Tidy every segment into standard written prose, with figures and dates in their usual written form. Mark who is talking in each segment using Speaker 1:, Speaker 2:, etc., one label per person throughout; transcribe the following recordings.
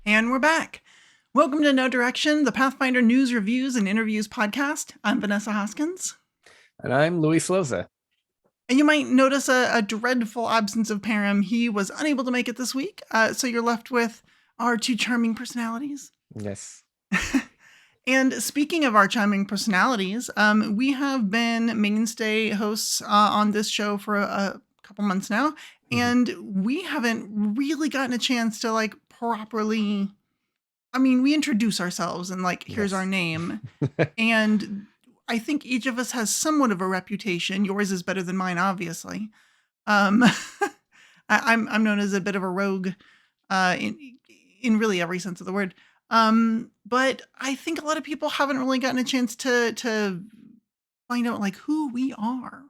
Speaker 1: And we're back. Welcome to No Direction, the Pathfinder news, reviews, and interviews podcast. I'm Vanessa Hoskins.
Speaker 2: And I'm Luis Loza.
Speaker 1: And you might notice a dreadful absence of Param. He was unable to make it this week, so you're left with our two charming personalities.
Speaker 2: Yes.
Speaker 1: And speaking of our charming personalities, we have been mainstay hosts on this show for a couple months now, and we haven't really gotten a chance to properly. I mean, we introduce ourselves and here's our name, and I think each of us has somewhat of a reputation. Yours is better than mine, obviously. I'm known as a bit of a rogue, in really every sense of the word. But I think a lot of people haven't really gotten a chance to find out who we are.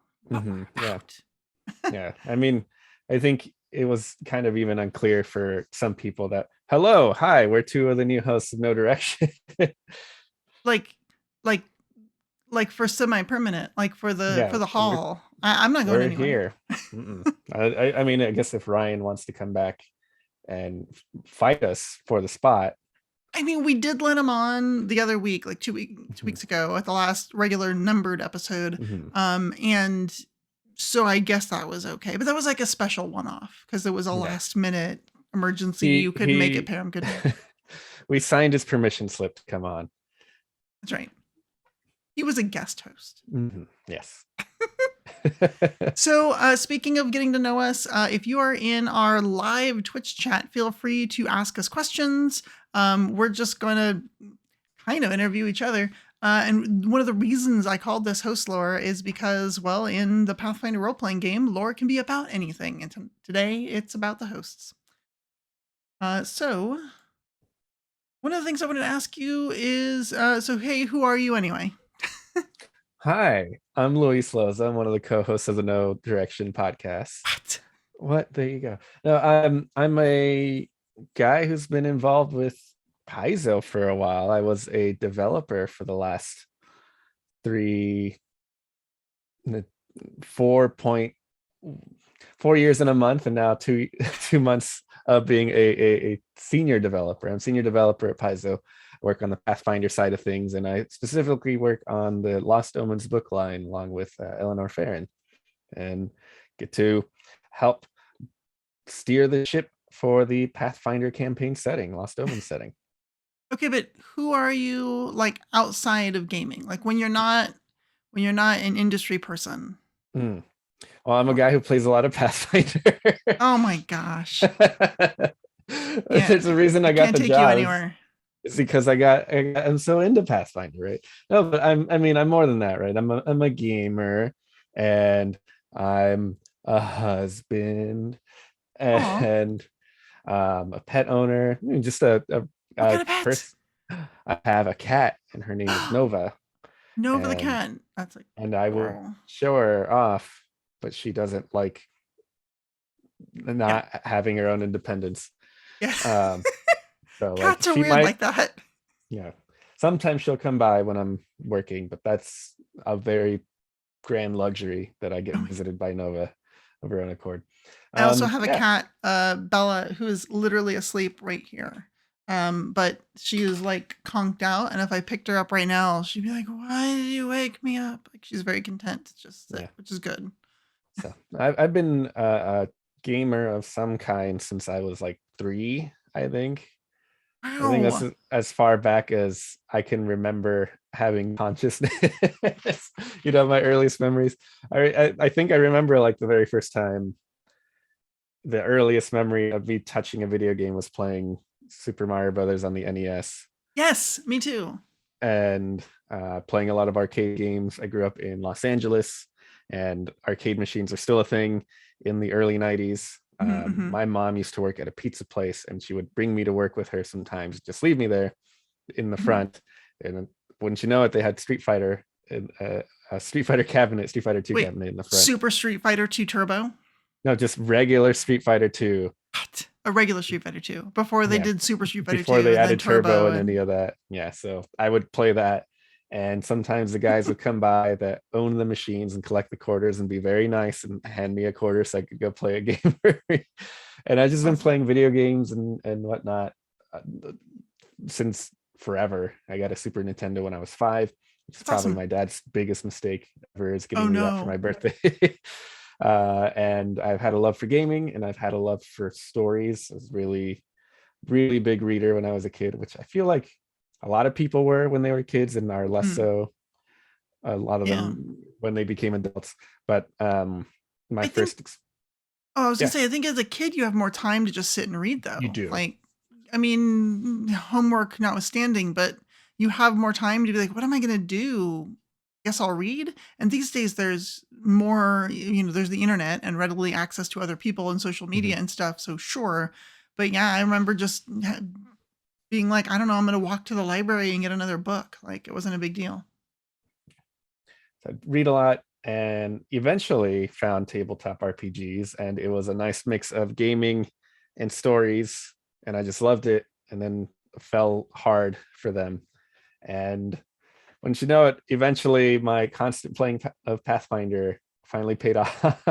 Speaker 2: Yeah. I mean, I think it was kind of even unclear for some people that, hello, hi, we're two of the new hosts of No Direction.
Speaker 1: like for semi-permanent, for the hall. I'm not going anywhere.
Speaker 2: We're here. I mean, I guess if Ryan wants to come back and fight us for the spot.
Speaker 1: I mean, we did let him on the other week, like 2 weeks ago at the last regular numbered episode. And so I guess that was okay. But that was like a special one-off because it was a last minute emergency. You couldn't make it, Pam could.
Speaker 2: We signed his permission slip to come on.
Speaker 1: That's right. He was a guest host.
Speaker 2: Yes.
Speaker 1: So speaking of getting to know us, if you are in our live Twitch chat, feel free to ask us questions. We're just going to kind of interview each other. And one of the reasons I called this host lore is because, well, in the Pathfinder role-playing game, lore can be about anything. And today it's about the hosts. So one of the things I wanted to ask you is, hey, who are you anyway?
Speaker 2: Hi, I'm Luis Loza. I'm one of the co-hosts of the No Direction podcast. What? There you go. No, I'm a guy who's been involved with Paizo for a while. I was a developer for the last 4 years and a month, and now 2 months of being a senior developer. I'm senior developer at Paizo. Work on the Pathfinder side of things, and I specifically work on the Lost Omens book line along with Eleanor Farron, and get to help steer the ship for the Pathfinder campaign setting, Lost Omens setting.
Speaker 1: Okay, but who are you outside of gaming? When you're not an industry person?
Speaker 2: Well, I'm a guy who plays a lot of Pathfinder.
Speaker 1: Oh my gosh.
Speaker 2: There's a reason I got the job.
Speaker 1: Can't take you anywhere.
Speaker 2: It's because I'm so into Pathfinder, right? No, but I'm more than that, right? I'm a gamer, and I'm a husband, and a pet owner. Just a person. I have a cat, and her name is Nova.
Speaker 1: Nova the cat. That's
Speaker 2: and I will show her off, but she doesn't like not having her own independence.
Speaker 1: Yeah.
Speaker 2: So
Speaker 1: cats are weird like that.
Speaker 2: Yeah. Sometimes she'll come by when I'm working, but that's a very grand luxury that I get visited by Nova of her own accord.
Speaker 1: I also have a cat, Bella, who is literally asleep right here. But she is conked out, and if I picked her up right now, she'd be like, "Why did you wake me up?" She's very content to just sit, which is good.
Speaker 2: So I've been a gamer of some kind since I was 3, I think.
Speaker 1: Wow.
Speaker 2: I think that's as far back as I can remember having consciousness. My earliest memories. I think I remember the very first time. The earliest memory of me touching a video game was playing Super Mario Brothers on the NES.
Speaker 1: Yes, me too.
Speaker 2: And playing a lot of arcade games. I grew up in Los Angeles, and arcade machines are still a thing in the early 90s. My mom used to work at a pizza place, and she would bring me to work with her sometimes, just leave me there in the front. And wouldn't you know it, they had Street Fighter, a Street Fighter cabinet, Street Fighter 2 cabinet in the front.
Speaker 1: Super Street Fighter 2 Turbo?
Speaker 2: No, just regular Street Fighter 2.
Speaker 1: What? A regular Street Fighter 2 before they did Super Street Fighter 2.
Speaker 2: Before they added Turbo and any of that. Yeah, so I would play that. And sometimes the guys would come by that own the machines and collect the quarters and be very nice and hand me a quarter so I could go play a game. And I've just been playing video games and whatnot since forever. I got a Super Nintendo when I was 5. It's
Speaker 1: That's
Speaker 2: probably
Speaker 1: awesome.
Speaker 2: my dad's biggest mistake ever, is
Speaker 1: Oh
Speaker 2: getting me that for
Speaker 1: no.
Speaker 2: my birthday. And I've had a love for gaming, and I've had a love for stories. I was really, really big reader when I was a kid, which I feel like a lot of people were when they were kids and are less
Speaker 1: Hmm.
Speaker 2: so, a lot of
Speaker 1: Yeah.
Speaker 2: them when they became adults. But my
Speaker 1: I think
Speaker 2: first
Speaker 1: Oh, I was gonna
Speaker 2: yeah,
Speaker 1: say, I think as a kid you have more time to just sit and read
Speaker 2: you
Speaker 1: though.
Speaker 2: do.
Speaker 1: Like, I mean, homework notwithstanding, but you have more time to be like, what am I gonna do? Guess I'll read. And these days there's more, there's the internet and readily access to other people and social
Speaker 2: Mhm.
Speaker 1: media and stuff. So sure. But yeah, I remember just being like, I don't know, I'm gonna walk to the library and get another book. Like it wasn't a big deal.
Speaker 2: So I'd read a lot, and eventually found tabletop RPGs, and it was a nice mix of gaming and stories, and I just loved it. And then fell hard for them. And once you know it, eventually my constant playing of Pathfinder finally paid off,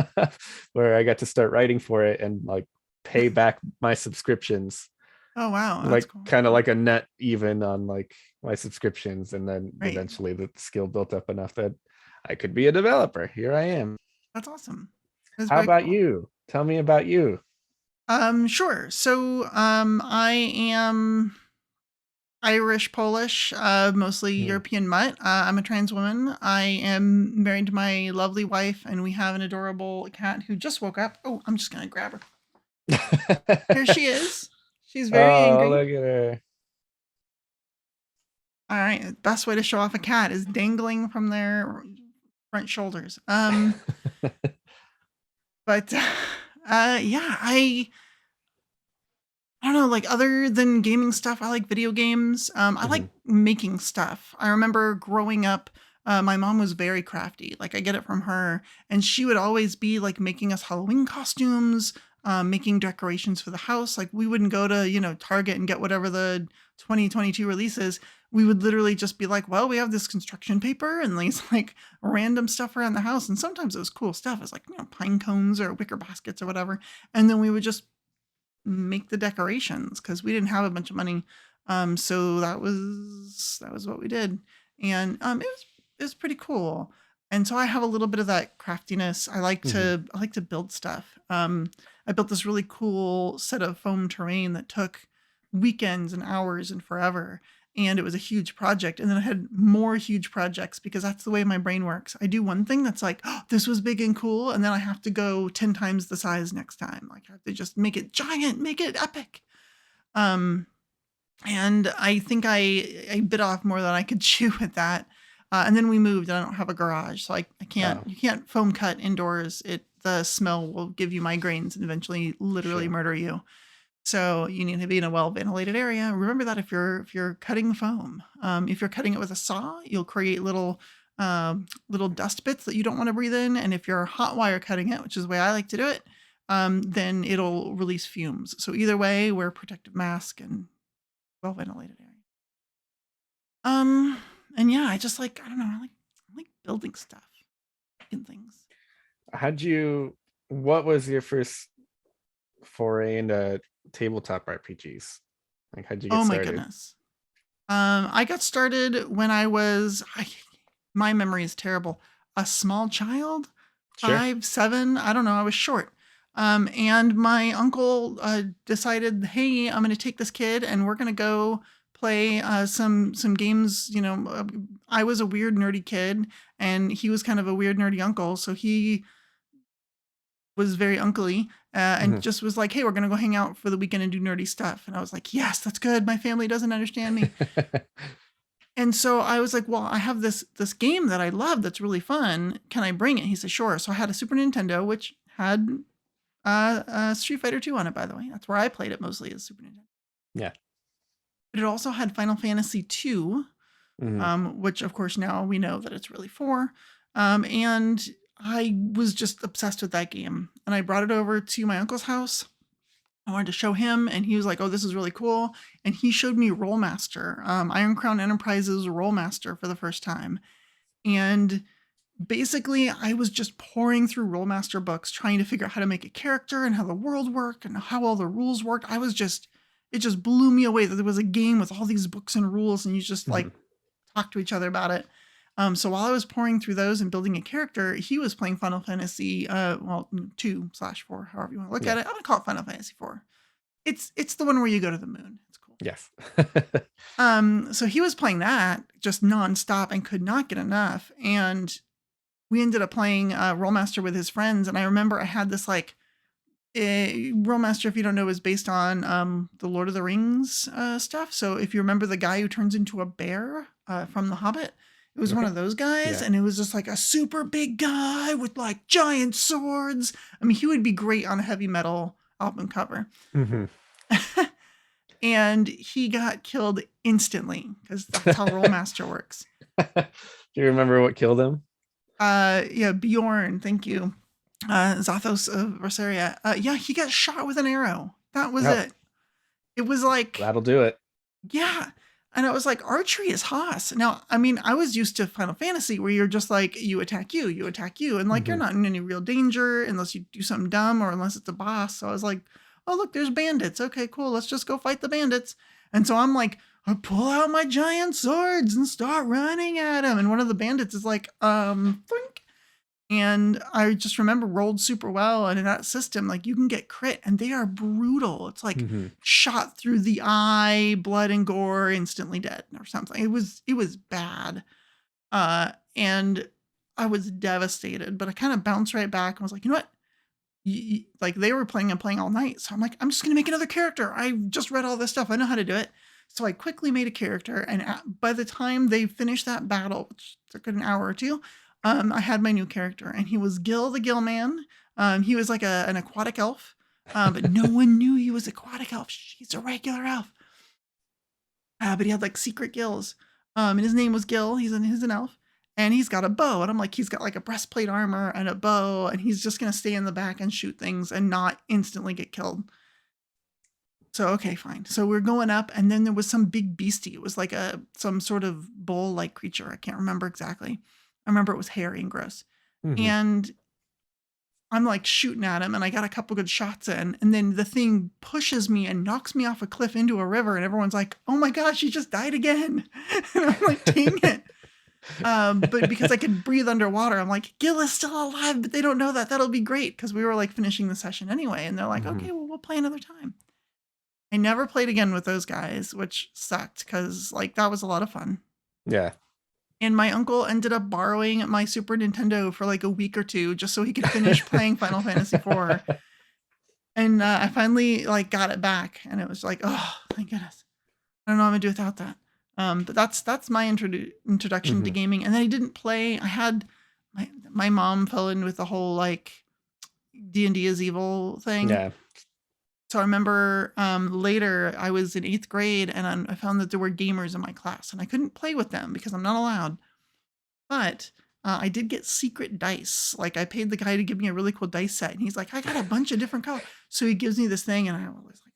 Speaker 2: where I got to start writing for it and like pay back my subscriptions,
Speaker 1: Oh wow, that's
Speaker 2: like
Speaker 1: cool.
Speaker 2: kind of like a net even on like my subscriptions. And then
Speaker 1: Right.
Speaker 2: eventually the skill built up enough that I could be a developer. Here I am.
Speaker 1: That's awesome. That's
Speaker 2: How
Speaker 1: very
Speaker 2: about
Speaker 1: cool.
Speaker 2: you? Tell me about you.
Speaker 1: Sure. So, I am Irish, Polish, mostly
Speaker 2: Hmm.
Speaker 1: European mutt. I'm a trans woman. I am married to my lovely wife, and we have an adorable cat who just woke up. Oh, I'm just gonna grab her. Here she is. She's very
Speaker 2: Oh,
Speaker 1: angry.
Speaker 2: look at her.
Speaker 1: All right, best way to show off a cat is dangling from their front shoulders. But yeah, I don't know, like, other than gaming stuff, I like video games. I like
Speaker 2: Mhm.
Speaker 1: making stuff. I remember growing up, my mom was very crafty. Like, I get it from her, and she would always be, like, making us Halloween costumes, making decorations for the house. Like, we wouldn't go to, Target and get whatever the 2022 release is. We would literally just be like, "Well, we have this construction paper and these, like, random stuff around the house," and sometimes it was cool stuff. It was like, pine cones or wicker baskets or whatever, and then we would just make the decorations because we didn't have a bunch of money. So that was what we did, and it was pretty cool. And so I have a little bit of that craftiness.
Speaker 2: Mhm.
Speaker 1: I like to build stuff. I built this really cool set of foam terrain that took weekends and hours and forever. And it was a huge project. And then I had more huge projects because that's the way my brain works. I do one thing that's like, oh, this was big and cool. And then I have to go 10 times the size next time. Like I have to just make it giant, make it epic. Um, and I think I bit off more than I could chew with that. And then we moved, and I don't have a garage, so I can't
Speaker 2: Oh,
Speaker 1: you can't foam cut indoors. The smell will give you migraines and eventually literally
Speaker 2: sure.
Speaker 1: murder you. So you need to be in a well ventilated area. Remember that if you're cutting foam, if you're cutting it with a saw, you'll create little dust bits that you don't want to breathe in. And if you're hot wire cutting it, which is the way I like to do it, then it'll release fumes. So either way, wear a protective mask and well ventilated area. Um, and yeah, I don't know, I like building stuff, making things.
Speaker 2: How'd you, what was your first foray into tabletop RPGs? Like, how'd you get
Speaker 1: Oh my
Speaker 2: started?
Speaker 1: goodness. I got started when my memory is terrible. A small child,
Speaker 2: Sure.
Speaker 1: 5, 7, I don't know, I was short. And my uncle decided, hey, I'm going to take this kid and we're going to go play some games. I was a weird nerdy kid, and he was kind of a weird nerdy uncle, so he was very uncly, and
Speaker 2: Mhm.
Speaker 1: just was like, hey, we're going to go hang out for the weekend and do nerdy stuff. And I was like, yes, that's good. My family doesn't understand me. And so I was like, well, I have this game that I love that's really fun. Can I bring it? He said, sure. So I had a Super Nintendo, which had Street Fighter 2 on it, by the way. That's where I played it mostly, as Super Nintendo.
Speaker 2: Yeah.
Speaker 1: But it also had Final Fantasy 2,
Speaker 2: Mhm.
Speaker 1: which of course now we know that it's really 4. And I was just obsessed with that game. And I brought it over to my uncle's house. I wanted to show him, and he was like, "Oh, this is really cool." And he showed me Rollmaster, Iron Crown Enterprises Rollmaster for the first time. And basically, I was just pouring through Rollmaster books trying to figure out how to make a character and how the world worked and how all the rules worked. I was just it just blew me away that there was a game with all these books and rules, and you just like
Speaker 2: Mhm.
Speaker 1: talk to each other about it. So while I was pouring through those and building a character, he was playing Final Fantasy, 2/4, however you want to look at
Speaker 2: Yeah.
Speaker 1: it. I'm gonna call it Final Fantasy 4. It's the one where you go to the moon. It's cool.
Speaker 2: Yes.
Speaker 1: So he was playing that just nonstop and could not get enough. And we ended up playing Rollmaster with his friends. And I remember I had this like Rollmaster, if you don't know, is based on the Lord of the Rings stuff. So if you remember the guy who turns into a bear from The Hobbit, it was one
Speaker 2: Okay.
Speaker 1: of those guys,
Speaker 2: Yeah.
Speaker 1: and it was just like a super big guy with like giant swords. I mean, he would be great on a heavy metal album cover.
Speaker 2: Hmm.
Speaker 1: And he got killed instantly because that's how Rollmaster works.
Speaker 2: Do you remember what killed him?
Speaker 1: Yeah, Bjorn, thank you. Zathos of Rosaria. Yeah, he got shot with an arrow. That was it. It was like,
Speaker 2: That'll do it.
Speaker 1: yeah. And I was like, archery is Haas. Now, I mean, I was used to Final Fantasy where you're just like, you attack you. And like, you're not in any real danger unless you do something dumb or unless it's a boss. So I was like, oh, look, there's bandits. Okay, cool. Let's just go fight the bandits. And so I'm like, I pull out my giant swords and start running at him. And one of the bandits is like, thunk. And I just remember rolled super well. And in that system, like you can get crit and they are brutal. It's like shot through the eye, blood and gore, instantly dead or something. It was bad. And I was devastated, but I kind of bounced right back and was like, you know what? Like they were playing and playing all night. So I'm like, I'm just going to make another character. I just read all this stuff. I know how to do it. So I quickly made a character. And by the time they finished that battle, which took an hour or two, I had my new character, and he was Gil the Gill Man. He was like an aquatic elf, but no one knew he was aquatic elf. He's a regular elf. But he had like secret gills. And his name was Gil. He's an elf. And he's got a bow. And I'm like, he's got like a breastplate armor and a bow. And he's just going to stay in the back and shoot things and not instantly get killed. So, okay, fine. So we're going up. And then there was some big beastie. It was like some sort of bull-like creature. I can't remember exactly. I remember it was hairy and gross. And I'm like shooting at him, and I got a couple good shots in. And then the thing pushes me and knocks me off a cliff into a river. And everyone's like, oh my gosh, he just died again. And I'm like, dang it. But because I could breathe underwater, I'm like, Gil is still alive, but they don't know that. That'll be great. Because we were like finishing the session anyway. And they're like, okay, well, we'll play another time. I never played again with those guys, which sucked because like that was a lot of fun.
Speaker 2: Yeah.
Speaker 1: And my uncle ended up borrowing my Super Nintendo for like a week or two just so he could finish playing Final Fantasy IV. And I finally like got it back, and it was like, oh, thank goodness. I don't know what I'm gonna do without that. But that's my introduction to gaming. And then I didn't play. I had my mom fell in with the whole like D&D is evil thing.
Speaker 2: Yeah.
Speaker 1: So I remember later I was in 8th grade, and I found that there were gamers in my class, and I couldn't play with them because I'm not allowed. But I did get secret dice. Like I paid the guy to give me a really cool dice set, and he's like, I got a bunch of different colors. So he gives me this thing, and I was like,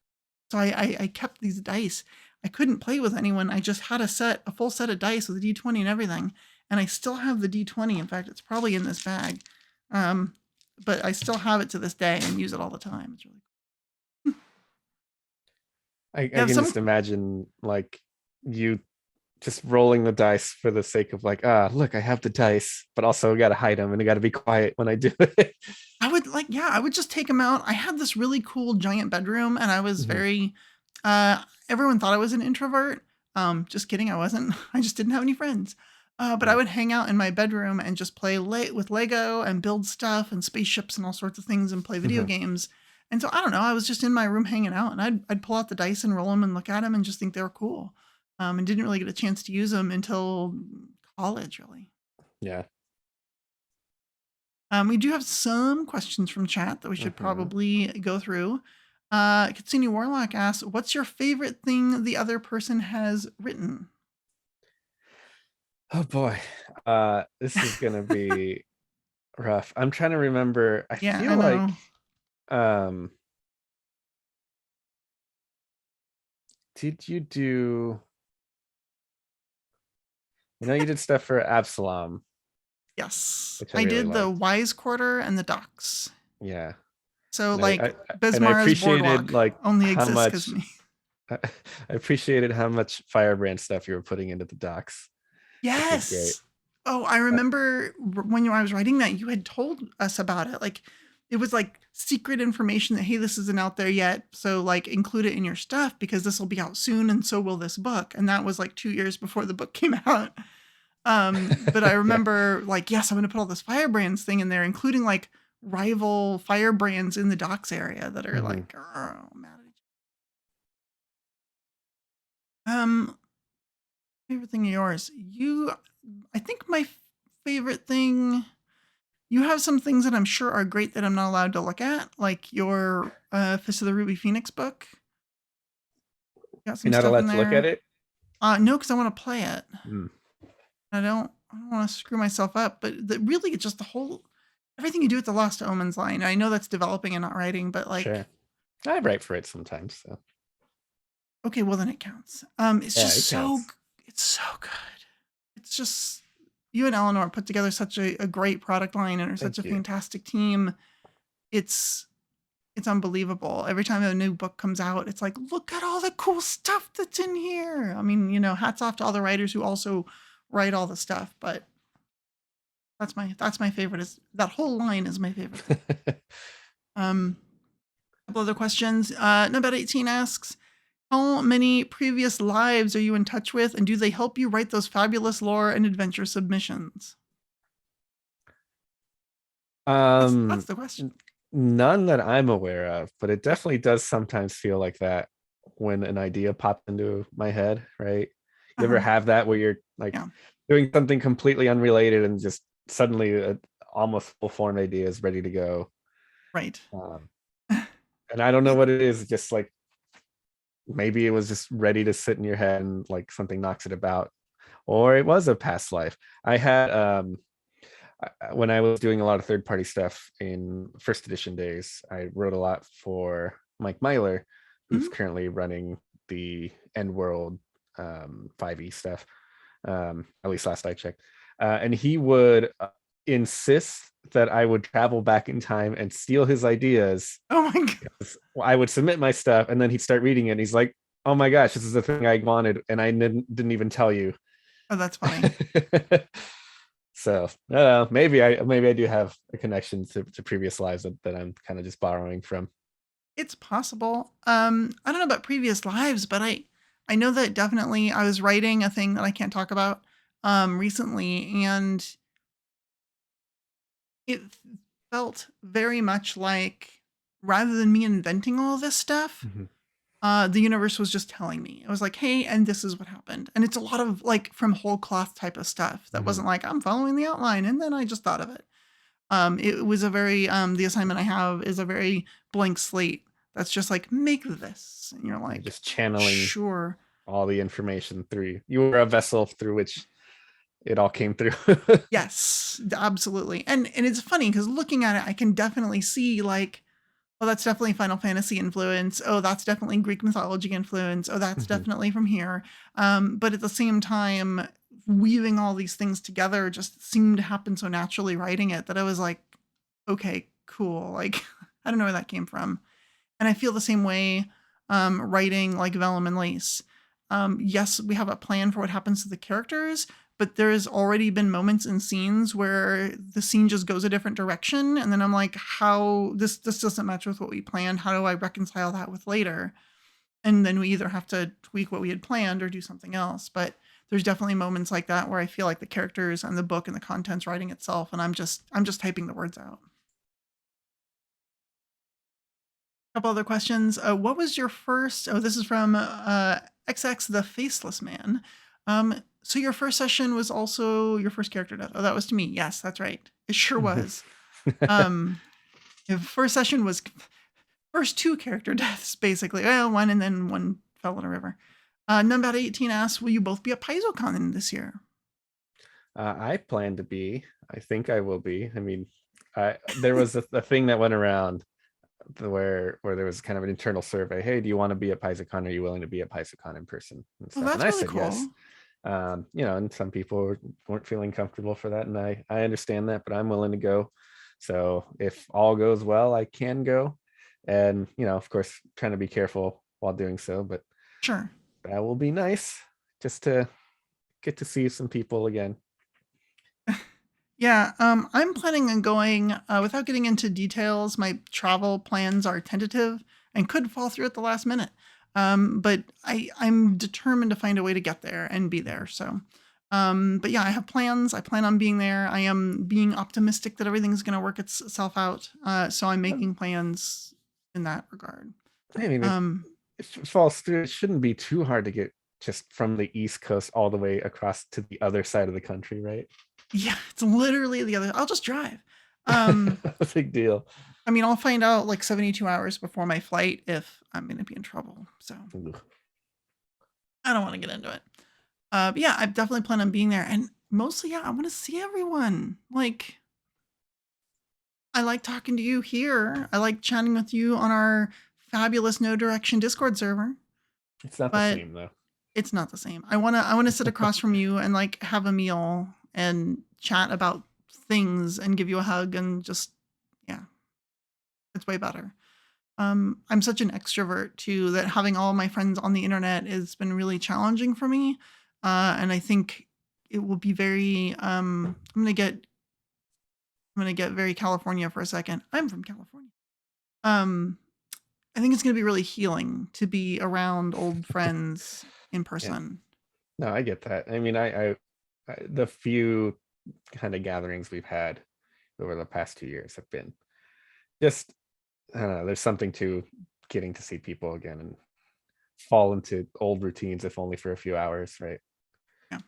Speaker 1: so I kept these dice. I couldn't play with anyone. I just had a full set of dice with a D20 and everything. And I still have the D20. In fact, it's probably in this bag. But I still have it to this day and use it all the time. It's really cool.
Speaker 2: I can just imagine like you just rolling the dice for the sake of like, look, I have the dice, but also got to hide them and I got to be quiet when I do it.
Speaker 1: I would just take them out. I had this really cool giant bedroom, and I was very, everyone thought I was an introvert. Just kidding. I wasn't. I just didn't have any friends. But I would hang out in my bedroom and just play with Lego and build stuff and spaceships and all sorts of things and play video games. And so I don't know, I was just in my room hanging out, and I'd pull out the dice and roll them and look at them and just think they were cool. And didn't really get a chance to use them until college, really.
Speaker 2: Yeah.
Speaker 1: We do have some questions from chat that we should probably go through. Katsuni Warlock asks, what's your favorite thing the other person has written?
Speaker 2: Oh boy. This is going to be rough. I'm trying to remember. I feel like did you do, you did stuff for Absalom.
Speaker 1: Yes, I did the Wise Quarter and the Docks.
Speaker 2: Yeah.
Speaker 1: So like Bismarck's Boardwalk
Speaker 2: like
Speaker 1: only exists because me.
Speaker 2: I appreciated how much Firebrand stuff you were putting into the docs, which was great.
Speaker 1: Yes. Oh, I remember when I was writing that, you had told us about it. Like, it was like secret information that, hey, this isn't out there yet. So, like, include it in your stuff because this will be out soon. And so will this book. And that was like 2 years before the book came out. But I remember, like, yes, I'm going to put all this Firebrands thing in there, including like rival Firebrands in the docks area that are like, oh, mad at each other. Favorite thing of yours? I think my favorite thing, you have some things that I'm sure are great that I'm not allowed to look at, like your Fist of the Ruby Phoenix book. Got some
Speaker 2: You're not
Speaker 1: stuff in
Speaker 2: allowed to look at
Speaker 1: there.
Speaker 2: it?
Speaker 1: No, because I want to play it.
Speaker 2: Mm.
Speaker 1: I don't want to screw myself up, but really it's just everything you do at the Lost Omens line. I know that's developing and not writing, but like,
Speaker 2: Sure. I write for it sometimes. So.
Speaker 1: okay, well then it counts. It's
Speaker 2: Yeah,
Speaker 1: just
Speaker 2: it counts.
Speaker 1: it's so good. It's just, you and Eleanor put together such a great product line and are such a fantastic team. It's unbelievable. Every time a new book comes out, it's like, look at all the cool stuff that's in here. I mean, hats off to all the writers who also write all the stuff, but that's my favorite. Is that whole line is my favorite. A couple other questions. Number 18 asks, how many previous lives are you in touch with, and do they help you write those fabulous lore and adventure submissions? That's the question.
Speaker 2: None that I'm aware of, but it definitely does sometimes feel like that when an idea pops into my head, right? You ever have that where you're like doing something completely unrelated and just suddenly a almost full formed idea is ready to go.
Speaker 1: Right.
Speaker 2: And I don't know what it is, just like maybe it was just ready to sit in your head and like something knocks it about, or it was a past life. I had when I was doing a lot of third-party stuff in first edition days, I wrote a lot for Mike Myler, who's currently running the End World 5e stuff, at least last I checked. And he would insist that I would travel back in time and steal his ideas.
Speaker 1: Oh my god!
Speaker 2: I would submit my stuff, and then he'd start reading it, and he's like, "Oh my gosh, this is the thing I wanted, and I didn't even tell you."
Speaker 1: Oh, that's funny.
Speaker 2: So maybe I do have a connection to previous lives that I'm kind of just borrowing from.
Speaker 1: It's possible. I don't know about previous lives, but I know that definitely I was writing a thing that I can't talk about recently, and it felt very much like, rather than me inventing all this stuff, the universe was just telling me. It was like, hey, and this is what happened. And it's a lot of like from whole cloth type of stuff that wasn't like, I'm following the outline and then I just thought of it. It was a very, the assignment I have is a very blank slate. That's just like, make this. And you're like,
Speaker 2: just channeling
Speaker 1: sure
Speaker 2: all the information through. You were a vessel through which it all came through.
Speaker 1: Yes, absolutely. And it's funny because looking at it, I can definitely see like, oh, that's definitely Final Fantasy influence. Oh, that's definitely Greek mythology influence. Oh, that's definitely from here. But at the same time, weaving all these things together just seemed to happen so naturally writing it that I was like, okay, cool. Like, I don't know where that came from. And I feel the same way writing like Vellum and Lace. Yes, we have a plan for what happens to the characters, but there's already been moments and scenes where the scene just goes a different direction. And then I'm like, how this doesn't match with what we planned. How do I reconcile that with later? And then we either have to tweak what we had planned or do something else. But there's definitely moments like that where I feel like the characters and the book and the content's writing itself. And I'm just typing the words out. A couple other questions. What was your first, this is from XX the Faceless Man. So your first session was also your first character death. Oh, that was to me. Yes, that's right. It sure was. Your first session was first 2 character deaths, basically. Well, one and then one fell in a river. Number 18 asks, will you both be at PaizoCon this year?
Speaker 2: I plan to be. I think I will be. I mean, there was a thing that went around where there was kind of an internal survey. Hey, do you want to be at PaizoCon? Are you willing to be at PaizoCon in person? And stuff.
Speaker 1: Well, that's
Speaker 2: and I
Speaker 1: really
Speaker 2: said
Speaker 1: cool.
Speaker 2: yes. And some people weren't feeling comfortable for that, and I understand that, but I'm willing to go. So if all goes well, I can go, and of course, trying to be careful while doing so. But
Speaker 1: Sure.
Speaker 2: That will be nice, just to get to see some people again.
Speaker 1: Yeah, I'm planning on going, without getting into details. My travel plans are tentative and could fall through at the last minute. But I'm determined to find a way to get there and be there. So, but yeah, I have plans. I plan on being there. I am being optimistic that everything's going to work itself out. So I'm making plans in that regard.
Speaker 2: I mean,
Speaker 1: Um,
Speaker 2: if it falls through, it shouldn't be too hard to get just from the East Coast all the way across to the other side of the country, right?
Speaker 1: yeah, it's literally the other. I'll just drive. Um,
Speaker 2: Big deal.
Speaker 1: I mean, I'll find out like 72 hours before my flight if I'm going to be in trouble. So
Speaker 2: Ugh.
Speaker 1: I don't want to get into it. But yeah, I definitely plan on being there. And mostly, yeah, I want to see everyone. Like, I like talking to you here. I like chatting with you on our fabulous No Direction Discord server,
Speaker 2: It's not the
Speaker 1: but
Speaker 2: same though.
Speaker 1: it's not the same. I want to sit across from you and like have a meal and chat about things and give you a hug and just, yeah, it's way better. I'm such an extrovert too that having all my friends on the internet has been really challenging for me. And I think it will be very, I'm gonna get very California for a second. I'm from California. Um, I think it's gonna be really healing to be around old friends in
Speaker 2: Yeah.
Speaker 1: person.
Speaker 2: No, I get that. I mean, the few kind of gatherings we've had over the past 2 years have been just, I don't know, there's something to getting to see people again and fall into old routines, if only for a few hours, right?
Speaker 1: Yeah.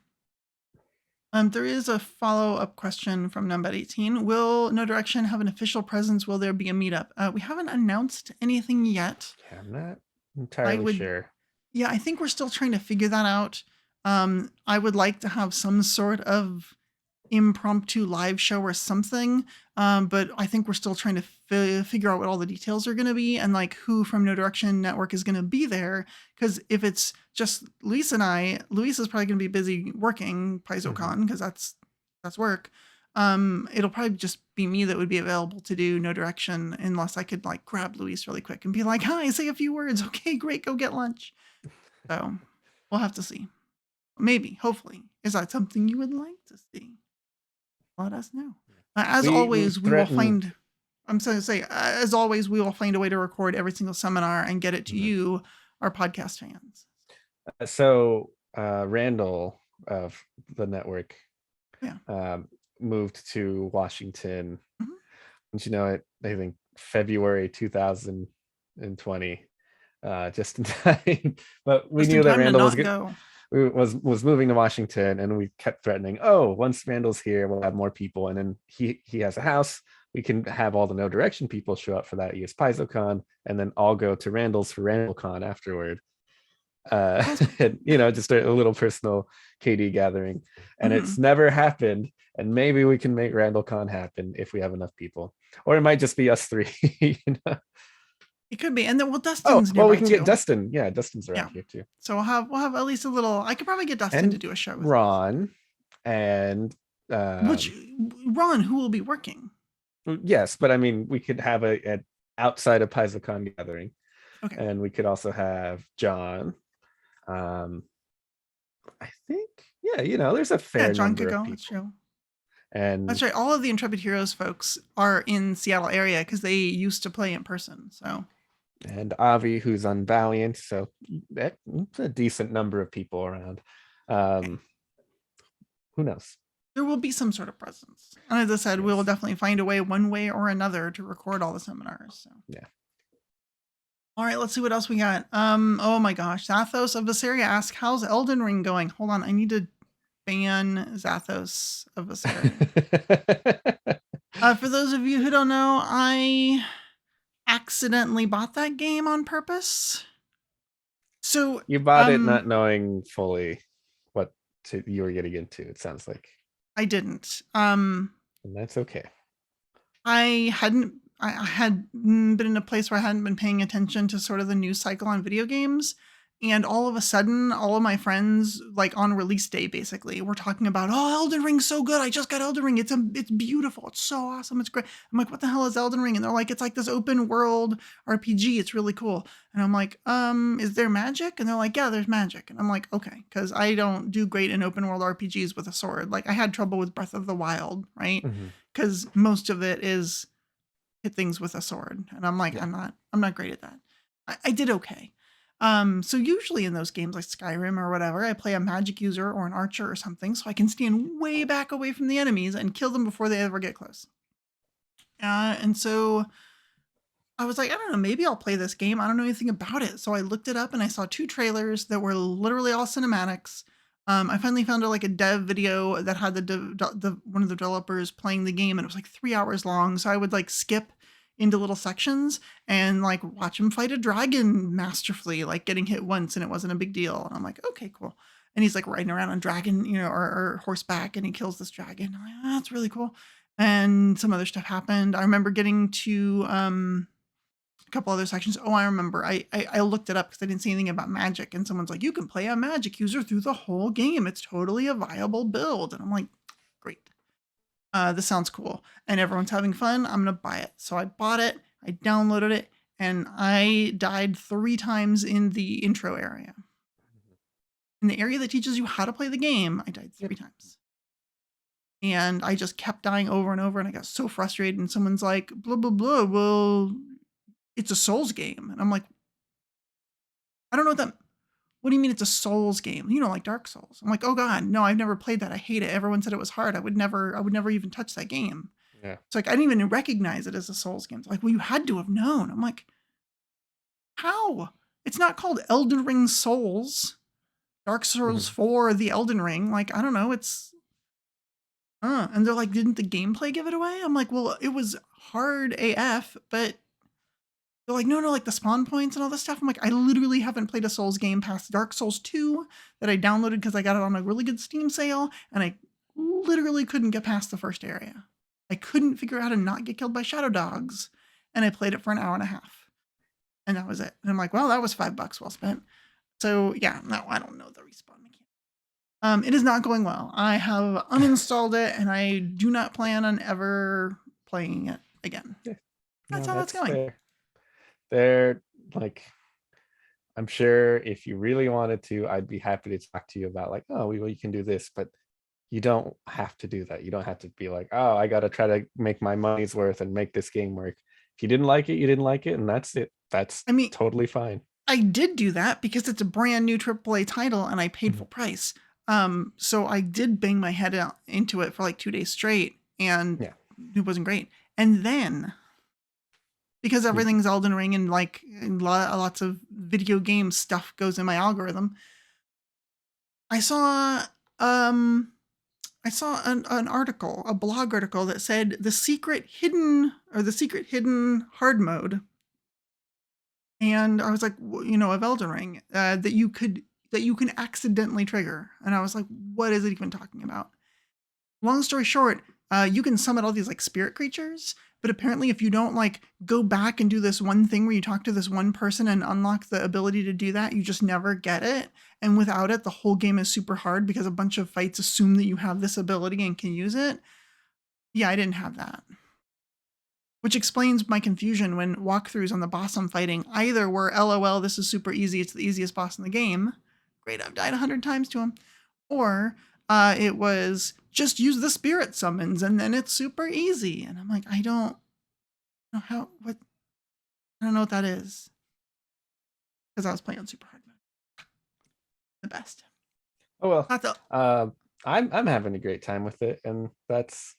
Speaker 1: There is a follow-up question from Number18. Will No Direction have an official presence? Will there be a meetup? We haven't announced anything yet.
Speaker 2: Yeah, I'm not
Speaker 1: I
Speaker 2: entirely
Speaker 1: would
Speaker 2: sure.
Speaker 1: Yeah, I think we're still trying to figure that out. I would like to have some sort of impromptu live show or something, but I think we're still trying to figure out what all the details are going to be and like who from No Direction Network is going to be there. Because if it's just Luis and I, Luis is probably going to be busy working PaizoCon because that's work. It'll probably just be me that would be available to do No Direction unless I could like grab Luis really quick and be like, "Hi, say a few words." Okay, great, go get lunch. So we'll have to see. Maybe, hopefully. Is that something you would like to see? Let us know. As
Speaker 2: We
Speaker 1: always, we will
Speaker 2: threatened.
Speaker 1: find. I'm sorry to say, as always, we will find a way to record every single seminar and get it to
Speaker 2: Mhm.
Speaker 1: you, our podcast fans.
Speaker 2: So Randall of the network
Speaker 1: Yeah.
Speaker 2: moved to Washington.
Speaker 1: Mhm.
Speaker 2: Don't you know it? I think February 2020, just in time. But we
Speaker 1: Just in
Speaker 2: knew that
Speaker 1: time to
Speaker 2: Randall
Speaker 1: not go.
Speaker 2: was moving to Washington, and we kept threatening, oh, once Randall's here, we'll have more people, and then he has a house. We can have all the No Direction people show up for that ES PaizoCon, and then all go to Randall's for RandallCon afterward.
Speaker 1: That's cool.
Speaker 2: And, just a little personal KD gathering, and it's
Speaker 1: Mhm.
Speaker 2: never happened. And maybe we can make RandallCon happen if we have enough people, or it might just be us three.
Speaker 1: It could be. And then, well,
Speaker 2: Oh,
Speaker 1: Dustin's
Speaker 2: well, we
Speaker 1: nearby
Speaker 2: can get
Speaker 1: too.
Speaker 2: Dustin. Yeah, Dustin's
Speaker 1: Yeah.
Speaker 2: around here too,
Speaker 1: So we'll have at least a little. I could probably get Dustin to
Speaker 2: and
Speaker 1: do a show with us.
Speaker 2: Ron, and
Speaker 1: Which Ron, who will be working?
Speaker 2: yes, but I mean, we could have an outside of PaizoCon gathering,
Speaker 1: Okay.
Speaker 2: and we could also have John. I think, yeah, there's a
Speaker 1: Yeah,
Speaker 2: fair
Speaker 1: John
Speaker 2: number
Speaker 1: could
Speaker 2: of
Speaker 1: go. That's
Speaker 2: people,
Speaker 1: true.
Speaker 2: and
Speaker 1: That's right. All of the Intrepid Heroes folks are in Seattle area because they used to play in person. So
Speaker 2: Avi, who's on Valiant, so that's a decent number of people around.
Speaker 1: okay.
Speaker 2: Who knows?
Speaker 1: There will be some sort of presence. And as I said, we will
Speaker 2: Yes.
Speaker 1: definitely find a way one way or another to record all the seminars. So
Speaker 2: Yeah.
Speaker 1: all right, let's see what else we got. Oh my gosh. Zathos of Viseria asks, how's Elden Ring going? Hold on, I need to ban Zathos of Viseria. For those of you who don't know, I accidentally bought that game on purpose. So
Speaker 2: You bought it not knowing fully what you were getting into, it sounds like.
Speaker 1: I didn't.
Speaker 2: And that's okay.
Speaker 1: I had been in a place where I hadn't been paying attention to sort of the news cycle on video games. And all of a sudden, all of my friends, like on release day, basically, were talking about, oh, Elden Ring's so good. I just got Elden Ring. It's beautiful. It's so awesome. It's great. I'm like, what the hell is Elden Ring? And they're like, it's like this open world RPG. It's really cool. And I'm like, is there magic? And they're like, yeah, there's magic. And I'm like, okay, because I don't do great in open world RPGs with a sword. Like I had trouble with Breath of the Wild, right? Because most of it is hit things with a sword. And I'm like, I'm not great at that. I did okay. So usually in those games like Skyrim or whatever, I play a magic user or an archer or something, so I can stand way back away from the enemies and kill them before they ever get close. And so I was like, I don't know, maybe I'll play this game. I don't know anything about it. So I looked it up and I saw 2 trailers that were literally all cinematics. I finally found like a dev video that had the one of the developers playing the game, and it was like 3 hours long. So I would like skip into little sections and like watch him fight a dragon masterfully, like getting hit once and it wasn't a big deal. And I'm like, okay, cool. And he's like riding around on dragon, or horseback, and he kills this dragon. I'm like, oh, that's really cool. And some other stuff happened. I remember getting to a couple other sections. Oh, I remember. I looked it up because I didn't see anything about magic. And someone's like, you can play a magic user through the whole game. It's totally a viable build. And I'm like, great. This sounds cool. And everyone's having fun. I'm going to buy it. So I bought it. I downloaded it. And I died 3 times in the intro area. In the area that teaches you how to play the game, I died 3 times. And I just kept dying over and over. And I got so frustrated. And someone's like, blah, blah, blah. Well, it's a Souls game. And I'm like, I don't know what do you mean it's a Souls game? Like Dark Souls. I'm like, oh God, no, I've never played that. I hate it. Everyone said it was hard. I would never even touch that game.
Speaker 2: Yeah.
Speaker 1: It's like, I didn't even recognize it as a Souls game. It's like, well, you had to have known. I'm like, how? It's not called Elden Ring Souls. Dark Souls 4, the Elden Ring. Like, I don't know. And they're like, didn't the gameplay give it away? I'm like, well, it was hard AF, but they're like, no, like the spawn points and all this stuff. I'm like, I literally haven't played a Souls game past Dark Souls 2 that I downloaded because I got it on a really good Steam sale, and I literally couldn't get past the first area. I couldn't figure out how to not get killed by shadow dogs, and I played it for an hour and a half, and that was it. And I'm like, well, that was $5 well spent. So yeah, no, I don't know the respawn mechanic. It is not going well. I have uninstalled it, and I do not plan on ever playing it again. That's how that's going.
Speaker 2: Fair. They're like, I'm sure if you really wanted to, I'd be happy to talk to you about like, oh, well, you can do this, but you don't have to do that. You don't have to be like, oh, I got to try to make my money's worth and make this game work. If you didn't like it, you didn't like it, and that's it. That's totally fine.
Speaker 1: I did do that because it's a brand new AAA title and I paid full price. So I did bang my head out into it for like 2 days straight, and it wasn't great. And then, because everything's Elden Ring and like lots of video game stuff goes in my algorithm, I saw an article, a blog article that said the secret hidden hard mode. And I was like, of Elden Ring, that you can accidentally trigger. And I was like, what is it even talking about? Long story short, you can summon all these like spirit creatures, but apparently if you don't like go back and do this one thing where you talk to this one person and unlock the ability to do that, you just never get it. And without it, the whole game is super hard because a bunch of fights assume that you have this ability and can use it. Yeah, I didn't have that. Which explains my confusion when walkthroughs on the boss I'm fighting either were LOL, this is super easy, it's the easiest boss in the game. Great, I've died 100 times to him. Or it was just use the spirit summons and then it's super easy. And I'm like, I don't know what that is. Because I was playing on super hard mode. The best.
Speaker 2: Oh well. I'm having a great time with it, and that's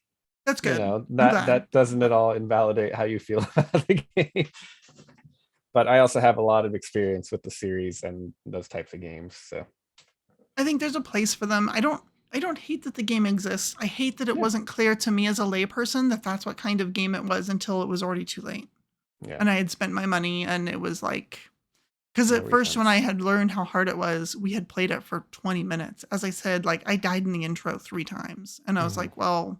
Speaker 2: good. That doesn't at all invalidate how you feel about the game. But I also have a lot of experience with the series and those types of games, so
Speaker 1: I think there's a place for them. I don't hate that the game exists. I hate that it wasn't clear to me as a layperson that that's what kind of game it was until it was already too late. Yeah. And I had spent my money, and it was like, because at first when I had learned how hard it was, we had played it for 20 minutes. As I said, like I died in the intro 3 times, and I was like, well,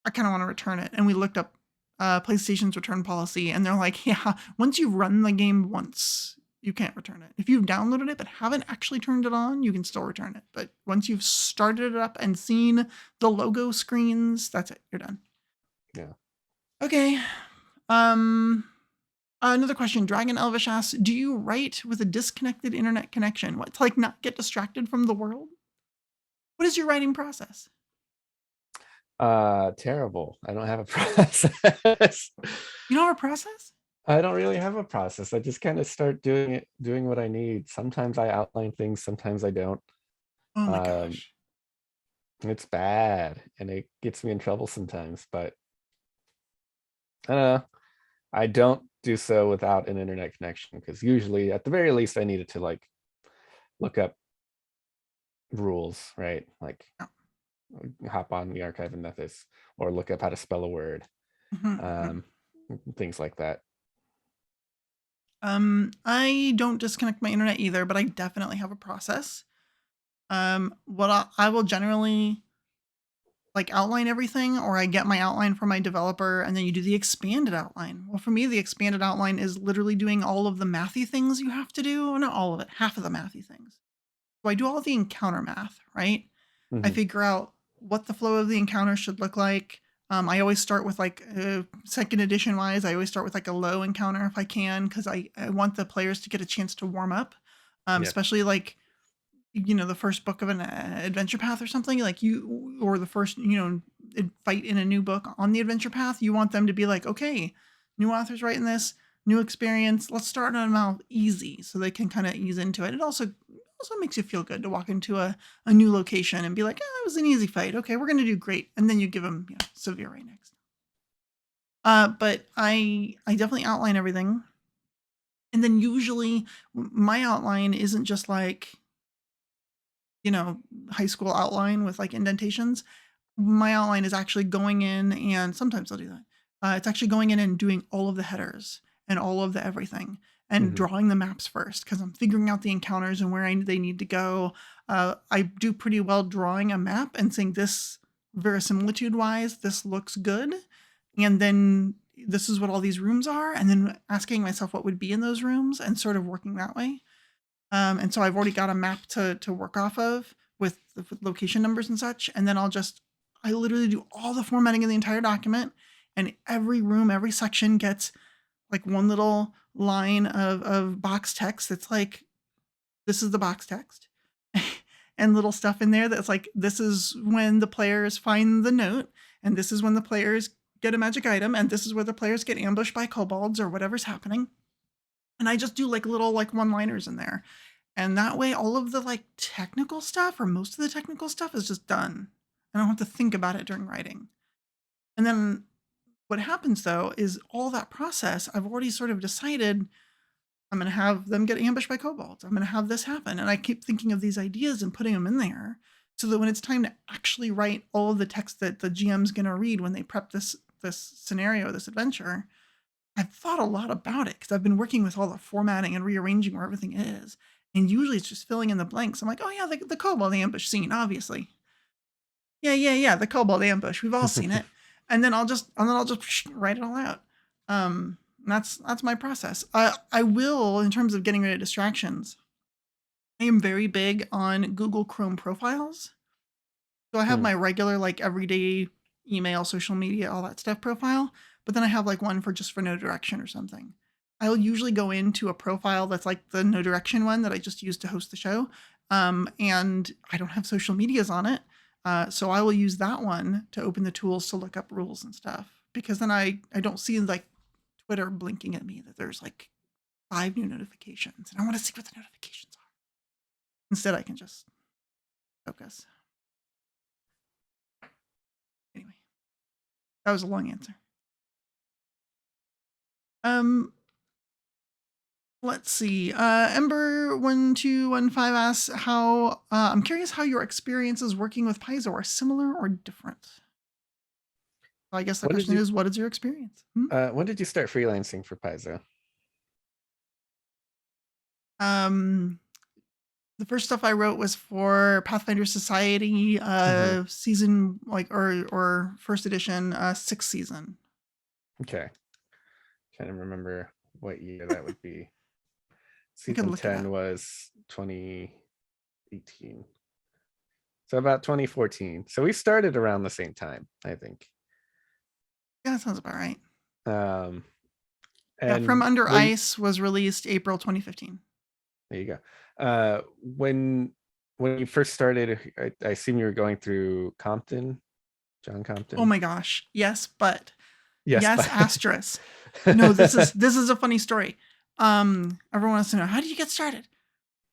Speaker 1: I kind of want to return it. And we looked up PlayStation's return policy, and they're like, yeah, once you run the game once, You can't return it. If you've downloaded it but haven't actually turned it on, you can still return it. But once you've started it up and seen the logo screens, that's it. You're done.
Speaker 2: Yeah.
Speaker 1: Okay. Another question. Dragon Elvish asks, do you write with a disconnected internet connection? What, to like not get distracted from the world? What is your writing process?
Speaker 2: Terrible. I don't have a process.
Speaker 1: You don't have a process?
Speaker 2: I don't really have a process. I just kind of start doing what I need. Sometimes I outline things, sometimes I don't.
Speaker 1: Oh my
Speaker 2: Um,
Speaker 1: gosh.
Speaker 2: it's bad and it gets me in trouble sometimes, but I don't know. I don't do so without an internet connection because usually, at the very least, I needed to like look up rules, right? Like hop on the archive in Memphis or look up how to spell a word,
Speaker 1: Mhm.
Speaker 2: things like that.
Speaker 1: I don't disconnect my internet either, but I definitely have a process. What I will generally like outline everything, or I get my outline from my developer and then you do the expanded outline. Well, for me, the expanded outline is literally doing all of the mathy things you have to do. Well, not all of it, half of the mathy things. So I do all of the encounter math, right? I
Speaker 2: Mhm.
Speaker 1: figure out what the flow of the encounter should look like. I always start with like second edition wise, I always start with like a low encounter if I can, because I want the players to get a chance to warm up,
Speaker 2: Yep.
Speaker 1: especially like the first book of an adventure path or something like you, or the first fight in a new book on the adventure path. You want them to be like, okay, new authors writing this, new experience, let's start them out easy so they can kind of ease into it. It also makes you feel good to walk into a new location and be like, oh, it was an easy fight, okay, we're gonna do great, and then you give them severe right next. But I definitely outline everything, and then usually my outline isn't just like high school outline with like indentations. My outline is actually going in, and sometimes I'll do that. It's actually going in and doing all of the headers and all of the everything and
Speaker 2: Mhm.
Speaker 1: drawing the maps first because I'm figuring out the encounters and where they need to go. I do pretty well drawing a map and saying this verisimilitude wise, this looks good. And then this is what all these rooms are. And then asking myself what would be in those rooms and sort of working that way. And so I've already got a map to work off of with the location numbers and such. And then I literally do all the formatting of the entire document. And every room, every section gets like one little line of box text that's like, this is the box text. And little stuff in there that's like, this is when the players find the note. And this is when the players get a magic item. And this is where the players get ambushed by kobolds or whatever's happening. And I just do like little like one-liners in there. And that way, all of the like technical stuff or most of the technical stuff is just done. I don't have to think about it during writing. And then what happens though is all that process, I've already sort of decided I'm going to have them get ambushed by kobolds. I'm going to have this happen. And I keep thinking of these ideas and putting them in there so that when it's time to actually write all of the text that the GM's going to read when they prep this scenario, this adventure, I've thought a lot about it because I've been working with all the formatting and rearranging where everything is. And usually it's just filling in the blanks. I'm like, oh yeah, the kobold ambush scene, obviously. Yeah, the kobold ambush. We've all seen it. And then I'll just write it all out. That's my process. I will, in terms of getting rid of distractions, I am very big on Google Chrome profiles. So I have
Speaker 2: Hmm.
Speaker 1: my regular, like everyday email, social media, all that stuff profile, but then I have like one for no direction or something. I'll usually go into a profile that's like the no direction one that I just used to host the show. And I don't have social medias on it. So I will use that one to open the tools to look up rules and stuff because then I don't see like Twitter blinking at me that there's like 5 new notifications and I want to see what the notifications are. Instead, I can just focus. Anyway, that was a long answer. Um, let's see. Ember1215 asks how I'm curious how your experiences working with Paizo are similar or different. So I guess the
Speaker 2: When did
Speaker 1: question
Speaker 2: you
Speaker 1: is, what is your experience?
Speaker 2: when did you start freelancing for Paizo?
Speaker 1: Um, the first stuff I wrote was for Pathfinder Society,
Speaker 2: Mhm.
Speaker 1: season like or first edition, 6th season.
Speaker 2: Okay. Trying to remember what year that would be.
Speaker 1: I could
Speaker 2: Season
Speaker 1: look it
Speaker 2: 10
Speaker 1: up.
Speaker 2: was 2018. So about 2014. So we started around the same time, I think.
Speaker 1: Yeah, that sounds about right.
Speaker 2: Um,
Speaker 1: Yeah, From
Speaker 2: and
Speaker 1: Under Ice was released April 2015.
Speaker 2: there you go. When you first started, I assume you were going through Compton, John Compton.
Speaker 1: Oh my gosh. Yes, but
Speaker 2: Yes,
Speaker 1: yes,
Speaker 2: but
Speaker 1: asterisk. No, this is a funny story. Everyone wants to know, how did you get started?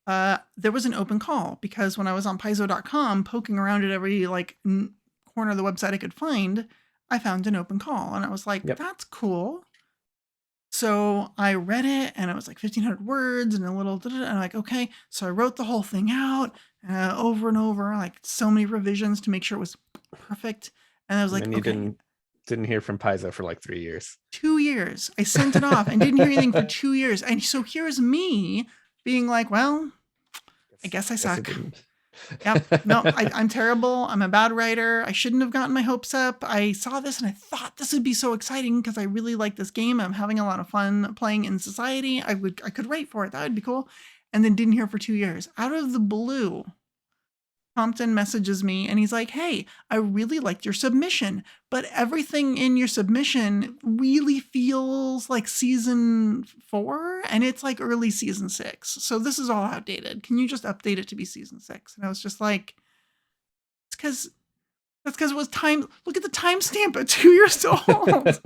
Speaker 1: There was an open call because when I was on paizo.com poking around at every corner of the website I could find, I found an open call and I was like,
Speaker 2: yep.
Speaker 1: that's cool. So I read it and it was like 1,500 words and a little, and I'm like, okay. So I wrote the whole thing out over and over, like so many revisions to make sure it was perfect. And I was
Speaker 2: And
Speaker 1: like,
Speaker 2: then you
Speaker 1: okay,
Speaker 2: didn't hear from Paizo for like 3 years.
Speaker 1: 2 years. I sent it off and didn't hear anything for 2 years. And so here's me being like, well, I guess I
Speaker 2: Guess it
Speaker 1: suck.
Speaker 2: didn't.
Speaker 1: Yep. No, I'm terrible. I'm a bad writer. I shouldn't have gotten my hopes up. I saw this and I thought this would be so exciting because I really like this game. I'm having a lot of fun playing in society. I could write for it. That would be cool. And then didn't hear for 2 years. Out of the blue, Compton messages me and he's like, hey, I really liked your submission, but everything in your submission really feels like season 4 and it's like early season 6. So this is all outdated. Can you just update it to be season 6? And I was just like, that's because it was time. Look at the timestamp at 2 years old.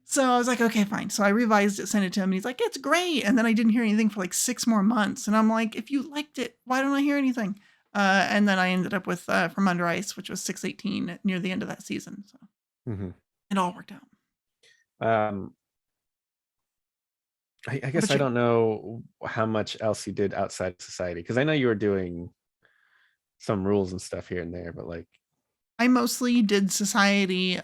Speaker 1: So I was like, okay, fine. So I revised it, sent it to him, and he's like, it's great. And then I didn't hear anything for like 6 more months. And I'm like, if you liked it, why don't I hear anything? And then I ended up with From Under Ice, which was 618 near the end of that season. So it all worked out.
Speaker 2: I guess I don't know how much else you did outside of society, because I know you were doing some rules and stuff here and there, but like
Speaker 1: I mostly did society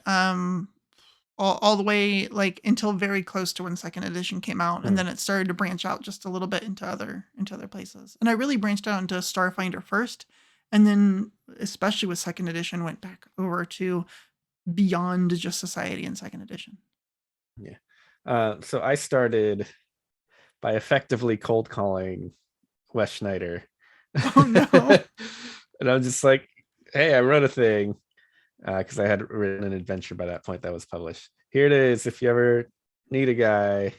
Speaker 1: all the way like until very close to when second edition came out, and then it started to branch out just a little bit into other places. And I really branched out into Starfinder first, and then especially with second edition went back over to beyond just society in second edition.
Speaker 2: Yeah. So I started by effectively cold calling Wes Schneider.
Speaker 1: Oh no.
Speaker 2: And I'm just like, hey, I wrote a thing, because I had written an adventure by that point that was published. Here it is, if you ever need a guy.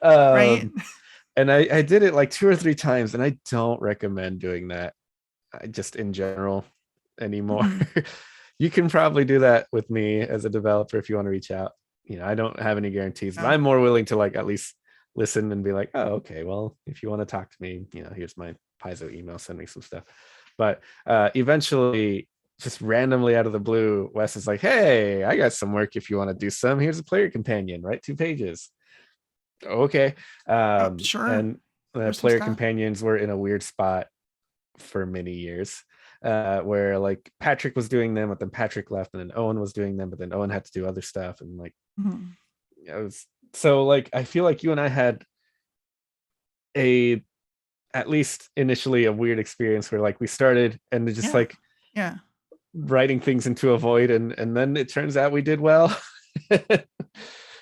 Speaker 1: Right.
Speaker 2: And I did it like 2 or 3 times, and I don't recommend doing that just in general anymore. You can probably do that with me as a developer if you want to reach out. I don't have any guarantees, but I'm more willing to like at least listen and be like, oh, okay, well, if you want to talk to me, here's my Paizo email, send me some stuff. But eventually, just randomly out of the blue, Wes is like, hey, I got some work if you want to do some. Here's a player companion, write 2 pages. Okay.
Speaker 1: Sure.
Speaker 2: And the player companions were in a weird spot for many years, where like Patrick was doing them, but then Patrick left, and then Owen was doing them, but then Owen had to do other stuff. And like, it was so like, I feel like you and I had at least initially a weird experience where like we started and just writing things into a void, and then it turns out we did well.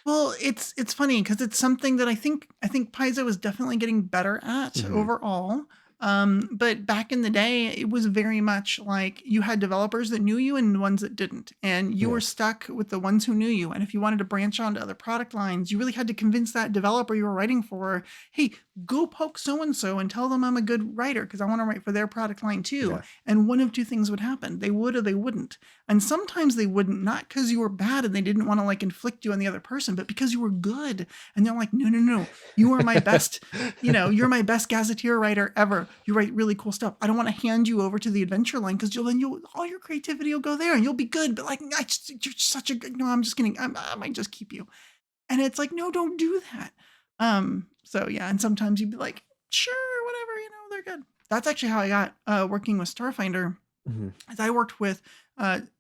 Speaker 1: Well, it's funny because it's something that I think Paizo is definitely getting better at overall. But back in the day, it was very much like you had developers that knew you and ones that didn't. And you were stuck with the ones who knew you. And if you wanted to branch onto other product lines, you really had to convince that developer you were writing for, hey, go poke so-and-so and tell them I'm a good writer because I want to write for their product line too. Yeah. And one of 2 things would happen. They would or they wouldn't. And sometimes they wouldn't, not because you were bad and they didn't want to like inflict you on the other person, but because you were good. And they're like, no, you are my best, you're my best gazetteer writer ever. You write really cool stuff. I don't want to hand you over to the adventure line because you'll all your creativity will go there and you'll be good. But like, you're such a good, no, I'm just kidding. I might just keep you. And it's like, no, don't do that. So yeah. And sometimes you'd be like, sure, whatever, they're good. That's actually how I got working with Starfinder. As I worked with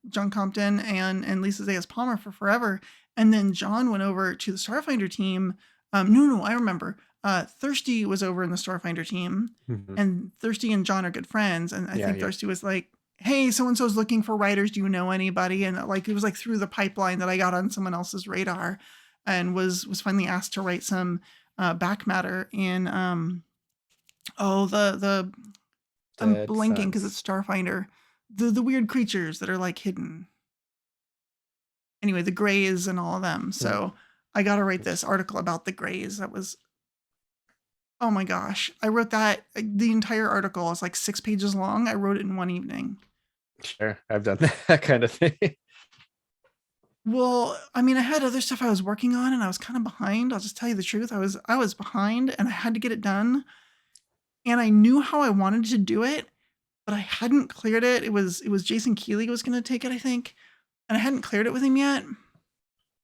Speaker 1: John compton and Lisa Zayas Palmer for forever. And then John went over to the Starfinder team. No, I remember. Thirsty was over in the Starfinder team, and Thirsty and John are good friends. And I think Thirsty was like, hey, so-and-so's looking for writers. Do you know anybody? And like, it was like through the pipeline that I got on someone else's radar and was finally asked to write some back matter in the I'm
Speaker 2: Dead
Speaker 1: blanking because
Speaker 2: Suns.
Speaker 1: it's Starfinder. The weird creatures that are like hidden. Anyway, the Greys and all of them. So I got to write this article about the Greys. That was, oh my gosh. I wrote that, the entire article is like 6 pages long. I wrote it in one evening.
Speaker 2: Sure, I've done that kind of thing.
Speaker 1: Well, I mean, I had other stuff I was working on and I was kind of behind. I'll just tell you the truth. I was behind and I had to get it done. And I knew how I wanted to do it, but I hadn't cleared it. It was Jason Keeley was going to take it, I think. And I hadn't cleared it with him yet. What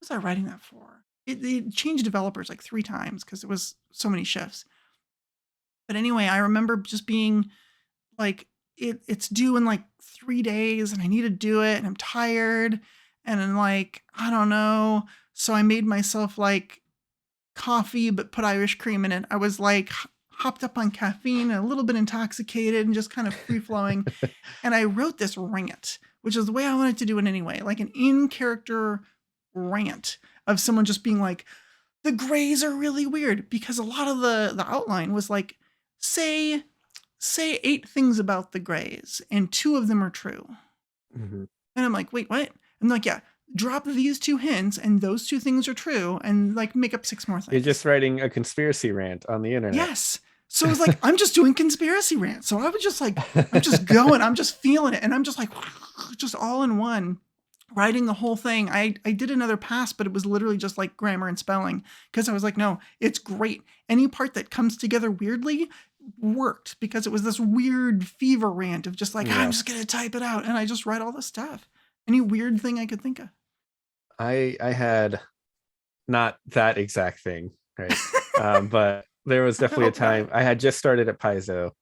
Speaker 1: was I writing that for? It changed developers like 3 times because it was so many shifts. But anyway, I remember just being like, it's due in like 3 days and I need to do it and I'm tired and I'm like, I don't know. So I made myself like coffee but put Irish cream in it. I was like hopped up on caffeine and a little bit intoxicated and just kind of free flowing. And I wrote this rant, which is the way I wanted to do it anyway, like an in-character rant of someone just being like, the Greys are really weird, because a lot of the outline was like, say 8 things about the Greys and 2 of them are true.
Speaker 2: Mm-hmm.
Speaker 1: And I'm like, wait, what? I'm like, yeah, drop these 2 hints and those 2 things are true and like make up 6 more things.
Speaker 2: You're just writing a conspiracy rant on the internet.
Speaker 1: Yes. So it was like, I'm just doing conspiracy rant. So I was just like, I'm just going, I'm just feeling it. And I'm just like, just all in one, writing the whole thing. I did another pass, but it was literally just like grammar and spelling, because I was like, no, it's great. Any part that comes together weirdly worked, because it was this weird fever rant of just like, I'm just going to type it out. And I just write all this stuff. Any weird thing I could think of.
Speaker 2: I had not that exact thing, right? But there was definitely a time I had just started at Paizo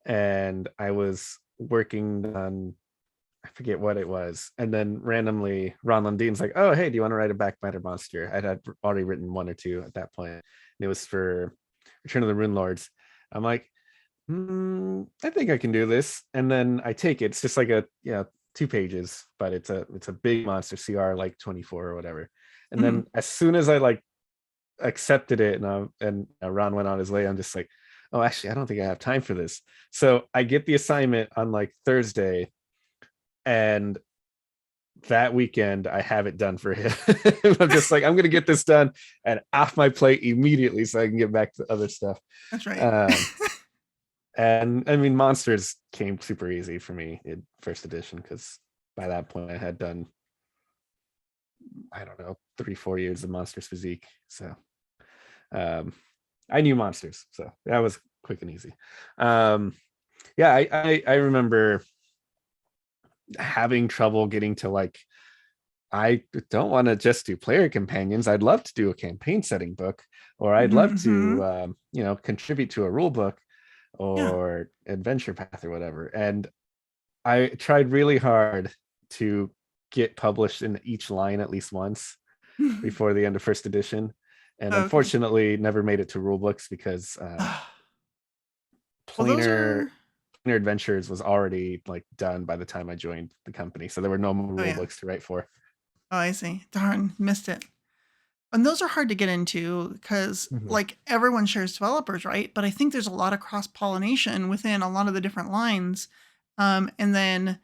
Speaker 2: and I was working on, I forget what it was. And then randomly Ron Lundine's like, oh, hey, do you want to write a back matter monster? I had already written 1 or 2 at that point. And it was for Return of the Rune Lords. I'm like, I think I can do this. And then I take it. It's just like 2 pages, but it's a big monster, CR like 24 or whatever. And then as soon as I like accepted it and Ron went on his way, I'm just like, oh, actually, I don't think I have time for this. So I get the assignment on like Thursday, and that weekend I have it done for him. I'm just like, I'm gonna get this done and off my plate immediately so I can get back to other stuff.
Speaker 1: That's right.
Speaker 2: And I mean, monsters came super easy for me in first edition, because by that point I had done, I don't know, 3-4 years of Monsters Physique. So I knew monsters, so that was quick and easy. I remember having trouble getting to like, I don't want to just do player companions. I'd love to do a campaign setting book, or I'd love to contribute to a rule book or adventure path or whatever. And I tried really hard to get published in each line at least once before the end of first edition, and unfortunately never made it to rule books, because Planar Adventures was already like done by the time I joined the company, so there were no more rule books to write for.
Speaker 1: Oh, I see. Darn, missed it. And those are hard to get into because like everyone shares developers, right? But I think there's a lot of cross-pollination within a lot of the different lines. And then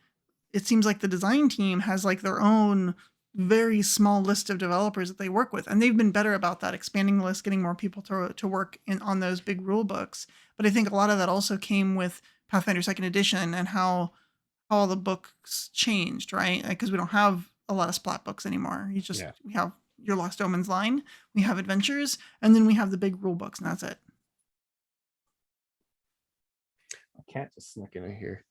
Speaker 1: it seems like the design team has like their own very small list of developers that they work with. And they've been better about that, expanding the list, getting more people to work on those big rule books. But I think a lot of that also came with Pathfinder 2nd edition and how all the books changed, right? Because we don't have a lot of splat books anymore. We have your Lost Omens line, we have adventures, and then we have the big rule books, and that's it.
Speaker 2: A cat just snuck in here.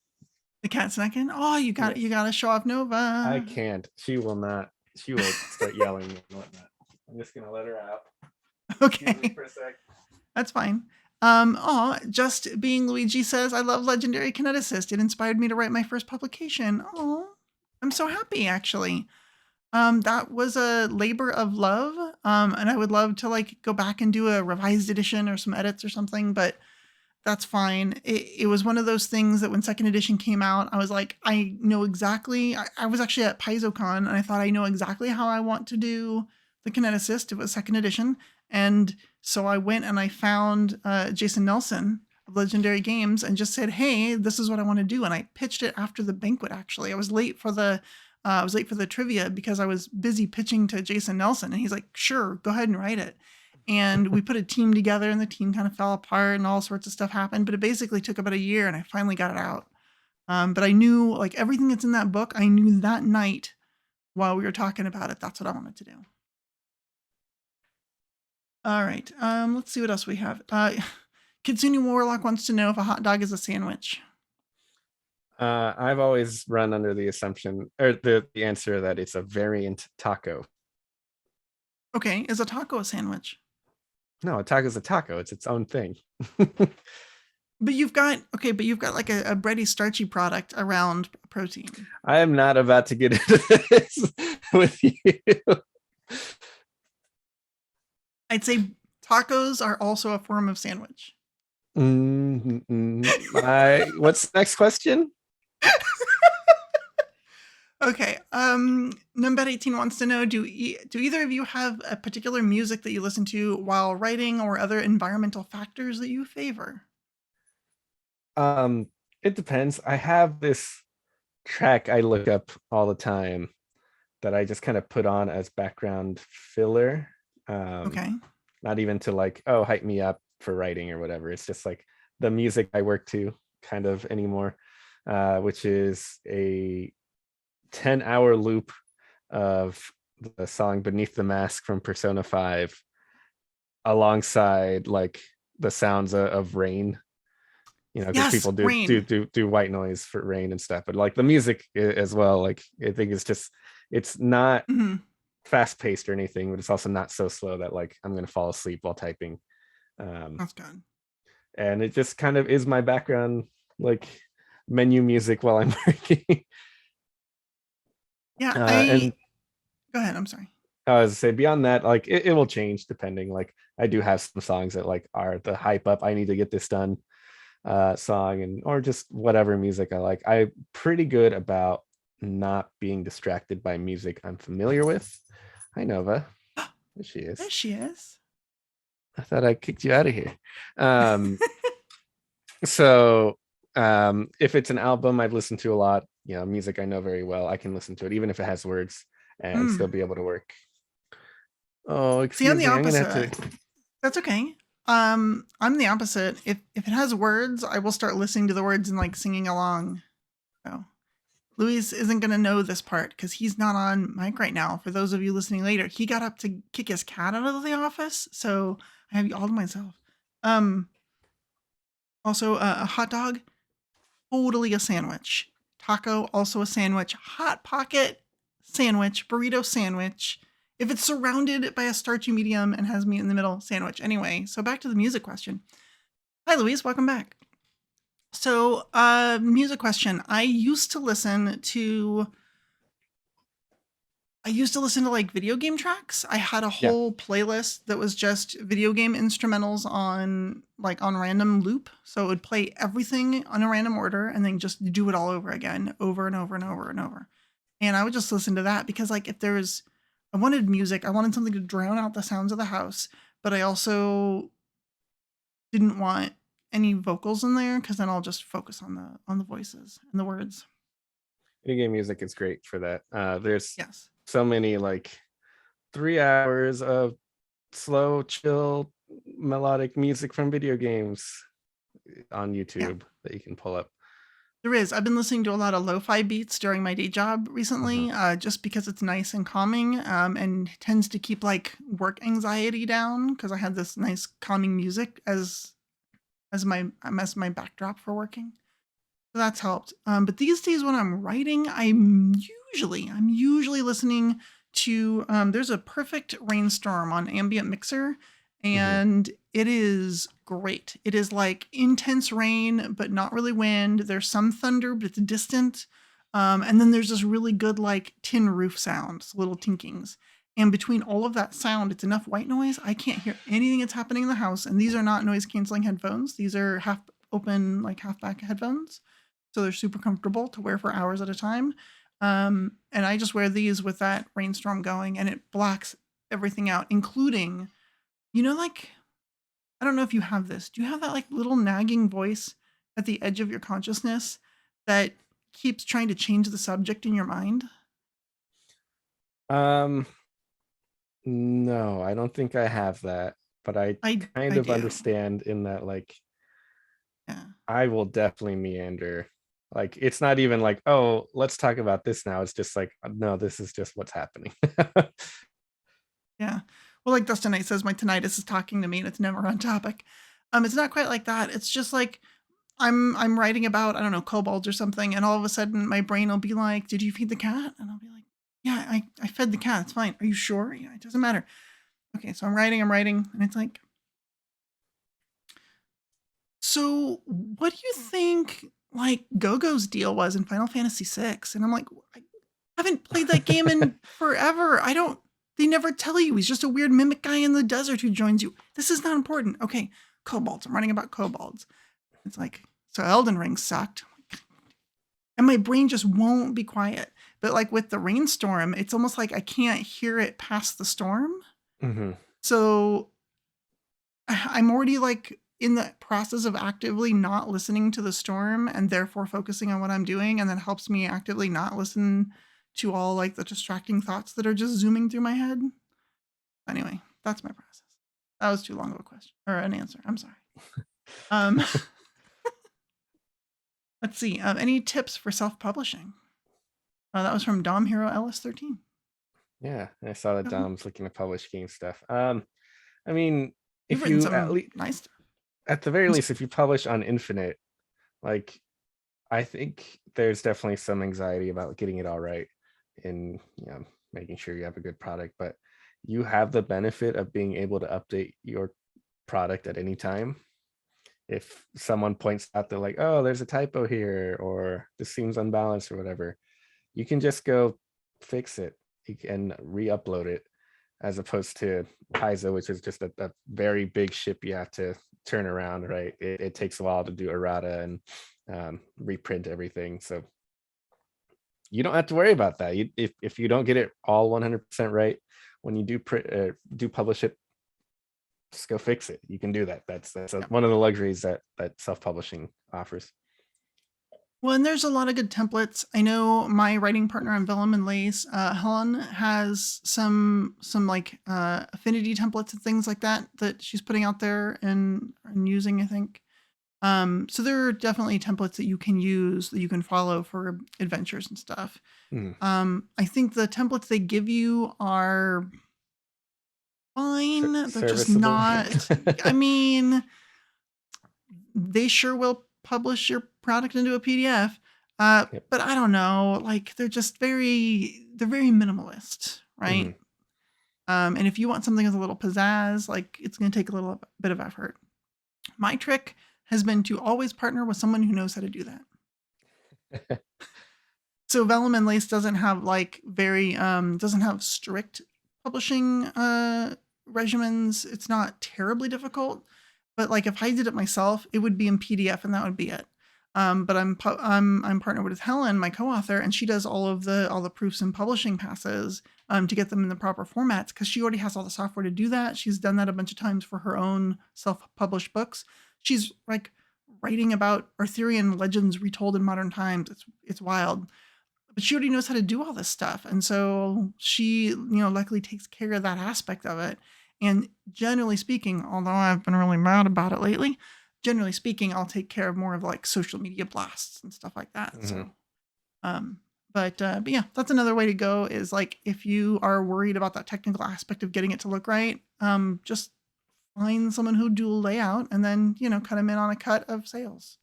Speaker 1: The cat snuck in? Oh, you got to show off Nova.
Speaker 2: I can't. She will not. She will start yelling and whatnot. I'm just gonna let her out.
Speaker 1: Okay. For a sec. That's fine. Just being Luigi says, I love Legendary Kineticist. It inspired me to write my first publication. Oh, I'm so happy, actually. That was a labor of love. And I would love to like go back and do a revised edition or some edits or something, but that's fine. It was one of those things that when 2nd edition came out, I was like, I know exactly. I was actually at PaizoCon and I thought I know exactly how I want to do the Kineticist. It was 2nd edition. And So I went and I found Jason Nelson of Legendary Games and just said, "Hey, this is what I want to do." And I pitched it after the banquet. Actually, I was late for the trivia because I was busy pitching to Jason Nelson, and he's like, "Sure, go ahead and write it." And we put a team together, and the team kind of fell apart, and all sorts of stuff happened. But it basically took about a year, and I finally got it out. But I knew like everything that's in that book. I knew that night while we were talking about it. That's what I wanted to do. All right. Let's see what else we have. Kitsune Warlock wants to know if a hot dog is a sandwich.
Speaker 2: I've always run under the assumption or the answer that it's a variant taco.
Speaker 1: Okay, is a taco a sandwich?
Speaker 2: No, a taco is a taco. It's its own thing.
Speaker 1: But you've got like a bready, starchy product around protein.
Speaker 2: I am not about to get into this with you.
Speaker 1: I'd say tacos are also a form of sandwich.
Speaker 2: What's the next question?
Speaker 1: Okay. Numbet18 wants to know, do either of you have a particular music that you listen to while writing or other environmental factors that you favor?
Speaker 2: It depends. I have this track I look up all the time that I just kind of put on as background filler.
Speaker 1: Okay.
Speaker 2: Not even to like, oh, hype me up for writing or whatever. It's just like the music I work to kind of anymore, which is a 10-hour loop of the song Beneath the Mask from Persona 5 alongside like the sounds of rain, because
Speaker 1: Yes,
Speaker 2: people
Speaker 1: rain.
Speaker 2: do white noise for rain and stuff, but like the music as well, like I think it's not fast paced or anything, but it's also not so slow that like I'm gonna fall asleep while typing.
Speaker 1: That's good.
Speaker 2: And it just kind of is my background like menu music while I'm working.
Speaker 1: Yeah,
Speaker 2: And
Speaker 1: go ahead. I'm sorry.
Speaker 2: I was say beyond that, like it will change depending. Like I do have some songs that like are the hype up, I need to get this done song, and or just whatever music I like. I'm pretty good about not being distracted by music I'm familiar with. Hi Nova. There she is.
Speaker 1: There she is.
Speaker 2: I thought I kicked you out of here. So if it's an album I've listened to a lot, music I know very well, I can listen to it even if it has words and still be able to work. Oh, excuse
Speaker 1: See, I'm the
Speaker 2: me. I'm gonna
Speaker 1: opposite.
Speaker 2: have to.
Speaker 1: That's okay. I'm the opposite. If it has words, I will start listening to the words and like singing along. So Luis isn't gonna know this part because he's not on mic right now. For those of you listening later, he got up to kick his cat out of the office, so I have you all to myself. Also, a hot dog, totally a sandwich. Taco, also a sandwich. Hot pocket, sandwich. Burrito, sandwich. If it's surrounded by a starchy medium and has meat in the middle, sandwich. Anyway, so back to the music question. Hi, Louise. Welcome back. So, music question. I used to listen to like video game tracks. I had a whole playlist that was just video game instrumentals on random loop. So it would play everything on a random order and then just do it all over again, over and over and over and over. And I would just listen to that because like I wanted music, I wanted something to drown out the sounds of the house, but I also didn't want any vocals in there because then I'll just focus on the voices and the words.
Speaker 2: Video game music is great for that. There's
Speaker 1: Yes.
Speaker 2: so many like 3 hours of slow, chill, melodic music from video games on YouTube that you can pull up.
Speaker 1: There is. I've been listening to a lot of lo-fi beats during my day job recently, just because it's nice and calming, and tends to keep like work anxiety down because I had this nice calming music as my backdrop for working. So that's helped. But these days when I'm writing, I'm usually listening to there's a Perfect Rainstorm on Ambient Mixer, and it is great. It is like intense rain, but not really wind. There's some thunder, but it's distant. And then there's this really good like tin roof sound, little tinkings. And between all of that sound, it's enough white noise. I can't hear anything that's happening in the house. And these are not noise canceling headphones. These are half open, like half back headphones. So they're super comfortable to wear for hours at a time. And I just wear these with that rainstorm going, and it blacks everything out, including, like I don't know if you have this. Do you have that like little nagging voice at the edge of your consciousness that keeps trying to change the subject in your mind?
Speaker 2: Um, no, I don't think I have that, but I kind
Speaker 1: I
Speaker 2: of
Speaker 1: do.
Speaker 2: understand in that, like,
Speaker 1: Yeah.
Speaker 2: I will definitely meander. Like, it's not even like, oh, let's talk about this now. It's just like, no, this is just what's happening.
Speaker 1: Yeah. Well, like Dustin Knight says, my tinnitus is talking to me and it's never on topic. It's not quite like that. It's just like I'm writing about, I don't know, kobolds or something, and all of a sudden my brain will be like, "Did you feed the cat?" And I'll be like, "Yeah, I fed the cat. It's fine. Are you sure?" Yeah, it doesn't matter. Okay, so I'm writing, and it's like, so what do you think like Gogo's deal was in Final Fantasy VI? And I'm like, I haven't played that game in forever. I don't they never tell you. He's just a weird mimic guy in the desert who joins you. This is not important. Okay, kobolds. I'm writing about kobolds. It's like, so Elden Ring sucked. And my brain just won't be quiet. But like with the rainstorm, it's almost like I can't hear it past the storm.
Speaker 2: Hmm.
Speaker 1: So I'm already like in the process of actively not listening to the storm and therefore focusing on what I'm doing. And that helps me actively not listen to all like the distracting thoughts that are just zooming through my head. Anyway, that's my process. That was too long of a question or an answer. I'm sorry. Um, let's see. Any tips for self-publishing? That was from Dom Hero Ellis 13.
Speaker 2: Yeah, I saw that
Speaker 1: Go ahead.
Speaker 2: Dom's looking to publish game stuff. I mean,
Speaker 1: You've
Speaker 2: if
Speaker 1: written
Speaker 2: you at
Speaker 1: some
Speaker 2: least,
Speaker 1: nice stuff.
Speaker 2: at the very
Speaker 1: I'm
Speaker 2: least, if you publish on Infinite, like, I think there's definitely some anxiety about getting it all right and, making sure you have a good product, but you have the benefit of being able to update your product at any time. If someone points out, they're like, oh, there's a typo here, or this seems unbalanced or whatever, you can just go fix it. You can re-upload it, as opposed to Paizo, which is just a very big ship you have to turn around, right? It takes a while to do errata and reprint everything. So you don't have to worry about that. If you don't get it all 100% right, when you do publish it, just go fix it. You can do that. That's
Speaker 1: Yep.
Speaker 2: one of the luxuries that self-publishing offers.
Speaker 1: Well, and there's a lot of good templates. I know my writing partner on Vellum and Lace, Helen, has some like affinity templates and things like that she's putting out there and using, I think. So there are definitely templates that you can use that you can follow for adventures and stuff.
Speaker 2: Mm.
Speaker 1: I think the templates they give you are fine. They're just
Speaker 2: Serviceable.
Speaker 1: not. I mean, they sure will publish your product into a PDF.
Speaker 2: Yep.
Speaker 1: But I don't know, like they're very minimalist, right?
Speaker 2: Mhm.
Speaker 1: And if you want something with a little pizzazz, like it's going to take a little bit of effort. My trick has been to always partner with someone who knows how to do that. So Vellum and Lace doesn't have like doesn't have strict publishing regimens. It's not terribly difficult, but like if I did it myself, it would be in PDF and that would be it. But I'm partnered with Helen, my co-author, and she does all the proofs and publishing passes to get them in the proper formats because she already has all the software to do that. She's done that a bunch of times for her own self-published books. She's like writing about Arthurian legends retold in modern times. It's wild, but she already knows how to do all this stuff, and so she luckily takes care of that aspect of it. And generally speaking, although I've been really mad about it lately, generally speaking, I'll take care of more of like social media blasts and stuff like that.
Speaker 2: Mhm.
Speaker 1: So um but yeah, that's another way to go, is like if you are worried about that technical aspect of getting it to look right, just find someone who do layout and then cut them in on a cut of sales.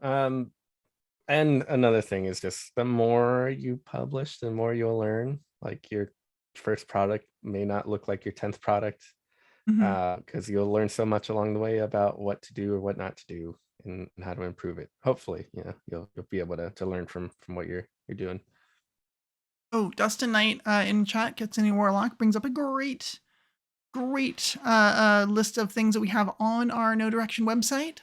Speaker 2: Um, and another thing is just the more you publish, the more you'll learn. Like, your first product may not look like your 10th product,
Speaker 1: Mhm.
Speaker 2: because you'll learn so much along the way about what to do or what not to do and how to improve it. Hopefully, you'll be able to learn from what you're doing.
Speaker 1: Oh, Dustin Knight in chat, gets any warlock, brings up a great list of things that we have on our No Direction website,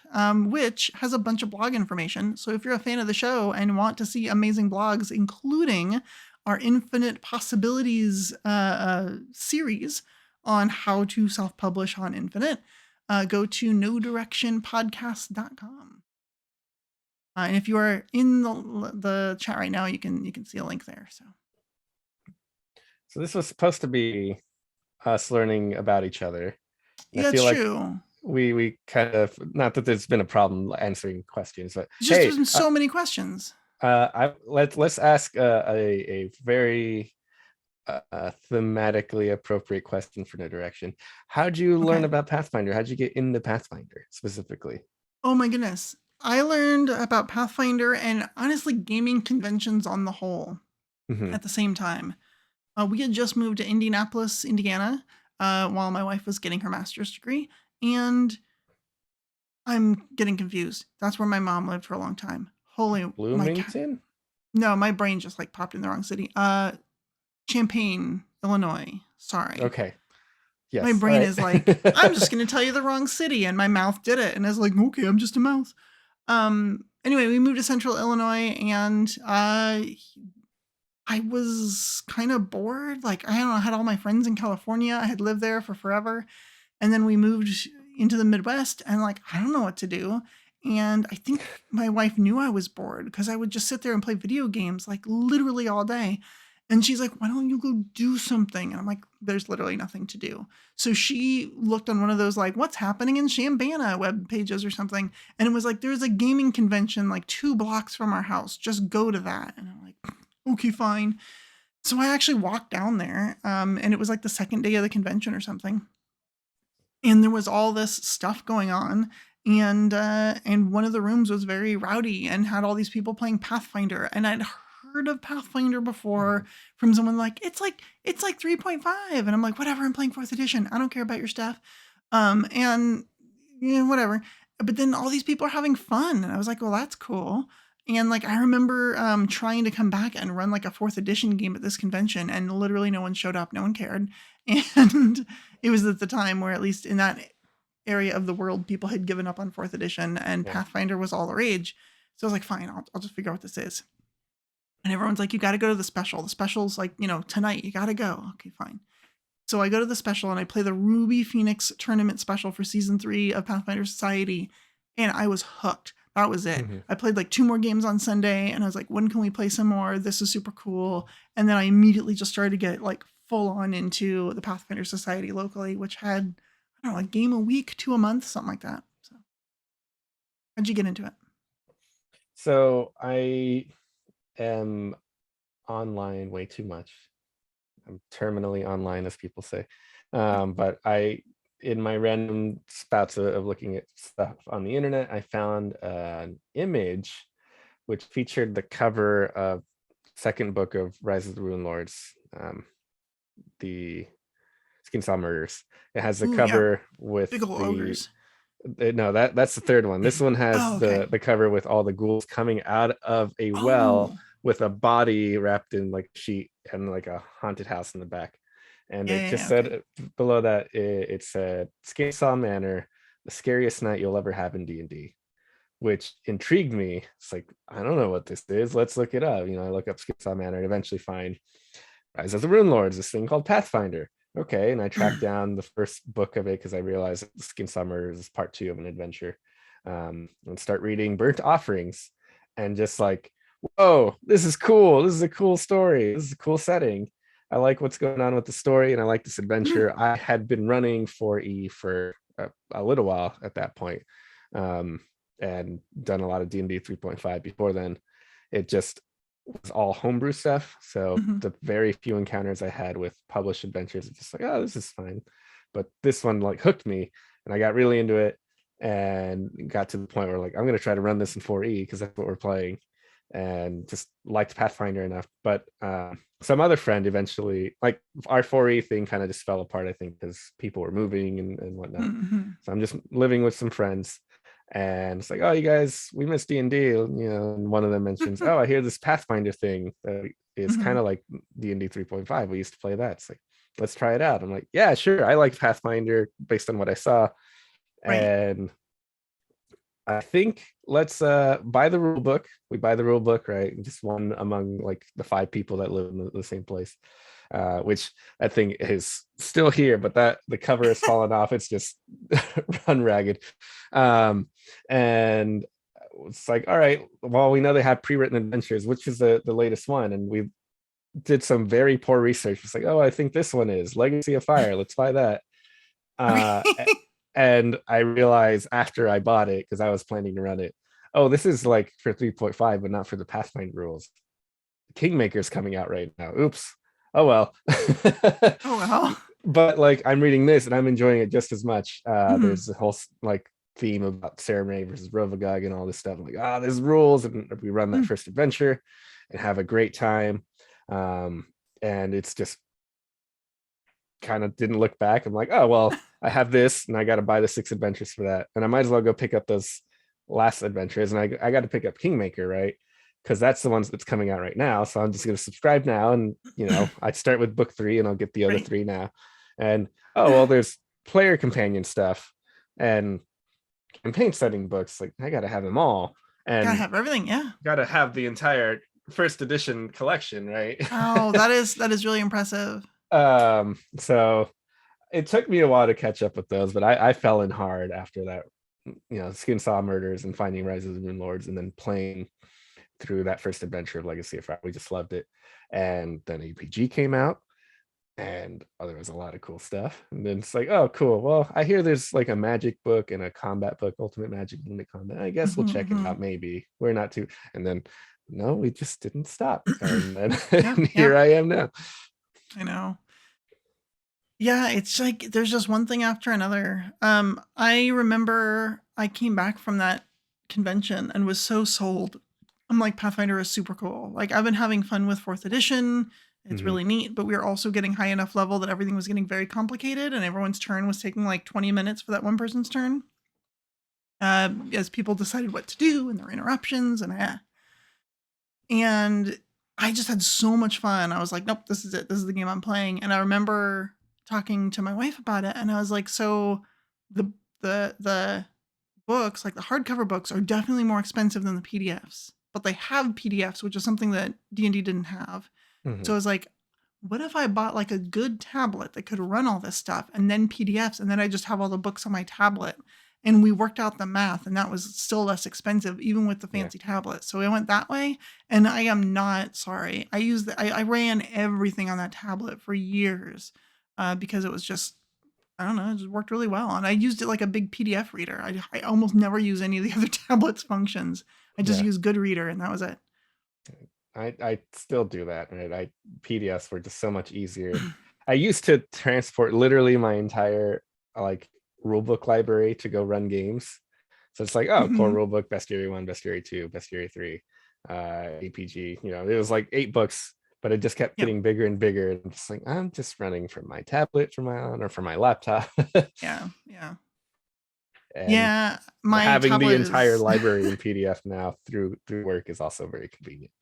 Speaker 1: which has a bunch of blog information. So if you're a fan of the show and want to see amazing blogs, including our Infinite Possibilities series on how to self-publish on Infinite, go to nodirectionpodcast.com. And if you are in the chat right now, you can see a link there.
Speaker 2: So this was supposed to be us learning about each other.
Speaker 1: Yeah,
Speaker 2: I feel
Speaker 1: it's
Speaker 2: like
Speaker 1: true.
Speaker 2: we kind of, not that there's been a problem answering questions, but
Speaker 1: It's just
Speaker 2: hey,
Speaker 1: there's been so many questions.
Speaker 2: let's ask a very thematically appropriate question for No Direction. How'd you learn about Pathfinder? How'd you get into Pathfinder specifically?
Speaker 1: Oh my goodness. I learned about Pathfinder and honestly gaming conventions on the whole at the same time. We had just moved to Indianapolis, Indiana, while my wife was getting her master's degree. And I'm getting confused. That's where my mom lived for a long time.
Speaker 2: Bloomington?
Speaker 1: No, my brain just like popped in the wrong city. Champaign, Illinois. Sorry.
Speaker 2: Okay. Yes.
Speaker 1: My brain is like, I'm just going to
Speaker 2: to
Speaker 1: tell you the wrong city. And my mouth did it. And I was like, okay, I'm just a mouse. Anyway, we moved to Central Illinois and I was kind of bored. Like, I don't know, I had all my friends in California. I had lived there for forever. And then we moved into the Midwest and like, I don't know what to do. And I think my wife knew I was bored because I would just sit there and play video games like literally all day. And she's like, why don't you go do something? And I'm like, there's literally nothing to do. So she looked on one of those like, what's happening in Shambana web pages or something. And it was like, there's a gaming convention like 2 blocks from our house. Just go to that. And I'm like, okay, fine. So I actually walked down there and it was like the second day of the convention or something. And there was all this stuff going on. And one of the rooms was very rowdy and had all these people playing Pathfinder. And I'd heard of Pathfinder before from someone like, it's like 3.5. And I'm like, whatever, I'm playing 4th edition. I don't care about your stuff. And you know, whatever. But then all these people are having fun. And I was like, well, that's cool. And like, I remember trying to come back and run like a 4th edition game at this convention, and literally no one showed up. No one cared. And it was at the time where, at least in that area of the world, people had given up on 4th edition and Pathfinder was all the rage. So I was like, fine, I'll just figure out what this is. And everyone's like, you got to go to the special. The special's like, you know, tonight, you got to go. Okay, fine. So I go to the special and I play the Ruby Phoenix tournament special for season 3 of Pathfinder Society. And I was hooked. That was it. I played like 2 more games on Sunday and I was like, when can we play some more? This is super cool. And then I immediately just started to get like full on into the Pathfinder Society locally, which had, I don't know, a game a week to a month, something like that. So how'd you get into it?
Speaker 2: So I am online way too much. I'm terminally online, as people say. But in my random spouts of looking at stuff on the internet, I found an image which featured the cover of second book of Rise of the Rune Lords, the Skinsaw Murders. It has the cover with
Speaker 1: big old ogres.
Speaker 2: No, that's the third one. This one has the cover with all the ghouls coming out of a well with a body wrapped in like sheet and like a haunted house in the back. And it just said below that, it said Skinsaw Manor, the scariest night you'll ever have in D&D, which intrigued me. It's like, I don't know what this is. Let's look it up. You know, I look up Skinsaw Manor and eventually find Rise of the Rune Lords, this thing called Pathfinder. Okay, and I tracked down the first book of it because I realized Skinsaw Murders is part 2 of an adventure. And start reading Burnt Offerings, and just like, whoa, this is cool. This is a cool story. This is a cool setting. I like what's going on with the story, and I like this adventure. I had been running 4E for a little while at that point, and done a lot of D&D 3.5 before then. It just was all homebrew stuff. So the very few encounters I had with published adventures, it's just like, oh, this is fine. But this one like hooked me, and I got really into it, and got to the point where like, I'm going to try to run this in 4E because that's what we're playing, and just liked Pathfinder enough. But some other friend eventually, like, our 4E thing kind of just fell apart, I think, because people were moving and whatnot. So I'm just living with some friends, and it's like, oh, you guys, we miss D&D, you know, and one of them mentions, oh, I hear this Pathfinder thing that is kind of like D&D 3.5. We used to play that. It's like, let's try it out. I'm like, yeah, sure. I like Pathfinder based on what I saw. And I think let's buy the rule book. We buy the rule book, right? Just one among like the 5 people that live in the same place. which I think is still here, but the cover has fallen off. It's just run ragged. And it's like, all right, well, we know they have pre-written adventures. Which is the latest one? And we did some very poor research. It's like, oh, I think this one is Legacy of Fire. Let's buy that.
Speaker 1: Okay.
Speaker 2: And I realized after I bought it, because I was planning to run it, oh, this is like for 3.5, but not for the Pathfinder rules. Kingmaker's coming out right now. Oops. Oh well.
Speaker 1: Oh well.
Speaker 2: But like, I'm reading this and I'm enjoying it just as much.
Speaker 1: Mhm.
Speaker 2: There's a whole like theme about Ceremony versus Rovagog and all this stuff. I'm like, there's rules, and we run that first adventure and have a great time. And it's just kind of didn't look back. I'm like, oh well, I have this and I got to buy the 6 adventures for that, and I might as well go pick up those last adventures, and I got to pick up Kingmaker, right? Because that's the ones that's coming out right now. So I'm just going to subscribe now, and I'd start with book 3 and I'll get the other 3 now. And oh well, there's player companion stuff and campaign setting books. Like, I got to have them all, and
Speaker 1: Gotta have everything. Yeah.
Speaker 2: got to have the entire first edition collection, right?
Speaker 1: Oh, that is really impressive.
Speaker 2: So it took me a while to catch up with those, but I fell in hard after that. Skin Saw Murders and Finding Rises of Moon Lords, and then playing through that first adventure of Legacy of Fire. We just loved it. And then APG came out, and there was a lot of cool stuff. And then it's like, oh, cool. Well, I hear there's like a magic book and a combat book, Ultimate Magic Unit Combat. I guess we'll check it out. Maybe we're not too. And then no, we just didn't stop. And then here I am now.
Speaker 1: I know. Yeah, it's like there's just one thing after another. I remember I came back from that convention and was so sold. I'm like, Pathfinder is super cool. Like, I've been having fun with 4th edition. It's really neat, but we were also getting high enough level that everything was getting very complicated, and everyone's turn was taking like 20 minutes for that one person's turn. As people decided what to do and there were interruptions and I just had so much fun. I was like, nope, this is it. This is the game I'm playing. And I remember talking to my wife about it, and I was like, so the books, like the hardcover books, are definitely more expensive than the PDFs, but they have PDFs, which is something that D&D didn't have. So I was like, what if I bought like a good tablet that could run all this stuff, and then PDFs, and then I just have all the books on my tablet? And we worked out the math, and that was still less expensive, even with the fancy tablet. So I went that way, and I am not sorry. I ran everything on that tablet for years because it was just, I don't know, it just worked really well. And I used it like a big PDF reader. I almost never use any of the other tablet's functions. I just use Goodreader, and that was it.
Speaker 2: I still do that, right? PDFs were just so much easier. I used to transport literally my entire like rulebook library to go run games. So it's like, oh, core rulebook, Bestiary 1, Bestiary 2, Bestiary 3, APG. It was like 8 books, but it just kept getting bigger and bigger. And just like, I'm just running from my tablet, from my laptop.
Speaker 1: Yeah.
Speaker 2: And
Speaker 1: my
Speaker 2: having the
Speaker 1: tablet
Speaker 2: entire library in PDF now through work is also very convenient.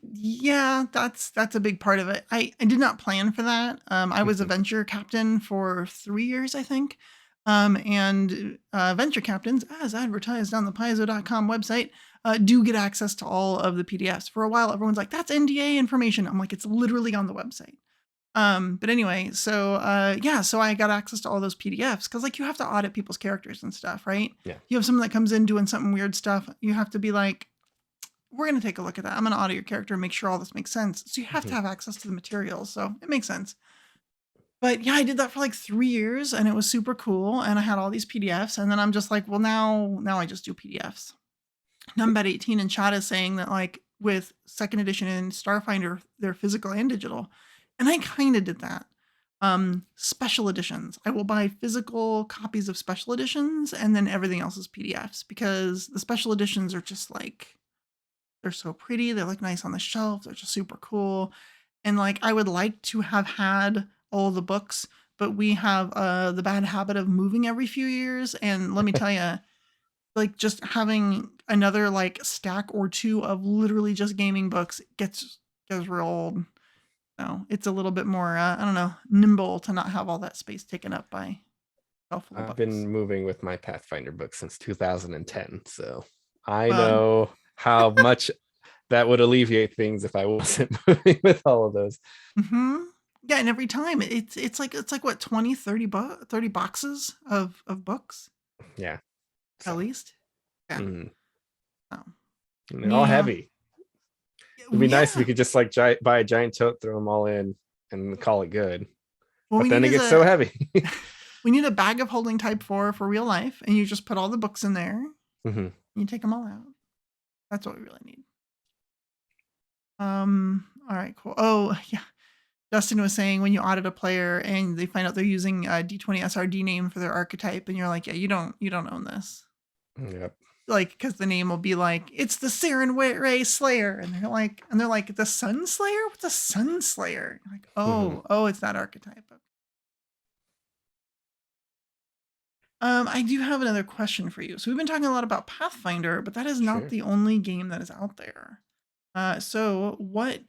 Speaker 1: Yeah, that's a big part of it. I did not plan for that. I was a venture captain for 3 years, I think. And venture captains, as advertised on the paizo.com website, do get access to all of the PDFs. For a while, everyone's like, that's NDA information. I'm like, it's literally on the website. But anyway, so I got access to all those PDFs because like you have to audit people's characters and stuff, right?
Speaker 2: Yeah.
Speaker 1: You have someone that comes in doing something weird stuff. You have to be like, we're going to take a look at that. I'm going to audit your character and make sure all this makes sense. So you have to have access to the materials. So it makes sense. But yeah, I did that for like 3 years, and it was super cool. And I had all these PDFs, and then I'm just like, well, now I just do PDFs. Now I'm about 18, and chat is saying that like with 2nd edition and Starfinder, they're physical and digital. And I kind of did that. Special editions. I will buy physical copies of special editions, and then everything else is PDFs, because the special editions are just like, they're so pretty. They look nice on the shelf. They're just super cool. And like, I would like to have had all the books, but we have the bad habit of moving every few years. And let me tell you, like just having another like stack or 2 of literally just gaming books gets real old. So it's a little bit more, I don't know, nimble to not have all that space taken up by shelf full of
Speaker 2: I've
Speaker 1: books.
Speaker 2: been moving with my Pathfinder book since 2010, so I know how much that would alleviate things if I wasn't moving with all of those.
Speaker 1: Yeah, and every time it's like what 20, 30 boxes of books
Speaker 2: Yeah.
Speaker 1: at
Speaker 2: So
Speaker 1: least. Yeah. Oh.
Speaker 2: and they're all
Speaker 1: Yeah.
Speaker 2: heavy. It'd be nice if we could just like buy a giant tote, throw them all in, and call it good.
Speaker 1: What
Speaker 2: but
Speaker 1: we
Speaker 2: then
Speaker 1: need
Speaker 2: it
Speaker 1: is
Speaker 2: gets so heavy.
Speaker 1: we need a bag of holding type for real life, and you just put all the books in there. You take them all out. That's what we really need. All right, cool. Oh, yeah. Dustin was saying when you audit a player and they find out they're using a D20 SRD name for their archetype, and you're like, yeah, you don't own this.
Speaker 2: Yep.
Speaker 1: Like, because the name will be like, it's the Saren Ray Slayer, and they're like, the Sun Slayer. What's a Sun Slayer? Like, oh, it's that archetype. I do have another question for you. So we've been talking a lot about Pathfinder, but that is not the only game that is out there. So what,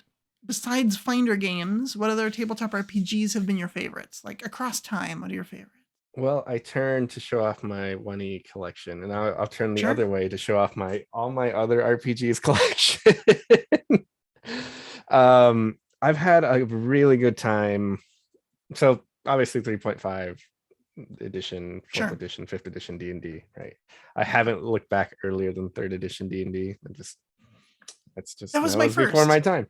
Speaker 1: besides Finder games, what other tabletop RPGs have been your favorites? Like across time, what are your favorites?
Speaker 2: Well, I turned to show off my 1E collection, and I'll turn the other way to show off all my other RPGs collection. I've had a really good time. So obviously 3.5 edition, 4th edition, 5th edition D&D, right? I haven't looked back earlier than 3rd edition D&D. That was my first. Before my time.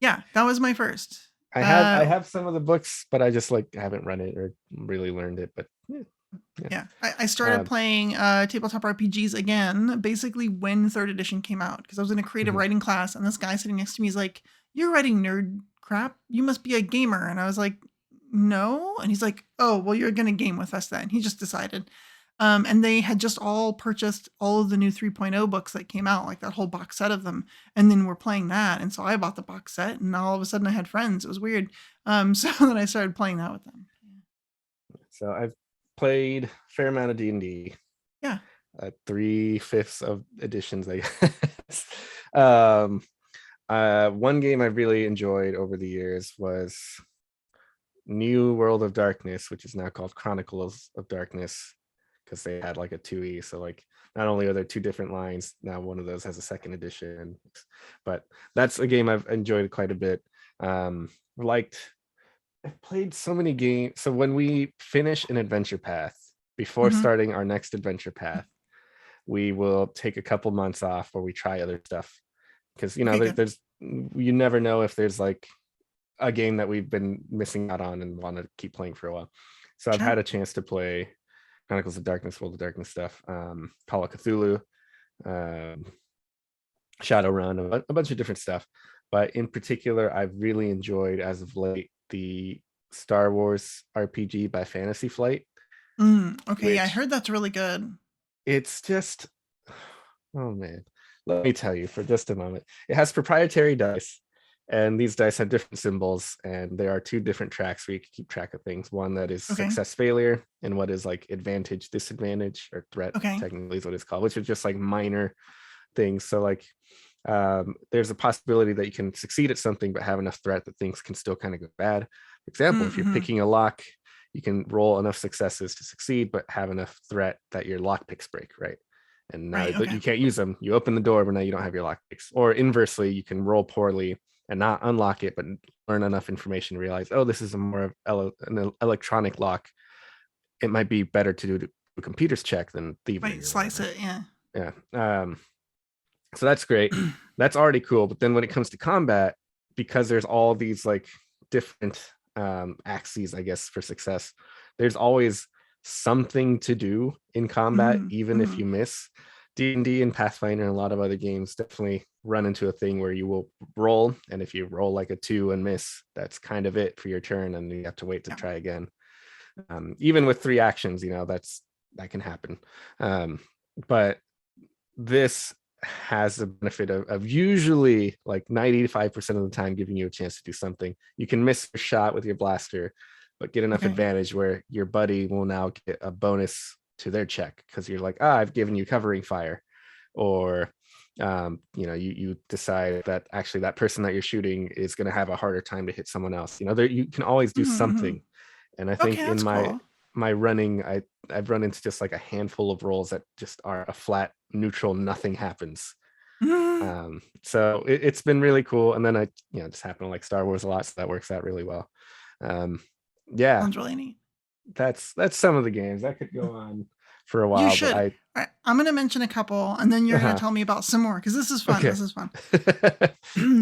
Speaker 1: Yeah, that was my first.
Speaker 2: I have some of the books, but I just like haven't run it or really learned it. But
Speaker 1: yeah. I started playing tabletop RPGs again, basically when 3rd edition came out, because I was in a creative writing class, and this guy sitting next to me is like, "You're writing nerd crap. You must be a gamer." And I was like, "No." And he's like, "Oh, well, you're gonna game with us then." He just decided. And they had just all purchased all of the new 3.0 books that came out, like that whole box set of them. And then we're playing that. And so I bought the box set, and all of a sudden I had friends. It was weird. So then I started playing that with them.
Speaker 2: So I've played a fair amount of D&D.
Speaker 1: Yeah.
Speaker 2: 3/5 of editions, I guess. One game I really enjoyed over the years was New World of Darkness, which is now called Chronicles of Darkness, because they had like a 2E. So like not only are there 2 different lines, now one of those has a 2nd edition. But that's a game I've enjoyed quite a bit. I've played so many games. So when we finish an adventure path, before starting our next adventure path, we will take a couple months off where we try other stuff, because you never know if there's like a game that we've been missing out on and want to keep playing for a while. So I've had a chance to play Chronicles of Darkness, World of Darkness stuff, Call of Cthulhu, Shadowrun, a bunch of different stuff. But in particular, I've really enjoyed, as of late, the Star Wars RPG by Fantasy Flight.
Speaker 1: Okay, yeah, I heard that's really good.
Speaker 2: It's just, oh man, let me tell you for just a moment. It has proprietary dice, and these dice have different symbols, and there are 2 different tracks where you can keep track of things. One that is success, failure, and what is like advantage, disadvantage, or threat, technically is what it's called, which are just like minor things. So like there's a possibility that you can succeed at something but have enough threat that things can still kind of go bad. For example, if you're picking a lock, you can roll enough successes to succeed but have enough threat that your lock picks break, right? And now you can't use them. You open the door, but now you don't have your lock picks. Or inversely, you can roll poorly and not unlock it, but learn enough information to realize, oh, this is a more of an electronic lock. It might be better to do a computer's check than thievery.
Speaker 1: Right, slice it, yeah.
Speaker 2: Yeah. So that's great. That's already cool. But then when it comes to combat, because there's all these like different axes, I guess, for success, there's always something to do in combat, even if you miss. D&D and Pathfinder and a lot of other games definitely run into a thing where you will roll, and if you roll like a 2 and miss, that's kind of it for your turn, and you have to wait to try again. Even with 3 actions, that can happen. But this has the benefit of usually like 95% of the time giving you a chance to do something. You can miss a shot with your blaster, but get enough advantage where your buddy will now get a bonus to their check because you're like, I've given you covering fire. Or you decide that actually that person that you're shooting is going to have a harder time to hit someone else. You can always do something. And I think in my running, I've run into just like a handful of rolls that just are a flat neutral, nothing happens. So it's been really cool. And then I just happen to like Star Wars a lot, so that works out really well. Yeah,
Speaker 1: Sounds really neat.
Speaker 2: that's some of the games. I could go on for a
Speaker 1: You
Speaker 2: while, but
Speaker 1: should. All right, I'm going to mention a couple, and then you're going to tell me about some more, because this is fun.
Speaker 2: Okay.
Speaker 1: This is fun.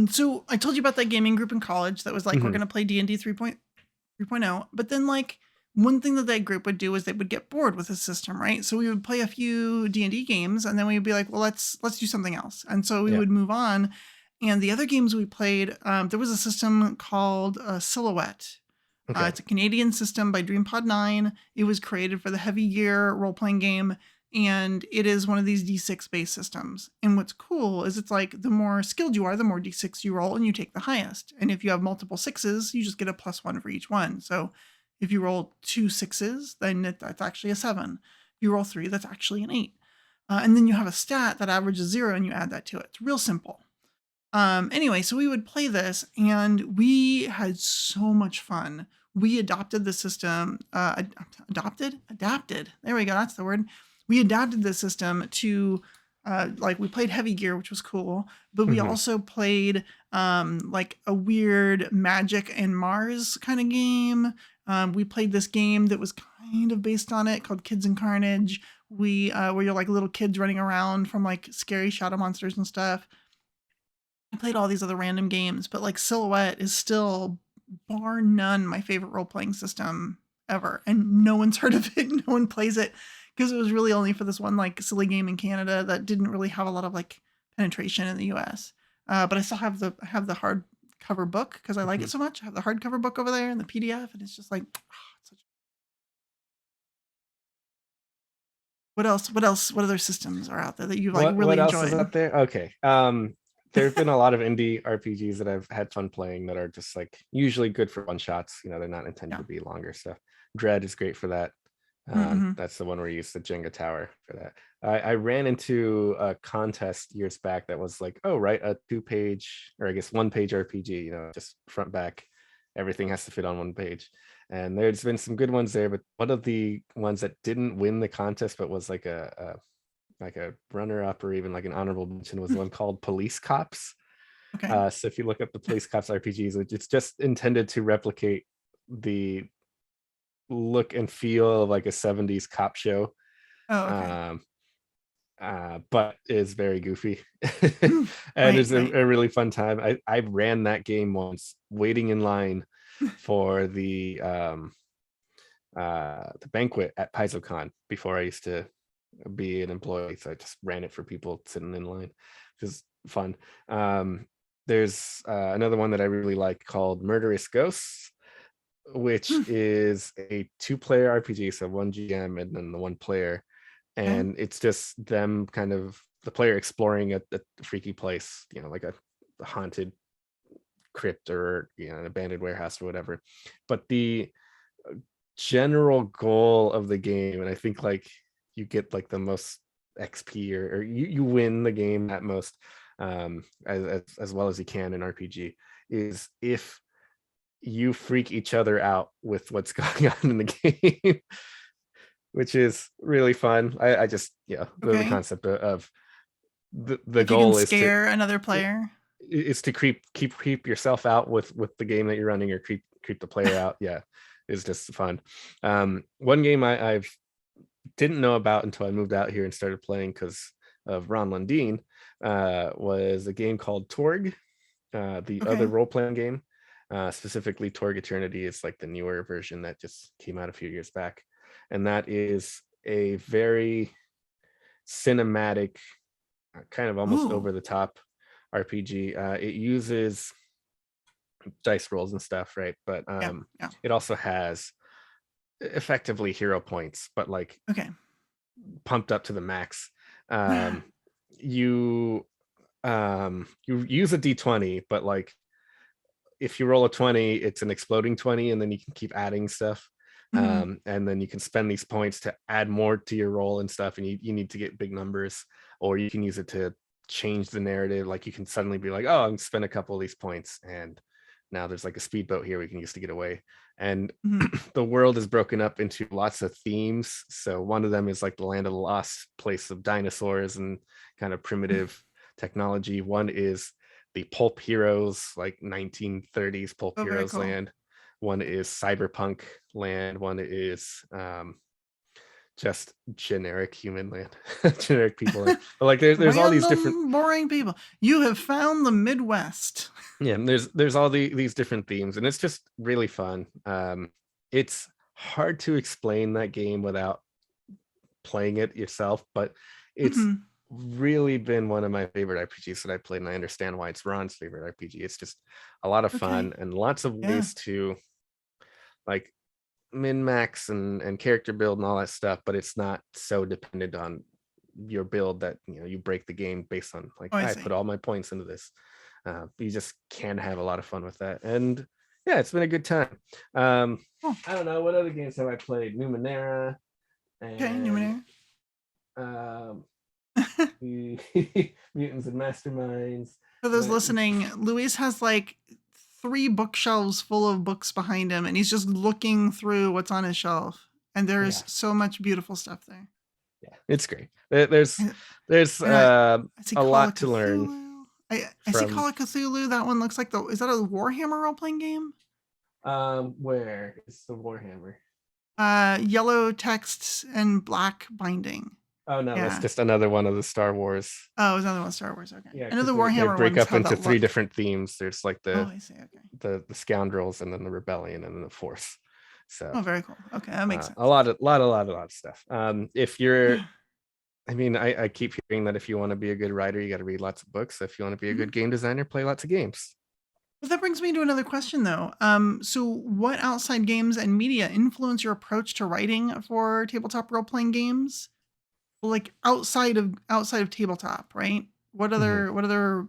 Speaker 1: So I told you about that gaming group in college that was like, we're going to play D&D 3.0. But then like one thing that group would do is they would get bored with the system, right? So we would play a few D&D games, and then we'd be like, well, let's do something else. And so we would move on. And the other games we played, there was a system called Silhouette.
Speaker 2: Okay.
Speaker 1: It's a Canadian system by DreamPod 9. It was created for the Heavy Gear role-playing game, and it is one of these D6 based systems. And what's cool is it's like the more skilled you are, the more D6 you roll, and you take the highest. And if you have multiple sixes, you just get a +1 for each one. So if you roll 2 6s, then that's actually a 7. If you roll 3, that's actually an 8. And then you have a stat that averages 0, and you add that to it. It's real simple. Anyway, so we would play this, and we had so much fun. We adopted the system, adapted. There we go. That's the word. We adapted the system to, like, we played Heavy Gear, which was cool, but we also played like a weird Magic and Mars kind of game. We played this game that was kind of based on it called Kids and Carnage. Where you're like little kids running around from like scary shadow monsters and stuff. I played all these other random games, but like Silhouette is still, bar none, my favorite role-playing system ever. And no one's heard of it. No one plays it because it was really only for this one like silly game in Canada that didn't really have a lot of like penetration in the US. But I still have the hardcover book because I like it so much. I have the hardcover book over there and the PDF, and it's just like, What else? What other systems are out there that you like really
Speaker 2: what else
Speaker 1: enjoyed?
Speaker 2: is out there? Okay. There've been a lot of indie RPGs that I've had fun playing that are just like usually good for one shots. They're not intended to be longer. So Dread is great for that. That's the one where you use the Jenga tower for that. I ran into a contest years back that was like, oh, right, a 2-page, or I guess 1-page RPG, just front back, everything has to fit on one page. And there's been some good ones there, but one of the ones that didn't win the contest but was like a runner-up or even like an honorable mention was one called Police Cops.
Speaker 1: Okay.
Speaker 2: So if you look up the Police Cops RPGs, it's just intended to replicate the look and feel of like a 70s cop show.
Speaker 1: Oh, okay.
Speaker 2: But is very goofy. And it's a really fun time. I ran that game once waiting in line for the banquet at PaizoCon before I used to be an employee, so I just ran it for people sitting in line. It was fun. There's another one that I really like called Murderous Ghosts, which is a 2-player RPG, so 1 GM and then the 1 player, and it's just them kind of the player exploring a freaky place, like a haunted crypt or an abandoned warehouse or whatever. But the general goal of the game, and I think like you get like the most XP or you win the game at most, as well as you can in RPG, is if you freak each other out with what's going on in the game, which is really fun. I just the concept of the
Speaker 1: like
Speaker 2: goal
Speaker 1: you can
Speaker 2: is
Speaker 1: scare another player.
Speaker 2: Is to creep yourself out with the game that you're running, or creep the player out. Yeah, it's just fun. One game I've didn't know about until I moved out here and started playing because of Ron Lundeen was a game called Torg, the other role-playing game. Specifically Torg Eternity is like the newer version that just came out a few years back, and that is a very cinematic, kind of almost over the top RPG. It uses dice rolls and stuff, right? But it also has effectively hero points, but like pumped up to the max. You use a d20, but like if you roll a 20, it's an exploding 20, and then you can keep adding stuff. And then you can spend these points to add more to your roll and stuff, and you need to get big numbers, or you can use it to change the narrative. Like you can suddenly be like, oh, I'm gonna spend a couple of these points, and now there's like a speedboat here we can use to get away. And the world is broken up into lots of themes. So one of them is like the land of the lost, place of dinosaurs and kind of primitive technology. One is the Pulp Heroes, like 1930s Pulp
Speaker 1: Oh, very
Speaker 2: Heroes
Speaker 1: cool.
Speaker 2: land. One is cyberpunk land. One is just generic human land, generic people land. But like there's all these different
Speaker 1: Random, boring people. You have found the Midwest.
Speaker 2: yeah, and there's all these different themes, and it's just really fun. It's hard to explain that game without playing it yourself, but it's
Speaker 1: Mhm.
Speaker 2: really been one of my favorite RPGs that I played, and I understand why it's Ron's favorite RPG. It's just a lot of
Speaker 1: Okay.
Speaker 2: fun and lots of
Speaker 1: Yeah.
Speaker 2: ways to like min max and character build and all that stuff, but it's not so dependent on your build that you break the game based on like
Speaker 1: Oh, I
Speaker 2: I
Speaker 1: see.
Speaker 2: put all my points into this. You just can have a lot of fun with that, and yeah, it's been a good time.
Speaker 1: Oh,
Speaker 2: I don't know what other games have I played. Numenera
Speaker 1: okay.
Speaker 2: and um, the Mutants and Masterminds.
Speaker 1: For those
Speaker 2: But
Speaker 1: listening, Luis has like 3 bookshelves full of books behind him, and he's just looking through what's on his shelf. And there's
Speaker 2: yeah,
Speaker 1: so much beautiful stuff there.
Speaker 2: yeah, it's great. There's
Speaker 1: And I see
Speaker 2: a
Speaker 1: Call of
Speaker 2: lot to learn
Speaker 1: Cthulhu. I see
Speaker 2: from
Speaker 1: Call of Cthulhu. That one looks like is that a Warhammer role playing game?
Speaker 2: where is the Warhammer.
Speaker 1: Yellow texts and black binding.
Speaker 2: Oh no, that's
Speaker 1: Yeah.
Speaker 2: just another one of the Star Wars.
Speaker 1: Oh, it was another one, Star Wars. Okay.
Speaker 2: Yeah,
Speaker 1: I know
Speaker 2: because
Speaker 1: the
Speaker 2: they
Speaker 1: Warhammer
Speaker 2: break
Speaker 1: ones
Speaker 2: up
Speaker 1: have
Speaker 2: into
Speaker 1: that
Speaker 2: 3
Speaker 1: look.
Speaker 2: different themes. There's like
Speaker 1: Oh, I see. Okay.
Speaker 2: the scoundrels, and then the rebellion, and then the force. So
Speaker 1: Oh, very cool. Okay, that makes
Speaker 2: a
Speaker 1: sense.
Speaker 2: lot of stuff. If you're, I mean, I keep hearing that if you want to be a good writer, you got to read lots of books. If you want to be a
Speaker 1: Mhm.
Speaker 2: good game designer, play lots of games.
Speaker 1: Well, that brings me to another question, though. So what outside games and media influence your approach to writing for tabletop role playing games? Well, like outside of tabletop, right?
Speaker 2: Mhm.
Speaker 1: What other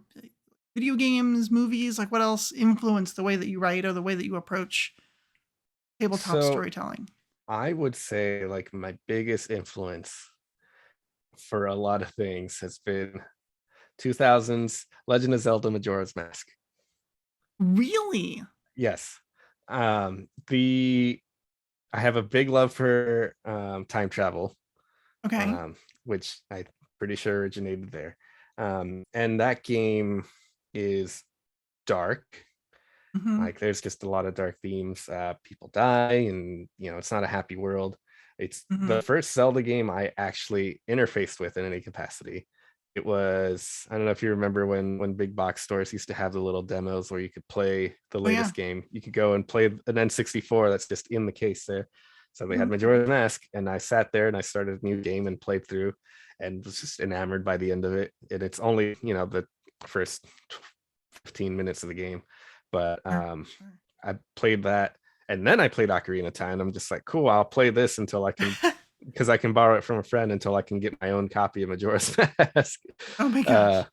Speaker 1: video games, movies, like what else influence the way that you write or the way that you approach tabletop
Speaker 2: So
Speaker 1: storytelling?
Speaker 2: I would say like my biggest influence for a lot of things has been 2000s Legend of Zelda Majora's Mask.
Speaker 1: Really?
Speaker 2: Yes. The I have a big love for time travel,
Speaker 1: Okay.
Speaker 2: which I'm pretty sure originated there. And that game is dark.
Speaker 1: Hmm.
Speaker 2: Like there's just a lot of dark themes. People die, and it's not a happy world. It's the
Speaker 1: Hmm.
Speaker 2: first Zelda game I actually interfaced with in any capacity. It was, I don't know if you remember when big box stores used to have the little demos where you could play the
Speaker 1: Oh yeah.
Speaker 2: latest game. You could go and play an N64 that's just in the case there. So they had
Speaker 1: Mhm, cool.
Speaker 2: Majora's Mask, and I sat there and I started a new game and played through, and was just enamored by the end of it. And it's only the first 15 minutes of the game, but
Speaker 1: Sure, sure.
Speaker 2: I played that, and then I played Ocarina of Time. I'm just like, cool, I'll play this until I can, because I can borrow it from a friend until I can get my own copy of Majora's Mask.
Speaker 1: Oh my
Speaker 2: Uh,
Speaker 1: gosh.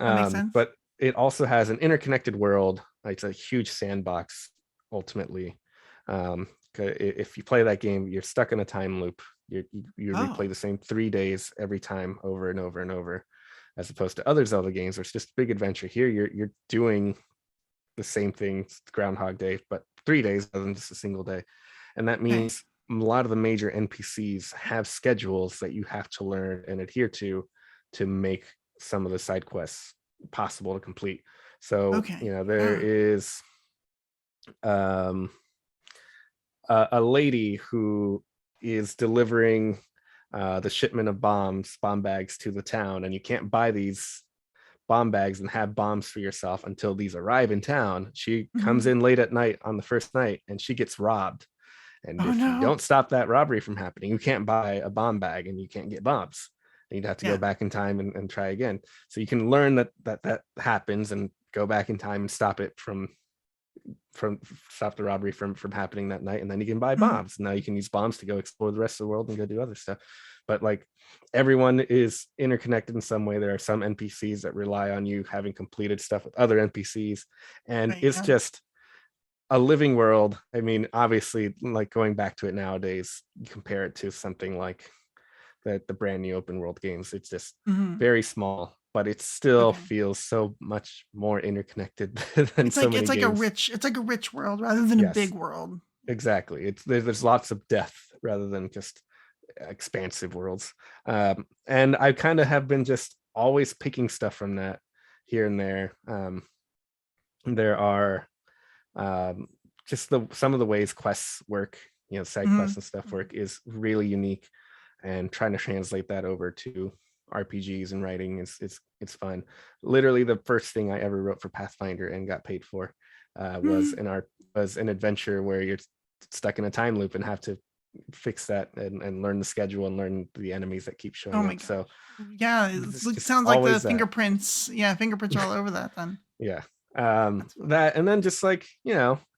Speaker 1: That makes sense.
Speaker 2: but it also has an interconnected world. It's a huge sandbox, ultimately. If you play that game, you're stuck in a time loop. You replay
Speaker 1: Oh,
Speaker 2: the same 3 days every time, over and over and over, as opposed to other Zelda games where it's just a big adventure. Here, you're doing the same thing, Groundhog Day, but 3 days rather than just a single day. And that
Speaker 1: okay.
Speaker 2: means a lot of the major NPCs have schedules that you have to learn and adhere to make some of the side quests possible to complete. So,
Speaker 1: Okay.
Speaker 2: there
Speaker 1: Yeah.
Speaker 2: is um, a lady who is delivering the shipment of bomb bags to the town, and you can't buy these bomb bags and have bombs for yourself until these arrive in town. She comes
Speaker 1: Mhm.
Speaker 2: in late at night on the first night, and she gets robbed. And
Speaker 1: Oh,
Speaker 2: if you
Speaker 1: no.
Speaker 2: don't stop that robbery from happening, you can't buy a bomb bag and you can't get bombs. And you'd have to go
Speaker 1: Yeah.
Speaker 2: back in time and try again. So you can learn that happens and go back in time and stop it from stop the robbery from happening that night, and then you can buy
Speaker 1: Mhm.
Speaker 2: bombs. Now you can use bombs to go explore the rest of the world and go do other stuff. But like, everyone is interconnected in some way. There are some NPCs that rely on you having completed stuff with other NPCs, and
Speaker 1: Right,
Speaker 2: it's
Speaker 1: yeah.
Speaker 2: just a living world. I mean, obviously, like, going back to it nowadays, you compare it to something like the brand new open world games. It's just
Speaker 1: Mhm.
Speaker 2: very small, but it still
Speaker 1: Okay.
Speaker 2: feels so much more interconnected than so many games.
Speaker 1: It's like a rich world rather than a big
Speaker 2: Yes,
Speaker 1: world.
Speaker 2: exactly. It's there's lots of depth rather than just expansive worlds. And I kind of have been just always picking stuff from that here and there. There are just some of the ways quests work, side quests and stuff work is really unique, and trying to translate that over to RPGs and writing it's fun. Literally, the first thing I ever wrote for Pathfinder and got paid for was an adventure where you're stuck in a time loop and have to fix that and learn the schedule and learn the enemies that keep showing up.
Speaker 1: God.
Speaker 2: So
Speaker 1: yeah,
Speaker 2: it
Speaker 1: sounds like the fingerprints. Yeah, fingerprints all over that then.
Speaker 2: Yeah. That, and then just like,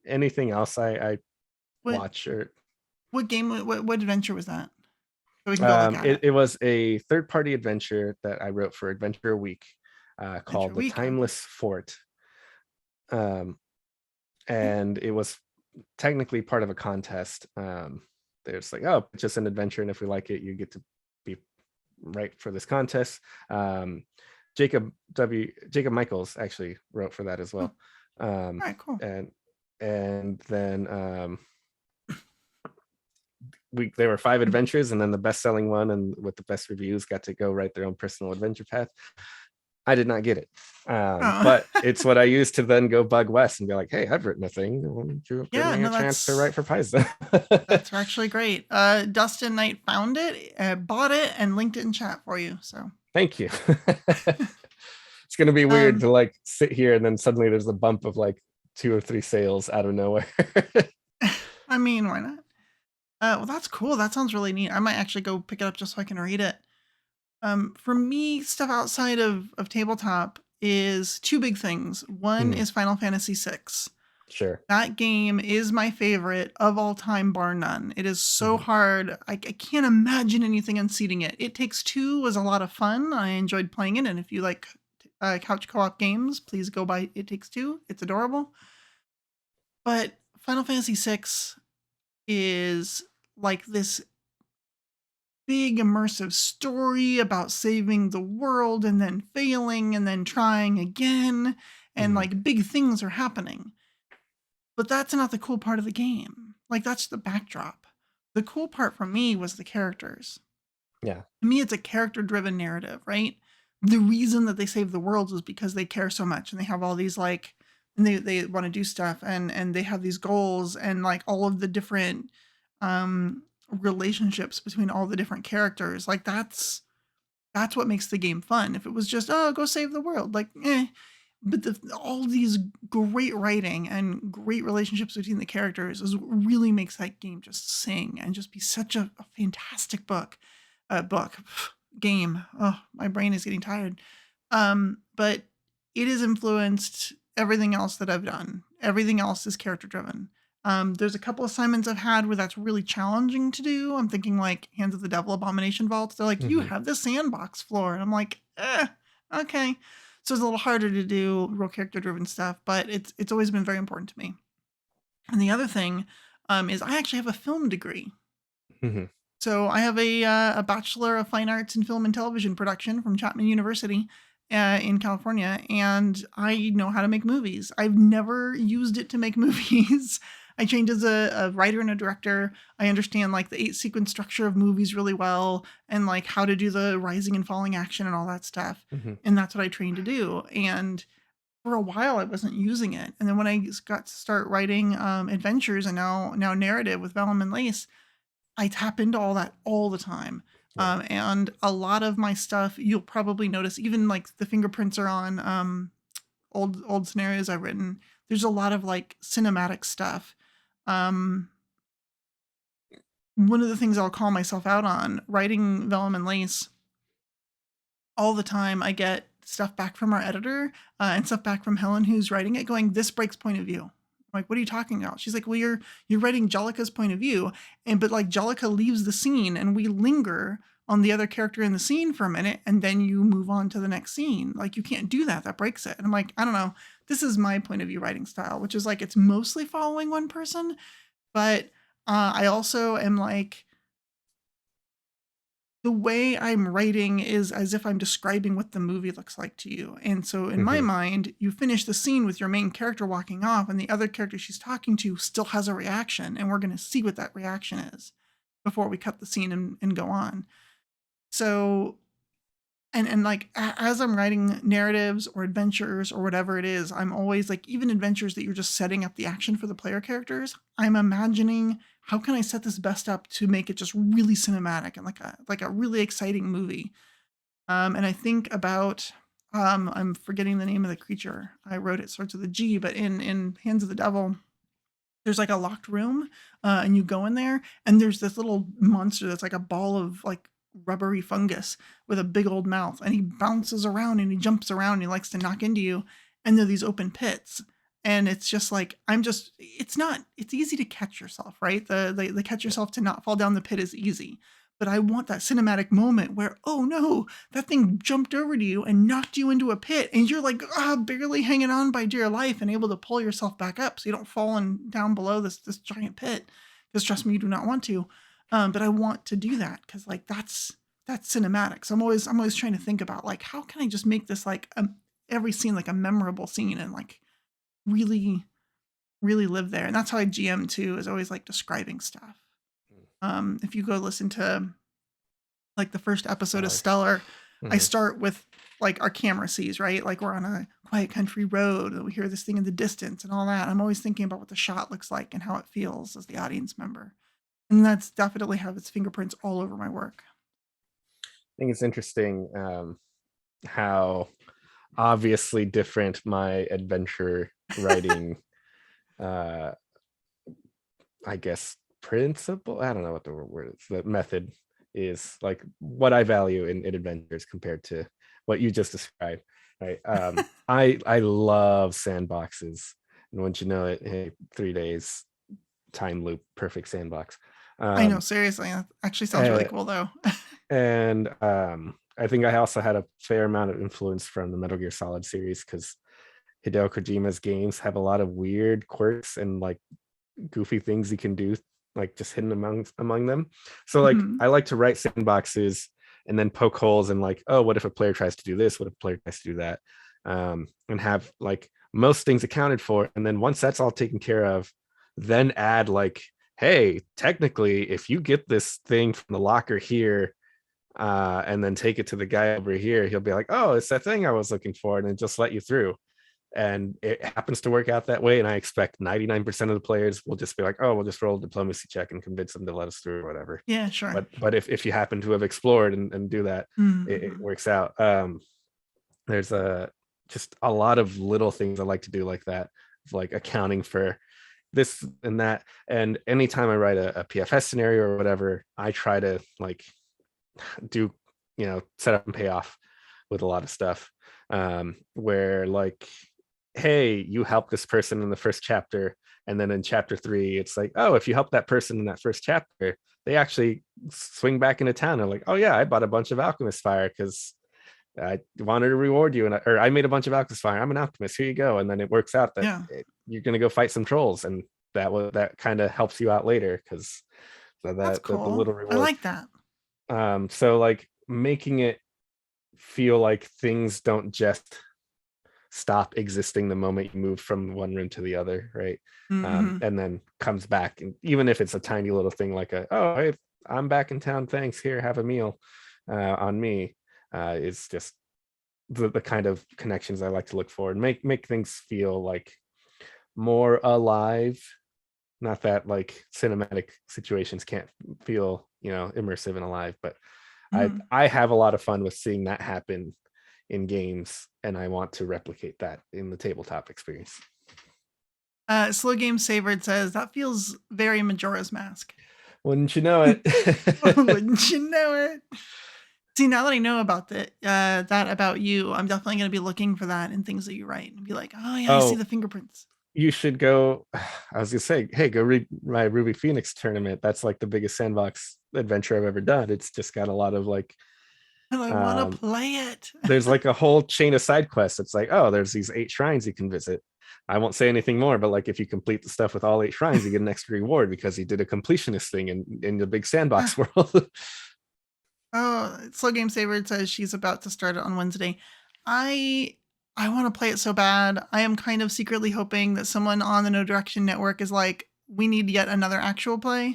Speaker 2: anything else I watch or
Speaker 1: what game, what adventure was that? So we can go look at
Speaker 2: it was a third-party adventure that I wrote for Adventure a Week, called The Timeless Fort. And it was technically part of a contest. There's like, oh, it's just an adventure, and if we like it, you get to be right for this contest. Jacob Michaels actually wrote for that as well.
Speaker 1: All right, cool.
Speaker 2: And then there were 5 adventures, and then the best-selling one and with the best reviews got to go write their own personal adventure path. I did not get it, but it's what I used to then go bug Wes and be like, "Hey, I've written a thing. Why don't you give me a chance to write for Paizo?"
Speaker 1: That's actually great. Dustin Knight found it, bought it, and linked it in chat for you. So
Speaker 2: thank you. It's gonna be weird to like sit here and then suddenly there's a bump of like 2 or 3 sales out of nowhere.
Speaker 1: I mean, why not? Well, that's cool. That sounds really neat. I might actually go pick it up just so I can read it. For me, stuff outside of tabletop is 2 big things. One is Final Fantasy VI.
Speaker 2: Sure.
Speaker 1: That game is my favorite of all time, bar none. It is so hard. I can't imagine anything unseating it. It Takes Two was a lot of fun. I enjoyed playing it. And if you like couch co-op games, please go buy It Takes Two. It's adorable. But Final Fantasy VI is like this big immersive story about saving the world and then failing and then trying again. And like big things are happening. But that's not the cool part of the game. Like, that's the backdrop. The cool part for me was the characters.
Speaker 2: Yeah.
Speaker 1: To me, it's a character-driven narrative, right? The reason that they save the world is because they care so much and they have all these like, and they want to do stuff and they have these goals and like all of the different relationships between all the different characters. Like that's what makes the game fun. If it was just, oh, go save the world, like, but all these great writing and great relationships between the characters is what really makes that game just sing and just be such a fantastic game. Oh, my brain is getting tired. But it has influenced everything else that I've done. Everything else is character driven. There's a couple assignments I've had where that's really challenging to do. I'm thinking like Hands of the Devil Abomination Vaults. They're like, you have the sandbox floor. And I'm like, okay. So it's a little harder to do real character-driven stuff, but it's always been very important to me. And the other thing is I actually have a film degree. So I have a Bachelor of Fine Arts in Film and Television Production from Chapman University in California, and I know how to make movies. I've never used it to make movies. I trained as a writer and a director. I understand like the 8-sequence structure of movies really well and like how to do the rising and falling action and all that stuff. And that's what I trained to do. And for a while I wasn't using it. And then when I got to start writing adventures and now narrative with Vellum and Lace, I tap into all that all the time. And a lot of my stuff, you'll probably notice, even like the fingerprints are on old scenarios I've written. There's a lot of like cinematic stuff. One of the things I'll call myself out on writing Vellum and Lace, all the time I get stuff back from our editor and stuff back from Helen who's writing it going, this breaks point of view. I'm like, what are you talking about? She's like, well, you're writing Jellica's point of view, but like Jellica leaves the scene and we linger on the other character in the scene for a minute and then you move on to the next scene. Like you can't do that. That breaks it. And I'm like, I don't know. This is my point of view writing style, which is like, it's mostly following one person, but I also am like, the way I'm writing is as if I'm describing what the movie looks like to you. And so in my mind, you finish the scene with your main character walking off and the other character she's talking to still has a reaction. And we're going to see what that reaction is before we cut the scene and go on. So And like as I'm writing narratives or adventures or whatever it is, I'm always like, even adventures that you're just setting up the action for the player characters, I'm imagining how can I set this best up to make it just really cinematic and like a really exciting movie. And I think about I'm forgetting the name of the creature. I wrote it starts with a G, but in Hands of the Devil, there's like a locked room, and you go in there, and there's this little monster that's like a ball of like rubbery fungus with a big old mouth, and he bounces around and he jumps around and he likes to knock into you. And there are these open pits, and it's just like it's not. It's easy to catch yourself, right? The catch yourself to not fall down the pit is easy. But I want that cinematic moment where, oh no, that thing jumped over to you and knocked you into a pit, and you're like, barely hanging on by dear life and able to pull yourself back up so you don't fall down below this giant pit. Because trust me, you do not want to. But I want to do that because like that's cinematic. So I'm always trying to think about like how can I just make this like every scene like a memorable scene and like really really live there. And that's how I GM too, is always like describing stuff. If you go listen to like the first episode of Stellar, I start with like our camera sees, right? Like we're on a quiet country road and we hear this thing in the distance and all that. I'm always thinking about what the shot looks like and how it feels as the audience member. And that's definitely have its fingerprints all over my work.
Speaker 2: I think it's interesting how obviously different my adventure writing I guess principle, I don't know what the word is, the method is, like what I value in adventures compared to what you just described, right? I love sandboxes, and once you know it, hey, 3 days time loop, perfect sandbox.
Speaker 1: I know, seriously, that actually sounds really cool though.
Speaker 2: And I think I also had a fair amount of influence from the Metal Gear Solid series, because Hideo Kojima's games have a lot of weird quirks and like goofy things you can do, like just hidden among them. So like I like to write sandboxes and then poke holes and like, oh, what if a player tries to do this, what if a player tries to do that, and have like most things accounted for. And then once that's all taken care of, then add like, hey, technically if you get this thing from the locker here, and then take it to the guy over here, he'll be like, oh, it's that thing I was looking for, and then just let you through. And it happens to work out that way. And I expect 99% of the players will just be like, oh, we'll just roll a diplomacy check and convince them to let us through or whatever.
Speaker 1: Yeah, sure.
Speaker 2: But if you happen to have explored and do that, it works out. There's just a lot of little things I like to do like that, like accounting for this and that. And anytime I write a PFS scenario or whatever, I try to like do, set up and pay off with a lot of stuff, where like, hey, you help this person in the first chapter, and then in chapter 3 it's like, oh, if you help that person in that first chapter, they actually swing back into town and like, oh yeah, I bought a bunch of alchemist fire because I wanted to reward you, or I made a bunch of alchemist fire, I'm an alchemist, here you go. And then it works out that you're going to go fight some trolls, and that kind of helps you out later, because
Speaker 1: that's cool.
Speaker 2: the little reward.
Speaker 1: I like that.
Speaker 2: So like making it feel like things don't just stop existing the moment you move from one room to the other, right? And then comes back, and even if it's a tiny little thing like oh, hey, I'm back in town, thanks, here, have a meal, on me, it's just the kind of connections I like to look for and make things feel like more alive. Not that like cinematic situations can't feel immersive and alive, but I have a lot of fun with seeing that happen in games, and I want to replicate that in the tabletop experience.
Speaker 1: Slow Game Savored says that feels very Majora's Mask.
Speaker 2: Wouldn't you know it?
Speaker 1: Wouldn't you know it? See, now that I know about that about you, I'm definitely going to be looking for that in things that you write and be like, oh yeah, I see the fingerprints.
Speaker 2: You should go. I was gonna say, hey, go read my Ruby Phoenix tournament. That's like the biggest sandbox adventure I've ever done. It's just got a lot of like,
Speaker 1: and I want to play it.
Speaker 2: There's like a whole chain of side quests. It's like, oh, there's these 8 shrines you can visit. I won't say anything more, but like if you complete the stuff with all 8 shrines, you get an extra reward because you did a completionist thing in the big sandbox world.
Speaker 1: Oh, Slow Game Saver says she's about to start it on Wednesday. I want to play it so bad. I am kind of secretly hoping that someone on the No Direction Network is like, we need yet another actual play,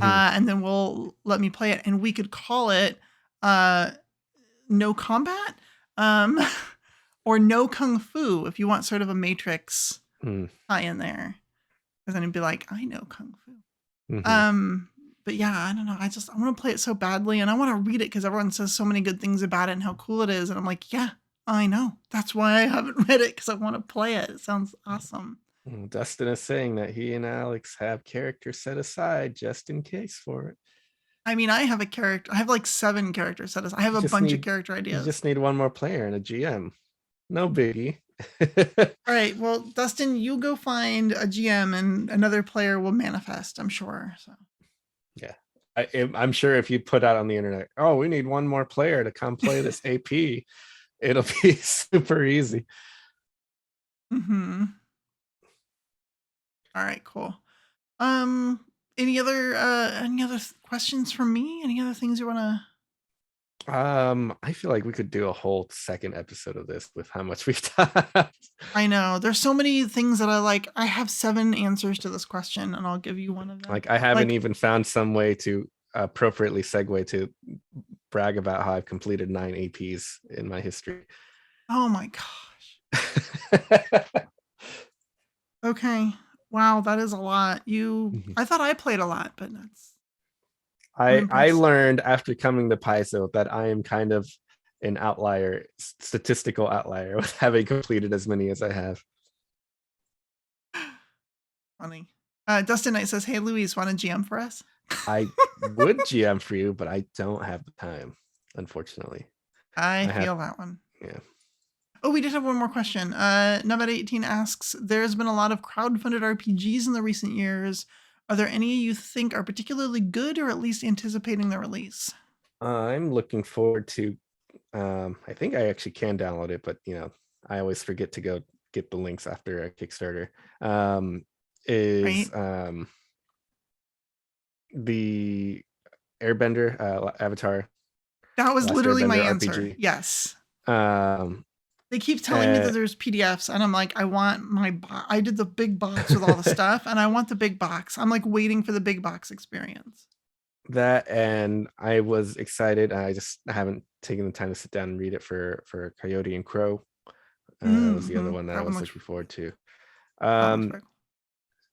Speaker 1: and then we'll let me play it, and we could call it no combat, um, or no kung fu if you want sort of a Matrix tie in there. Because then it'd be like, I know kung fu. But yeah, I don't know. I want to play it so badly, and I want to read it because everyone says so many good things about it and how cool it is. And I'm like, yeah, I know. That's why I haven't read it, because I want to play it. It sounds awesome.
Speaker 2: Dustin is saying that he and Alex have characters set aside just in case for it.
Speaker 1: I mean, I have a character. I have like 7 characters set aside. I have a bunch of character ideas.
Speaker 2: You just need one more player and a GM. No biggie.
Speaker 1: All right. Well, Dustin, you go find a GM, and another player will manifest, I'm sure. So.
Speaker 2: Yeah. I'm sure if you put out on the internet, oh, we need one more player to come play this AP, it'll be super easy.
Speaker 1: All right, cool. Any other questions from me? Any other things you want to?
Speaker 2: I feel like we could do a whole second episode of this with how much we've done.
Speaker 1: I know there's so many things that I like. I have 7 answers to this question, and I'll give you one of them.
Speaker 2: Like, I haven't even found some way to appropriately segue to brag about how I've completed 9 APs in my history.
Speaker 1: Oh my gosh. Okay. Wow, that is a lot. I thought I played a lot, but that's.
Speaker 2: I learned after coming to Paizo that I am kind of an outlier, statistical outlier, with having completed as many as I have.
Speaker 1: Funny. Dustin Knight says, "Hey, Louise, want a GM for us?"
Speaker 2: I would GM for you, but I don't have the time, unfortunately.
Speaker 1: I feel that one.
Speaker 2: Yeah.
Speaker 1: Oh, we did have one more question. Nubet18 asks, there's been a lot of crowdfunded RPGs in the recent years. Are there any you think are particularly good, or at least anticipating their release?
Speaker 2: I'm looking forward to, I think I actually can download it, but I always forget to go get the links after a Kickstarter. The Airbender Avatar.
Speaker 1: That was literally
Speaker 2: Airbender
Speaker 1: my answer.
Speaker 2: RPG.
Speaker 1: Yes. They keep telling me that there's PDFs, and I'm like, I want I did the big box with all the stuff, and I want the big box. I'm like waiting for the big box experience.
Speaker 2: That, and I was excited. I just haven't taken the time to sit down and read it for Coyote and Crow. That was the other one that I was looking forward to. And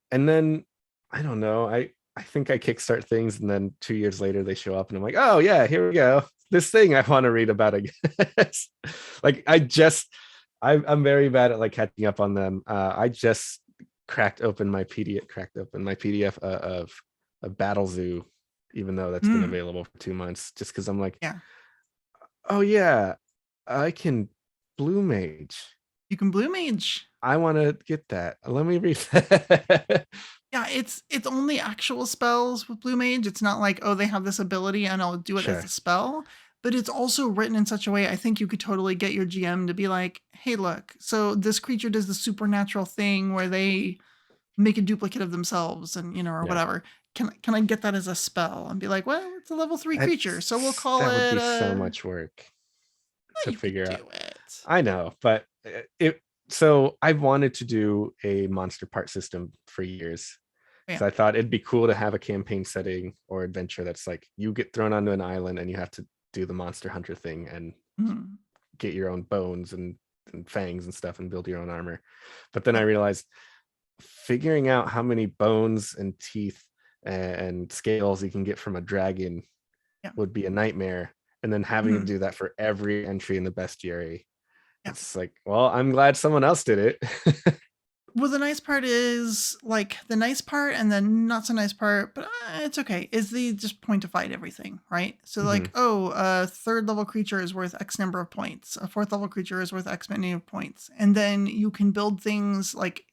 Speaker 2: then I don't know. I think I kickstart things, and then 2 years later they show up, and I'm like, oh yeah, here we go. This thing I want to read about again. Like, I'm very bad at like catching up on them. I just cracked open my PDF of Battle Zoo, even though that's been available for 2 months, just because I'm like, oh yeah, I can Blue Mage.
Speaker 1: You can Blue Mage.
Speaker 2: I want to get that. Let me read that.
Speaker 1: Yeah, it's only actual spells with Blue Mage. It's not like, oh, they have this ability and I'll do it as a spell. But it's also written in such a way, I think you could totally get your GM to be like, hey, look, so this creature does the supernatural thing where they make a duplicate of themselves and, or whatever. Can I get that as a spell? And be like, well, it's a level 3 creature, so we'll call it.
Speaker 2: That would be so much work to figure out.
Speaker 1: It.
Speaker 2: I know, but so I've wanted to do a monster part system for years. So I thought it'd be cool to have a campaign setting or adventure that's like, you get thrown onto an island and you have to do the monster hunter thing and get your own bones and fangs and stuff and build your own armor. But then I realized figuring out how many bones and teeth and scales you can get from a dragon would be a nightmare. And then having to do that for every entry in the bestiary. It's like, well, I'm glad someone else did it.
Speaker 1: Well, the nice part is, like, the nice part and the not so nice part, but it's okay, is the just point to fight everything, right? So like, oh, a 3rd level creature is worth X number of points. A 4th level creature is worth X many of points. And then you can build things like,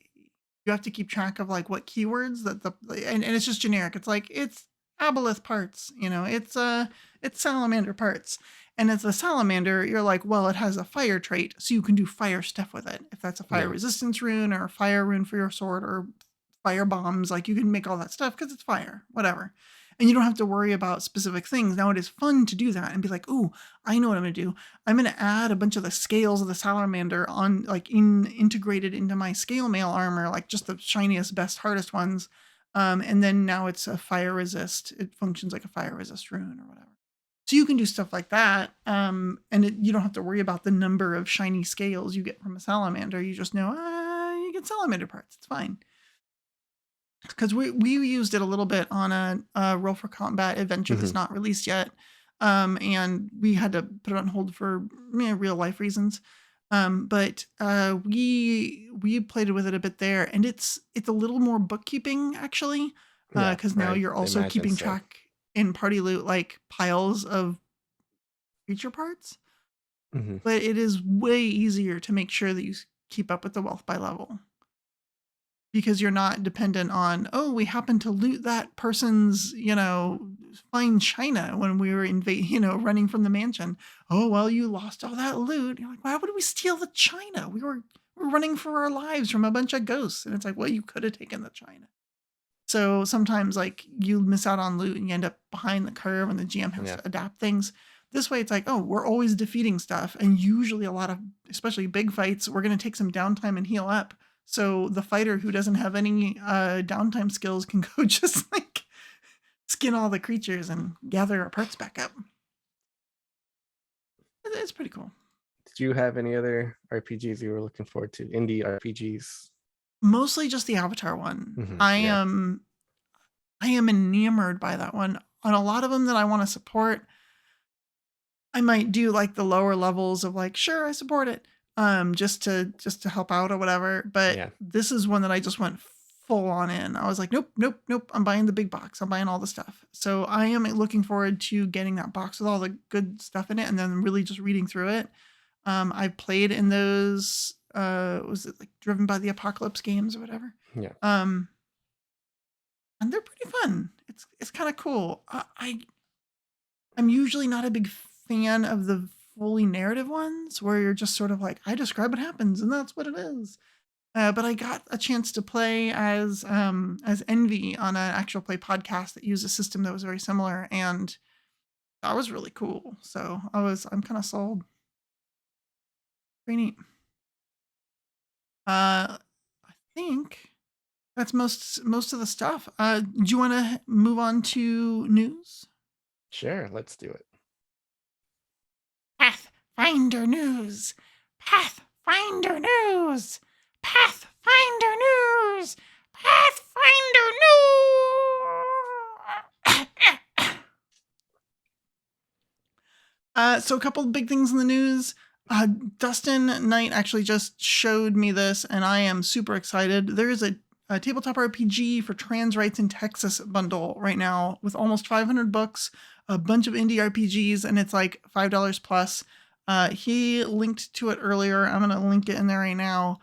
Speaker 1: you have to keep track of like what keywords and it's just generic. It's like, it's aboleth parts, it's salamander parts. And as a salamander, you're like, well, it has a fire trait, so you can do fire stuff with it. If that's a fire resistance rune or a fire rune for your sword or fire bombs, like you can make all that stuff because it's fire, whatever. And you don't have to worry about specific things. Now it is fun to do that and be like, ooh, I know what I'm going to do. I'm going to add a bunch of the scales of the salamander on, like, integrated into my scale mail armor, like just the shiniest, best, hardest ones. And then now it's a fire resist. It functions like a fire resist rune or whatever. So you can do stuff like that, and you don't have to worry about the number of shiny scales you get from a salamander. You just know, you get salamander parts. It's fine. Because we used it a little bit on a Roll for Combat adventure that's not released yet, and we had to put it on hold for real life reasons. But we played with it a bit there, and it's a little more bookkeeping actually, because now you're also keeping track in party loot like piles of creature parts. But it is way easier to make sure that you keep up with the wealth by level, because you're not dependent on, oh, we happened to loot that person's, fine china when we were running from the mansion. Oh, well, you lost all that loot. You're like, why would we steal the china? We're running for our lives from a bunch of ghosts. And it's like, well, you could have taken the china. So sometimes like you miss out on loot and you end up behind the curve and the GM has to adapt things. This way it's like, oh, we're always defeating stuff. And usually a lot of, especially big fights, we're going to take some downtime and heal up. So the fighter who doesn't have any downtime skills can go just like skin all the creatures and gather our parts back up. It's pretty cool.
Speaker 2: Did you have any other RPGs you were looking forward to? Indie RPGs?
Speaker 1: Mostly just the Avatar one. I am enamored by that one. On a lot of them that I want to support, I might do like the lower levels of like, sure, I support it. Just to help out or whatever. But this is one that I just went full on in. I was like, nope. I'm buying the big box. I'm buying all the stuff. So I am looking forward to getting that box with all the good stuff in it and then really just reading through it. I've played in those, was it like Driven by the Apocalypse games or whatever?
Speaker 2: Yeah.
Speaker 1: And they're pretty fun. It's kind of cool. I'm usually not a big fan of the fully narrative ones where you're just sort of like, I describe what happens and that's what it is. But I got a chance to play as Envy on an actual play podcast that used a system that was very similar, and that was really cool. So I'm kind of sold. Pretty neat. I think that's most of the stuff. Do you want to move on to news?
Speaker 2: Sure, let's do it.
Speaker 1: Pathfinder news. Pathfinder news. Pathfinder news. Pathfinder news. So a couple of big things in the news. Dustin Knight actually just showed me this, and I am super excited. There is a tabletop RPG for trans rights in Texas bundle right now with almost 500 books, a bunch of indie RPGs, and it's like $5 plus. He linked to it earlier. I'm going to link it in there right now.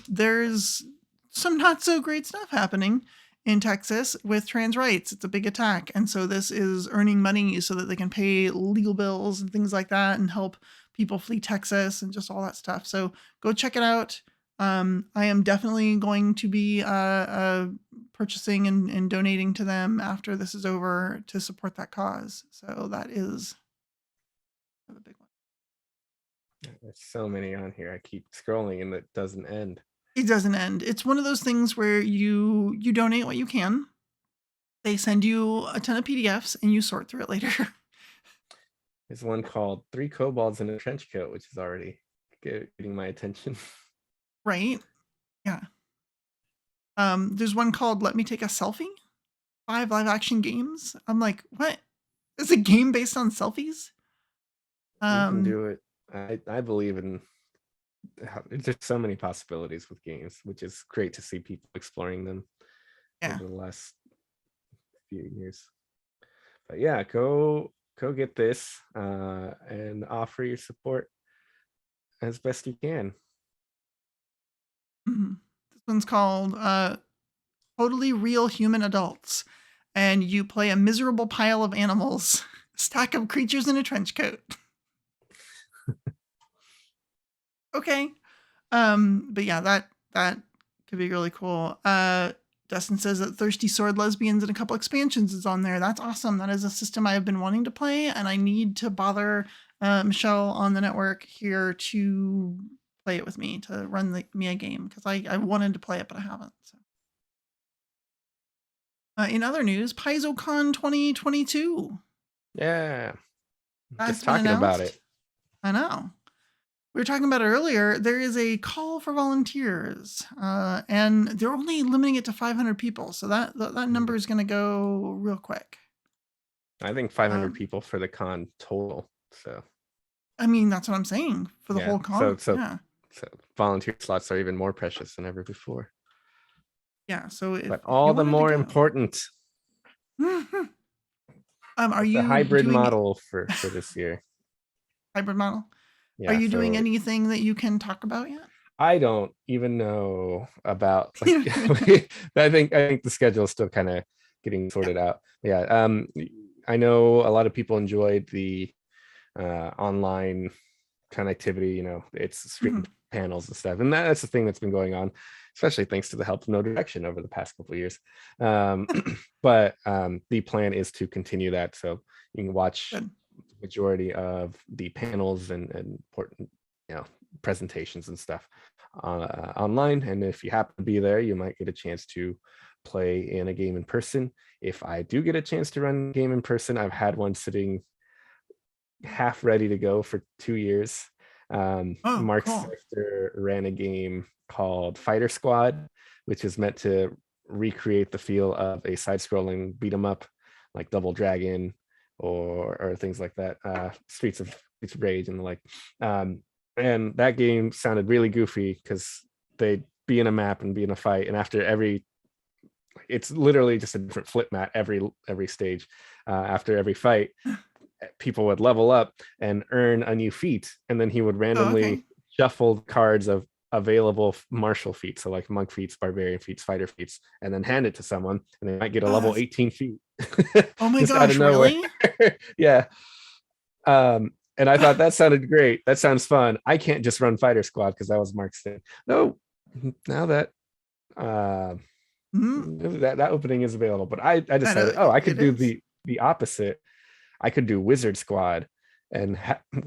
Speaker 1: There's some not so great stuff happening in Texas with trans rights. It's a big attack. And so this is earning money so that they can pay legal bills and things like that and help people flee Texas and just all that stuff. So go check it out. I am definitely going to be purchasing and donating to them after this is over to support that cause. So that is the big one.
Speaker 2: There's so many on here. I keep scrolling and it doesn't end.
Speaker 1: It doesn't end. It's one of those things where you donate what you can. They send you a ton of PDFs and you sort through it later.
Speaker 2: There's one called 3 Kobolds in a Trench Coat, which is already getting my attention.
Speaker 1: Right? Yeah. There's one called Let Me Take a Selfie. 5 live action games. I'm like, what? Is a game based on selfies?
Speaker 2: You can do it. I believe in there's so many possibilities with games, which is great to see people exploring them over the last few years. But yeah, go get this and offer your support as best you can.
Speaker 1: Mm-hmm. This one's called Totally Real Human Adults, and you play a miserable pile of animals, stack of creatures in a trench coat. Okay. But yeah, that could be really cool. Dustin says that Thirsty Sword Lesbians and a couple expansions is on there. That's awesome. That is a system I have been wanting to play, and I need to bother Michelle on the network here to play it with me, to run me a game, because I wanted to play it, but I haven't. So. In other news, PaizoCon 2022.
Speaker 2: Yeah.
Speaker 1: That's
Speaker 2: Just
Speaker 1: been
Speaker 2: talking about
Speaker 1: announced.
Speaker 2: it.
Speaker 1: I know. We were talking about it earlier. There is a call for volunteers, and they're only limiting it to 500 people. So that number is going to go real quick.
Speaker 2: I think 500
Speaker 1: Um,
Speaker 2: people for the con total. So
Speaker 1: I mean, that's what I'm saying for the
Speaker 2: yeah,
Speaker 1: whole con. Yeah.
Speaker 2: so volunteer slots are even more precious than ever before.
Speaker 1: Yeah. So
Speaker 2: But
Speaker 1: if you
Speaker 2: all the
Speaker 1: wanted to
Speaker 2: more
Speaker 1: go,
Speaker 2: important,
Speaker 1: are
Speaker 2: the
Speaker 1: you
Speaker 2: hybrid
Speaker 1: doing
Speaker 2: model for this year.
Speaker 1: hybrid model? Are
Speaker 2: Yeah,
Speaker 1: you doing
Speaker 2: so
Speaker 1: anything that you can talk about yet?
Speaker 2: I don't even know about like I think the schedule is still kind of getting
Speaker 1: Yeah.
Speaker 2: sorted out. Yeah, I know a lot of people enjoyed the online connectivity. It's streamed panels and stuff, and that's the thing that's been going on, especially thanks to the help of No Direction over the past couple of years. But the plan is to continue that, so you can watch
Speaker 1: Good.
Speaker 2: the majority of the panels and important presentations and stuff online. And if you happen to be there, you might get a chance to play in a game in person. If I do get a chance to run a game in person, I've had one sitting half ready to go for 2 years.
Speaker 1: Oh,
Speaker 2: Mark's
Speaker 1: cool.
Speaker 2: sister ran a game called Fighter Squad, which is meant to recreate the feel of a side-scrolling beat 'em up like Double Dragon or things like that, Streets of Rage and the like. And that game sounded really goofy because they'd be in a map and be in a fight, and after every, it's literally just a different flip mat every stage. After every fight, people would level up and earn a new feat, and then he would
Speaker 1: Oh, okay.
Speaker 2: randomly shuffle cards of available martial feats, so like monk feats, barbarian feats, fighter feats, and then hand it to someone, and they might get a level 18 feat
Speaker 1: Oh my
Speaker 2: just out of
Speaker 1: gosh,
Speaker 2: nowhere.
Speaker 1: really?
Speaker 2: Yeah. And I thought that sounded great. That sounds fun. I can't just run Fighter Squad because that was Mark's thing. No, now that that opening is available, but I
Speaker 1: I know
Speaker 2: decided, I could
Speaker 1: it
Speaker 2: do
Speaker 1: is.
Speaker 2: the opposite. I could do Wizard Squad and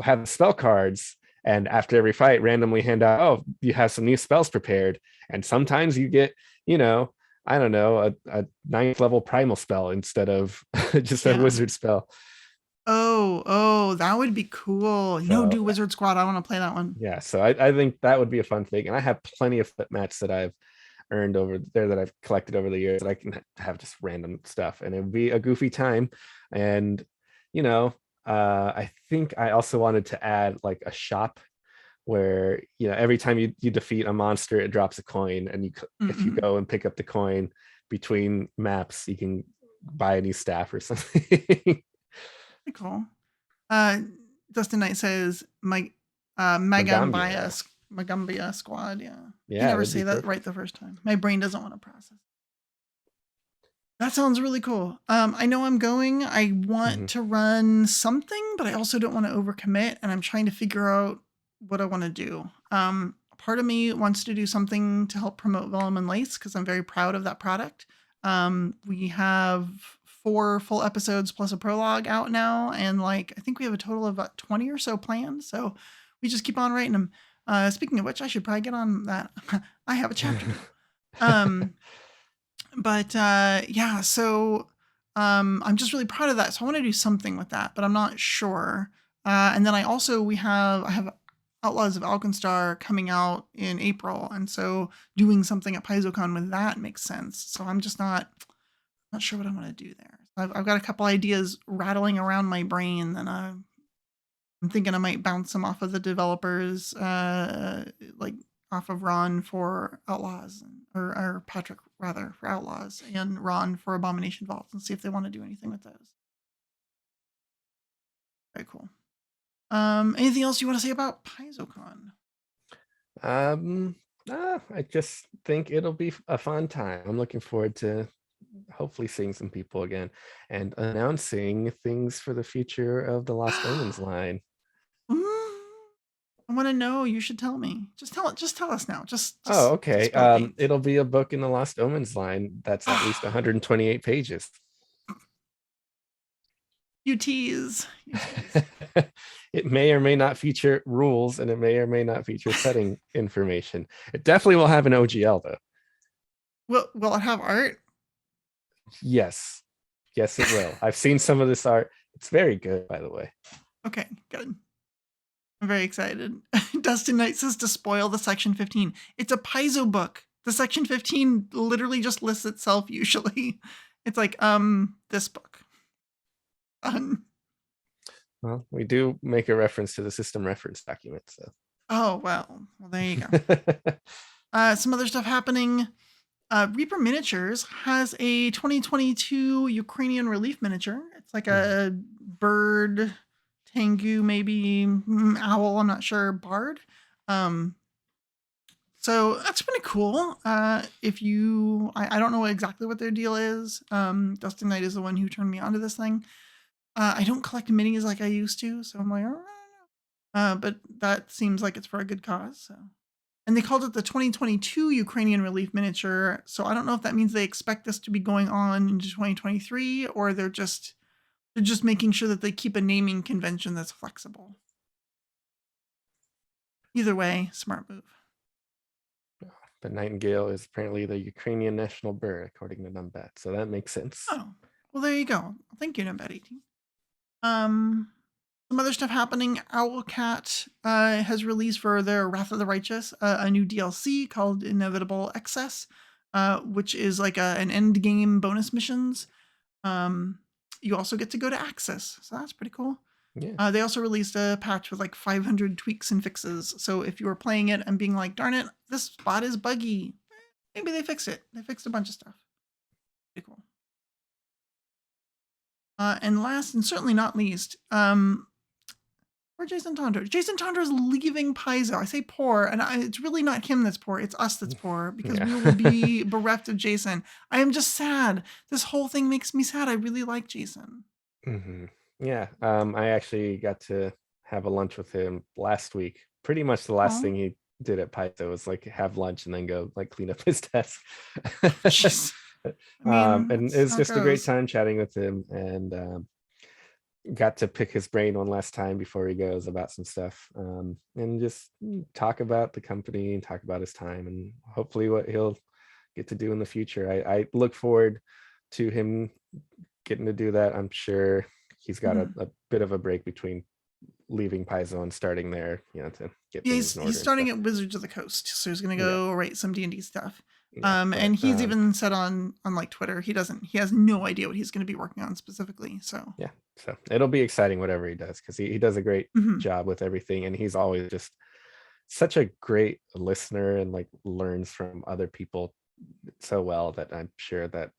Speaker 2: have spell cards, and after every fight randomly hand out, you have some new spells prepared, and sometimes you get, I don't know, a 9th level primal spell instead of just a
Speaker 1: Yeah.
Speaker 2: wizard spell.
Speaker 1: Oh, that would be cool. Do
Speaker 2: So
Speaker 1: Wizard Squad. I want to play that one.
Speaker 2: yeah, so I think that would be a fun thing, and I have plenty of flip mats that I've earned over there that I've collected over the years that I can have just random stuff, and it would be a goofy time. And I think I also wanted to add like a shop where every time you defeat a monster, it drops a coin, and if you
Speaker 1: Mm-hmm.
Speaker 2: go and pick up the coin between maps, you can buy a new staff or something.
Speaker 1: Cool. Uh, Dustin Knight says
Speaker 2: Magambia.
Speaker 1: Magambia Squad. Yeah. You
Speaker 2: Yeah,
Speaker 1: never
Speaker 2: that'd be
Speaker 1: say that
Speaker 2: perfect.
Speaker 1: right the first time. My brain doesn't want to process. That sounds really cool. I know I'm going. I want to run something, but I also don't want to overcommit, and I'm trying to figure out what I want to do. Part of me wants to do something to help promote Vellum and Lace because I'm very proud of that product. We have 4 full episodes plus a prologue out now, and I think we have a total of about 20 or so planned. So we just keep on writing them. Speaking of which, I should probably get on that. I have a chapter due. But yeah, so I'm just really proud of that. So I want to do something with that, but I'm not sure. And then I have Outlaws of Alkenstar coming out in April, and so doing something at PaizoCon with that makes sense. So I'm just not sure what I want to do there. I've got a couple ideas rattling around my brain, and I'm thinking I might bounce them off of the developers, like off of Ron for Outlaws, or Patrick rather for Outlaws, and Ron for Abomination Vaults, and see if they want to do anything with those. Very cool. Anything else you want to say about PaizoCon?
Speaker 2: I just think it'll be a fun time. I'm looking forward to hopefully seeing some people again and announcing things for the future of the Lost Omens line.
Speaker 1: I want to know. You should tell me. Just tell us now. Just
Speaker 2: Okay.
Speaker 1: spill the beans.
Speaker 2: It'll be a book in the Lost Omens line that's at least 128 pages.
Speaker 1: You tease.
Speaker 2: It may or may not feature rules, and it may or may not feature setting information. It definitely will have an OGL though.
Speaker 1: Will it have art?
Speaker 2: Yes, it will. I've seen some of this art. It's very good, by the way.
Speaker 1: Okay, good. I'm very excited. Dustin Knight says to spoil the Section 15. It's a Paizo book. The Section 15 literally just lists itself usually. It's like, this book.
Speaker 2: Well, we do make a reference to the system reference document, so.
Speaker 1: Oh, well, there you go. Some other stuff happening. Reaper Miniatures has a 2022 Ukrainian relief miniature. It's like a bird, tengu, maybe owl, I'm not sure, bard. So that's pretty cool. If you, I don't know exactly what their deal is. Dustin Knight is the one who turned me onto this thing. I don't collect minis like I used to, so I'm like, I don't know. But that seems like it's for a good cause. So, and they called it the 2022 Ukrainian Relief Miniature. So I don't know if that means they expect this to be going on into 2023, or they're just making sure that they keep a naming convention that's flexible. Either way, smart move.
Speaker 2: But nightingale is apparently the Ukrainian national bird, according to Numbat, so that makes sense.
Speaker 1: Oh, well, there you go. Thank you, Numbat 18. Some other stuff happening. Owlcat has released for their Wrath of the Righteous a new DLC called Inevitable Excess, which is like an end game bonus missions. You also get to go to Axis, so that's pretty cool.
Speaker 2: Yeah.
Speaker 1: They also released a patch with like 500 tweaks and fixes. So if you were playing it and being like, darn it, this spot is buggy, maybe they fixed it. They fixed a bunch of stuff. Pretty cool. And last and certainly not least, poor Jason Tondra. Jason Tondra is leaving Paizo. I say poor, and it's really not him that's poor. It's us that's poor, because we will be bereft of Jason. I am just sad. This whole thing makes me sad. I really like Jason.
Speaker 2: Yeah. I actually got to have a lunch with him last week. Pretty much the last thing he did at Paizo was like have lunch and then go like clean up his desk. And it was just a great time chatting with him, and got to pick his brain one last time before he goes about some stuff, and just talk about the company and talk about his time and hopefully what he'll get to do in the future. I look forward to him getting to do that. I'm sure he's got a bit of a break between leaving Paizo and starting there, to get things in order.
Speaker 1: He's starting at Wizards of the Coast, so he's gonna go write some D&D stuff. And he's even said on like Twitter, he has no idea what he's going to be working on specifically. So
Speaker 2: so it'll be exciting whatever he does, because he does a great job with everything, and he's always just such a great listener and like learns from other people so well that I'm sure that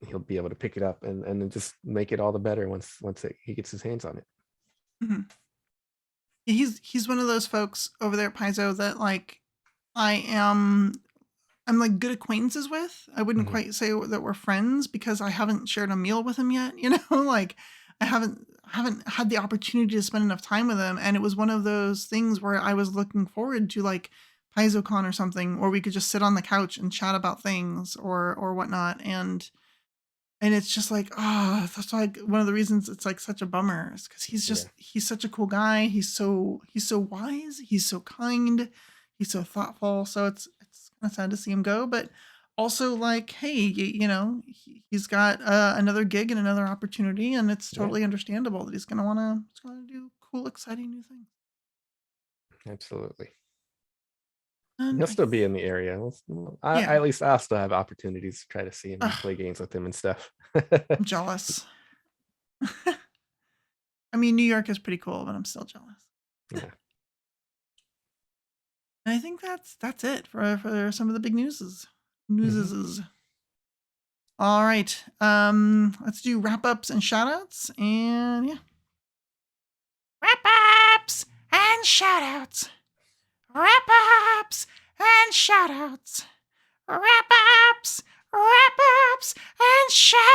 Speaker 2: he'll be able to pick it up and just make it all the better once he gets his hands on it.
Speaker 1: He's one of those folks over there at Paizo that like I'm like good acquaintances with. I wouldn't quite say that we're friends because I haven't shared a meal with him yet, like I haven't had the opportunity to spend enough time with him. And it was one of those things where I was looking forward to like PaizoCon or something, or we could just sit on the couch and chat about things or whatnot. And it's just like, that's like one of the reasons it's like such a bummer, is because he's such a cool guy. He's so wise. He's so kind. He's so thoughtful. So it's kind of sad to see him go, but also like, hey, he's got another gig and another opportunity, and it's totally understandable that he's going to want to do cool, exciting new things.
Speaker 2: Absolutely.
Speaker 1: And
Speaker 2: he'll still be in the area. At least I'll still have opportunities to try to see him and play games with him and stuff.
Speaker 1: I'm jealous. I mean, New York is pretty cool, but I'm still jealous.
Speaker 2: Yeah.
Speaker 1: And I think that's it for some of the big newses. All right. Let's do wrap-ups and shout-outs, and Wrap-ups and shout-outs. Wrap-ups and shout-outs. Wrap-ups and shout-outs.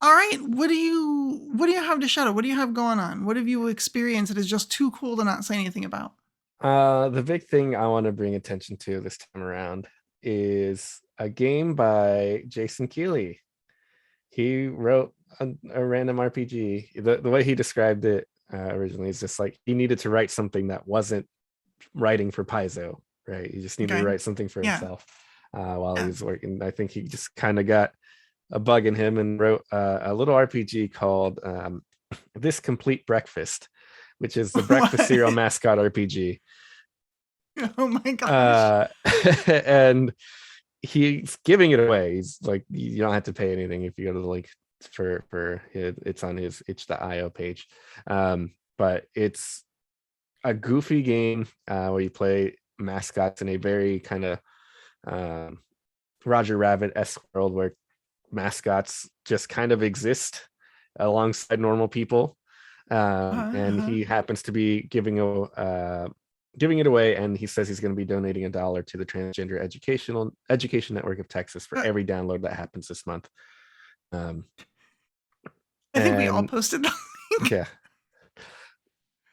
Speaker 1: All right, what do you have to shout out? What do you have going on? What have you experienced that is just too cool to not say anything about?
Speaker 2: The big thing I want to bring attention to this time around is a game by Jason Keeley. He wrote a random RPG. The way he described it originally is just like he needed to write something that wasn't writing for Paizo, right? He just needed to write something for himself while he was working. I think he just kind of got a bug in him and wrote a little RPG called This Complete Breakfast, which is the breakfast cereal
Speaker 1: What?
Speaker 2: mascot RPG.
Speaker 1: Oh my gosh.
Speaker 2: And he's giving it away. He's like, you don't have to pay anything if you go to the link for it's on his itch.io page. But it's a goofy game where you play mascots in a very kind of Roger Rabbit-esque world where mascots just kind of exist alongside normal people. And
Speaker 1: Uh-huh.
Speaker 2: he happens to be giving it away, and he says he's going to be donating $1 to the Transgender Education Network of Texas for
Speaker 1: Uh,
Speaker 2: every download that happens this month.
Speaker 1: I think we all
Speaker 2: And
Speaker 1: posted the link.
Speaker 2: yeah,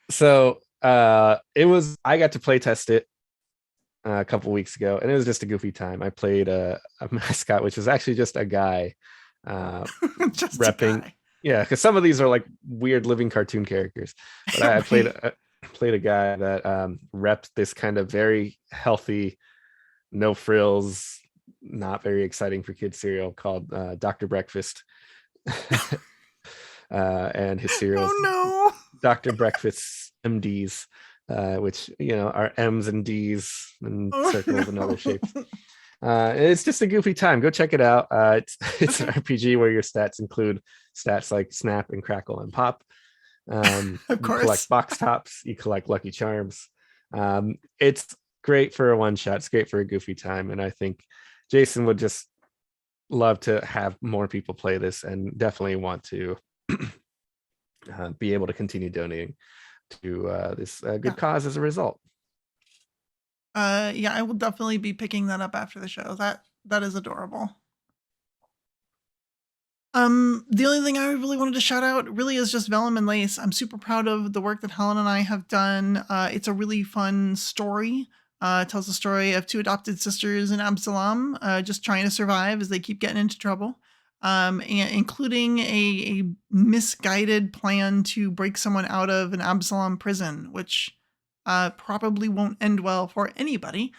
Speaker 2: so I got to play test it a couple weeks ago, and it was just a goofy time. I played a mascot, which was actually just a guy
Speaker 1: Just a
Speaker 2: repping.
Speaker 1: guy.
Speaker 2: Yeah, because some of these are like weird living cartoon characters. But I
Speaker 1: Right.
Speaker 2: played a guy that repped this kind of very healthy, no frills, not very exciting for kids cereal called Dr. Breakfast. And his cereals,
Speaker 1: Oh no.
Speaker 2: Dr. Breakfast's MDs, which are M's and D's and
Speaker 1: Oh
Speaker 2: circles and other shapes.
Speaker 1: no.
Speaker 2: It's just a goofy time. Go check it out. It's an
Speaker 1: Okay.
Speaker 2: RPG where your stats include stats like snap and crackle and pop.
Speaker 1: Of
Speaker 2: You collect
Speaker 1: course.
Speaker 2: box tops. You collect Lucky Charms. It's great for a one shot. It's great for a goofy time, and I think Jason would just love to have more people play this, and definitely want to be able to continue donating to this good
Speaker 1: Yeah.
Speaker 2: cause as a result.
Speaker 1: Yeah, I will definitely be picking that up after the show. That is adorable. The only thing I really wanted to shout out really is just Vellum and Lace. I'm super proud of the work that Helen and I have done. It's a really fun story. It tells the story of two adopted sisters in Absalom, just trying to survive as they keep getting into trouble, and including a misguided plan to break someone out of an Absalom prison, which probably won't end well for anybody.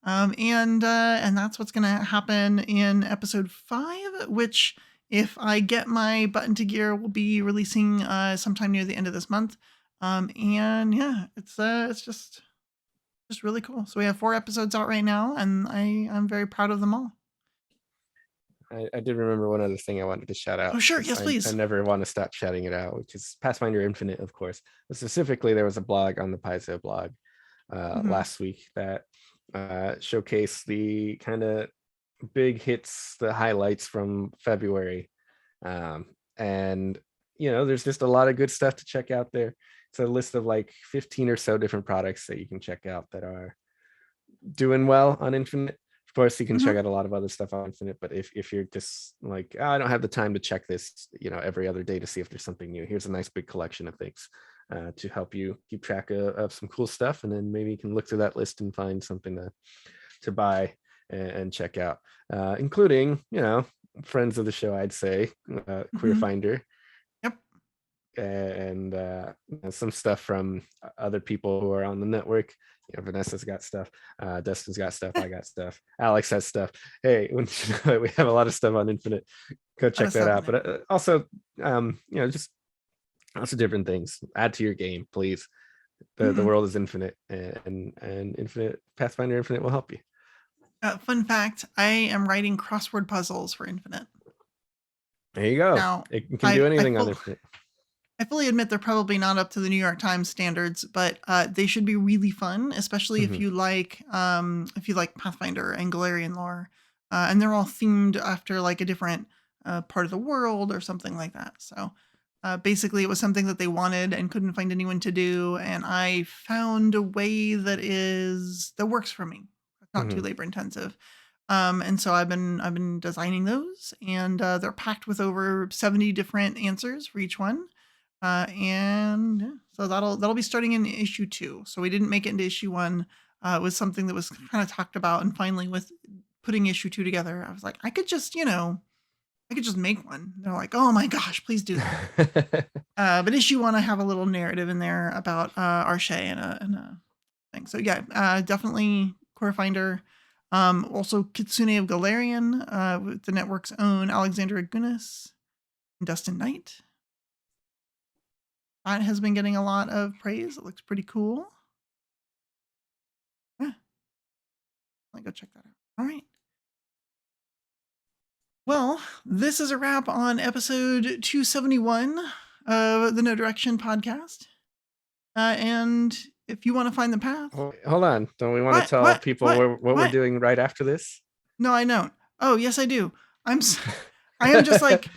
Speaker 1: And that's what's going to happen in episode 5, which, if I get my button to gear, will be releasing sometime near the end of this month. And yeah, it's just really cool. So we have 4 episodes out right now, and I'm very proud of them all.
Speaker 2: I did remember one other thing I wanted to shout out,
Speaker 1: Oh sure,
Speaker 2: because
Speaker 1: yes
Speaker 2: I
Speaker 1: please.
Speaker 2: never want to stop shouting it out, which is Pathfinder Infinite, of course. But specifically, there was a blog on the Paizo blog
Speaker 1: Mhm.
Speaker 2: last week that showcased the kind of big hits, the highlights from February. And there's just a lot of good stuff to check out there. It's a list of like 15 or so different products that you can check out that are doing well on Infinite. Of course, you can check
Speaker 1: Mhm.
Speaker 2: out a lot of other stuff on Infinite, but if you're just like, "Oh, I don't have the time to check this, every other day to see if there's something new," here's a nice big collection of things to help you keep track of some cool stuff, and then maybe you can look through that list and find something to buy and check out, including friends of the show, I'd say, Queer
Speaker 1: Mhm.
Speaker 2: Finder,
Speaker 1: Yep.
Speaker 2: and some stuff from other people who are on the network. Vanessa's got stuff, Dustin's got stuff, I got stuff, Alex has stuff. Hey, we have a lot of stuff on Infinite. Go
Speaker 1: Lot
Speaker 2: check
Speaker 1: of
Speaker 2: that
Speaker 1: stuff
Speaker 2: out.
Speaker 1: on
Speaker 2: But
Speaker 1: Infinite.
Speaker 2: also, just lots of different things. Add to your game, please. The
Speaker 1: Mhm.
Speaker 2: world is infinite, and Infinite Pathfinder Infinite will help you.
Speaker 1: Fun fact: I am writing crossword puzzles for Infinite
Speaker 2: There you go.
Speaker 1: now.
Speaker 2: It can do
Speaker 1: I I
Speaker 2: anything on
Speaker 1: full
Speaker 2: Infinite.
Speaker 1: I fully admit they're probably not up to the New York Times standards, but they should be really fun, especially
Speaker 2: Mhm.
Speaker 1: if you like Pathfinder and Galarian lore, and they're all themed after like a different part of the world or something like that. So basically, it was something that they wanted and couldn't find anyone to do, and I found a way that works for me. It's not too
Speaker 2: Mhm.
Speaker 1: labor intensive. And so I've been designing those, and they're packed with over 70 different answers for each one. And yeah, so that'll be starting in issue 2. So we didn't make it into issue 1. It was something that was kind of talked about, and finally with putting issue 2 together, I was like, I could just make one. They're like, "Oh my gosh, please do that." But issue 1, I have a little narrative in there about Arshay and a thing. So yeah, definitely Core Finder. Also Kitsune of Galarian, with the network's own Alexandra Guinness and Dustin Knight. That has been getting a lot of praise. It looks pretty cool. Yeah. Let me go check that out. All right. Well, this is a wrap on episode 271 of the No Direction podcast. And if you want to find the path.
Speaker 2: Hold on. Don't we want to tell people what we're doing right after this?
Speaker 1: No, I don't. Oh, yes, I do. I am just like,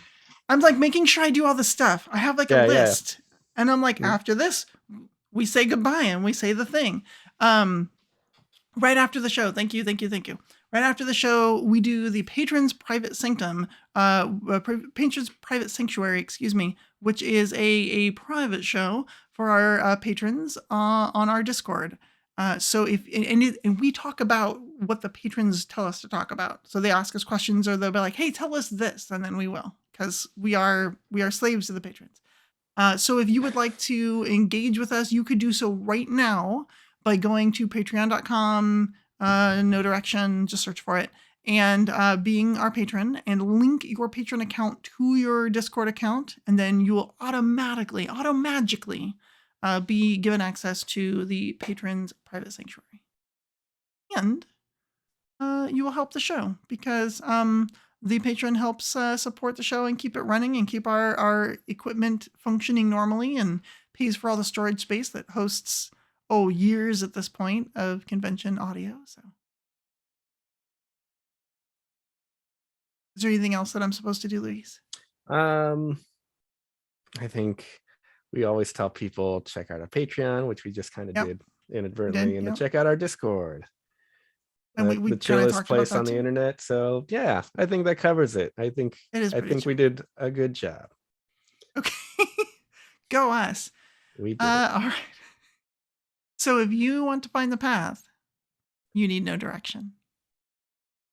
Speaker 1: I'm like making sure I do all the stuff. I have like a list. And I'm like, after this, we say goodbye and we say the thing. Right after the show. Thank you. Right after the show, we do the Patrons Private Sanctum, Patrons Private Sanctuary, excuse me, which is a private show for our patrons on our Discord. So and we talk about what the patrons tell us to talk about. So they ask us questions, or they'll be like, "Hey, tell us this," and then we will, because we are slaves to the patrons. So if you would like to engage with us, you could do so right now by going to patreon.com, no direction, just search for it, and being our patron, and link your patron account to your Discord account, and then you will automagically be given access to the Patrons Private Sanctuary. And you will help the show, because the patron helps support the show and keep it running and keep our equipment functioning normally, and pays for all the storage space that hosts years at this point of convention audio. So is there anything else that I'm supposed to do, Luis?
Speaker 2: I think we always tell people check out our Patreon, which we just kind of did inadvertently, and to check out our Discord. And we the chillest place on the internet. So yeah, I think that covers it. I think we did a good job.
Speaker 1: Okay. Go us.
Speaker 2: We did.
Speaker 1: All right. So if you want to find the path, you need no direction.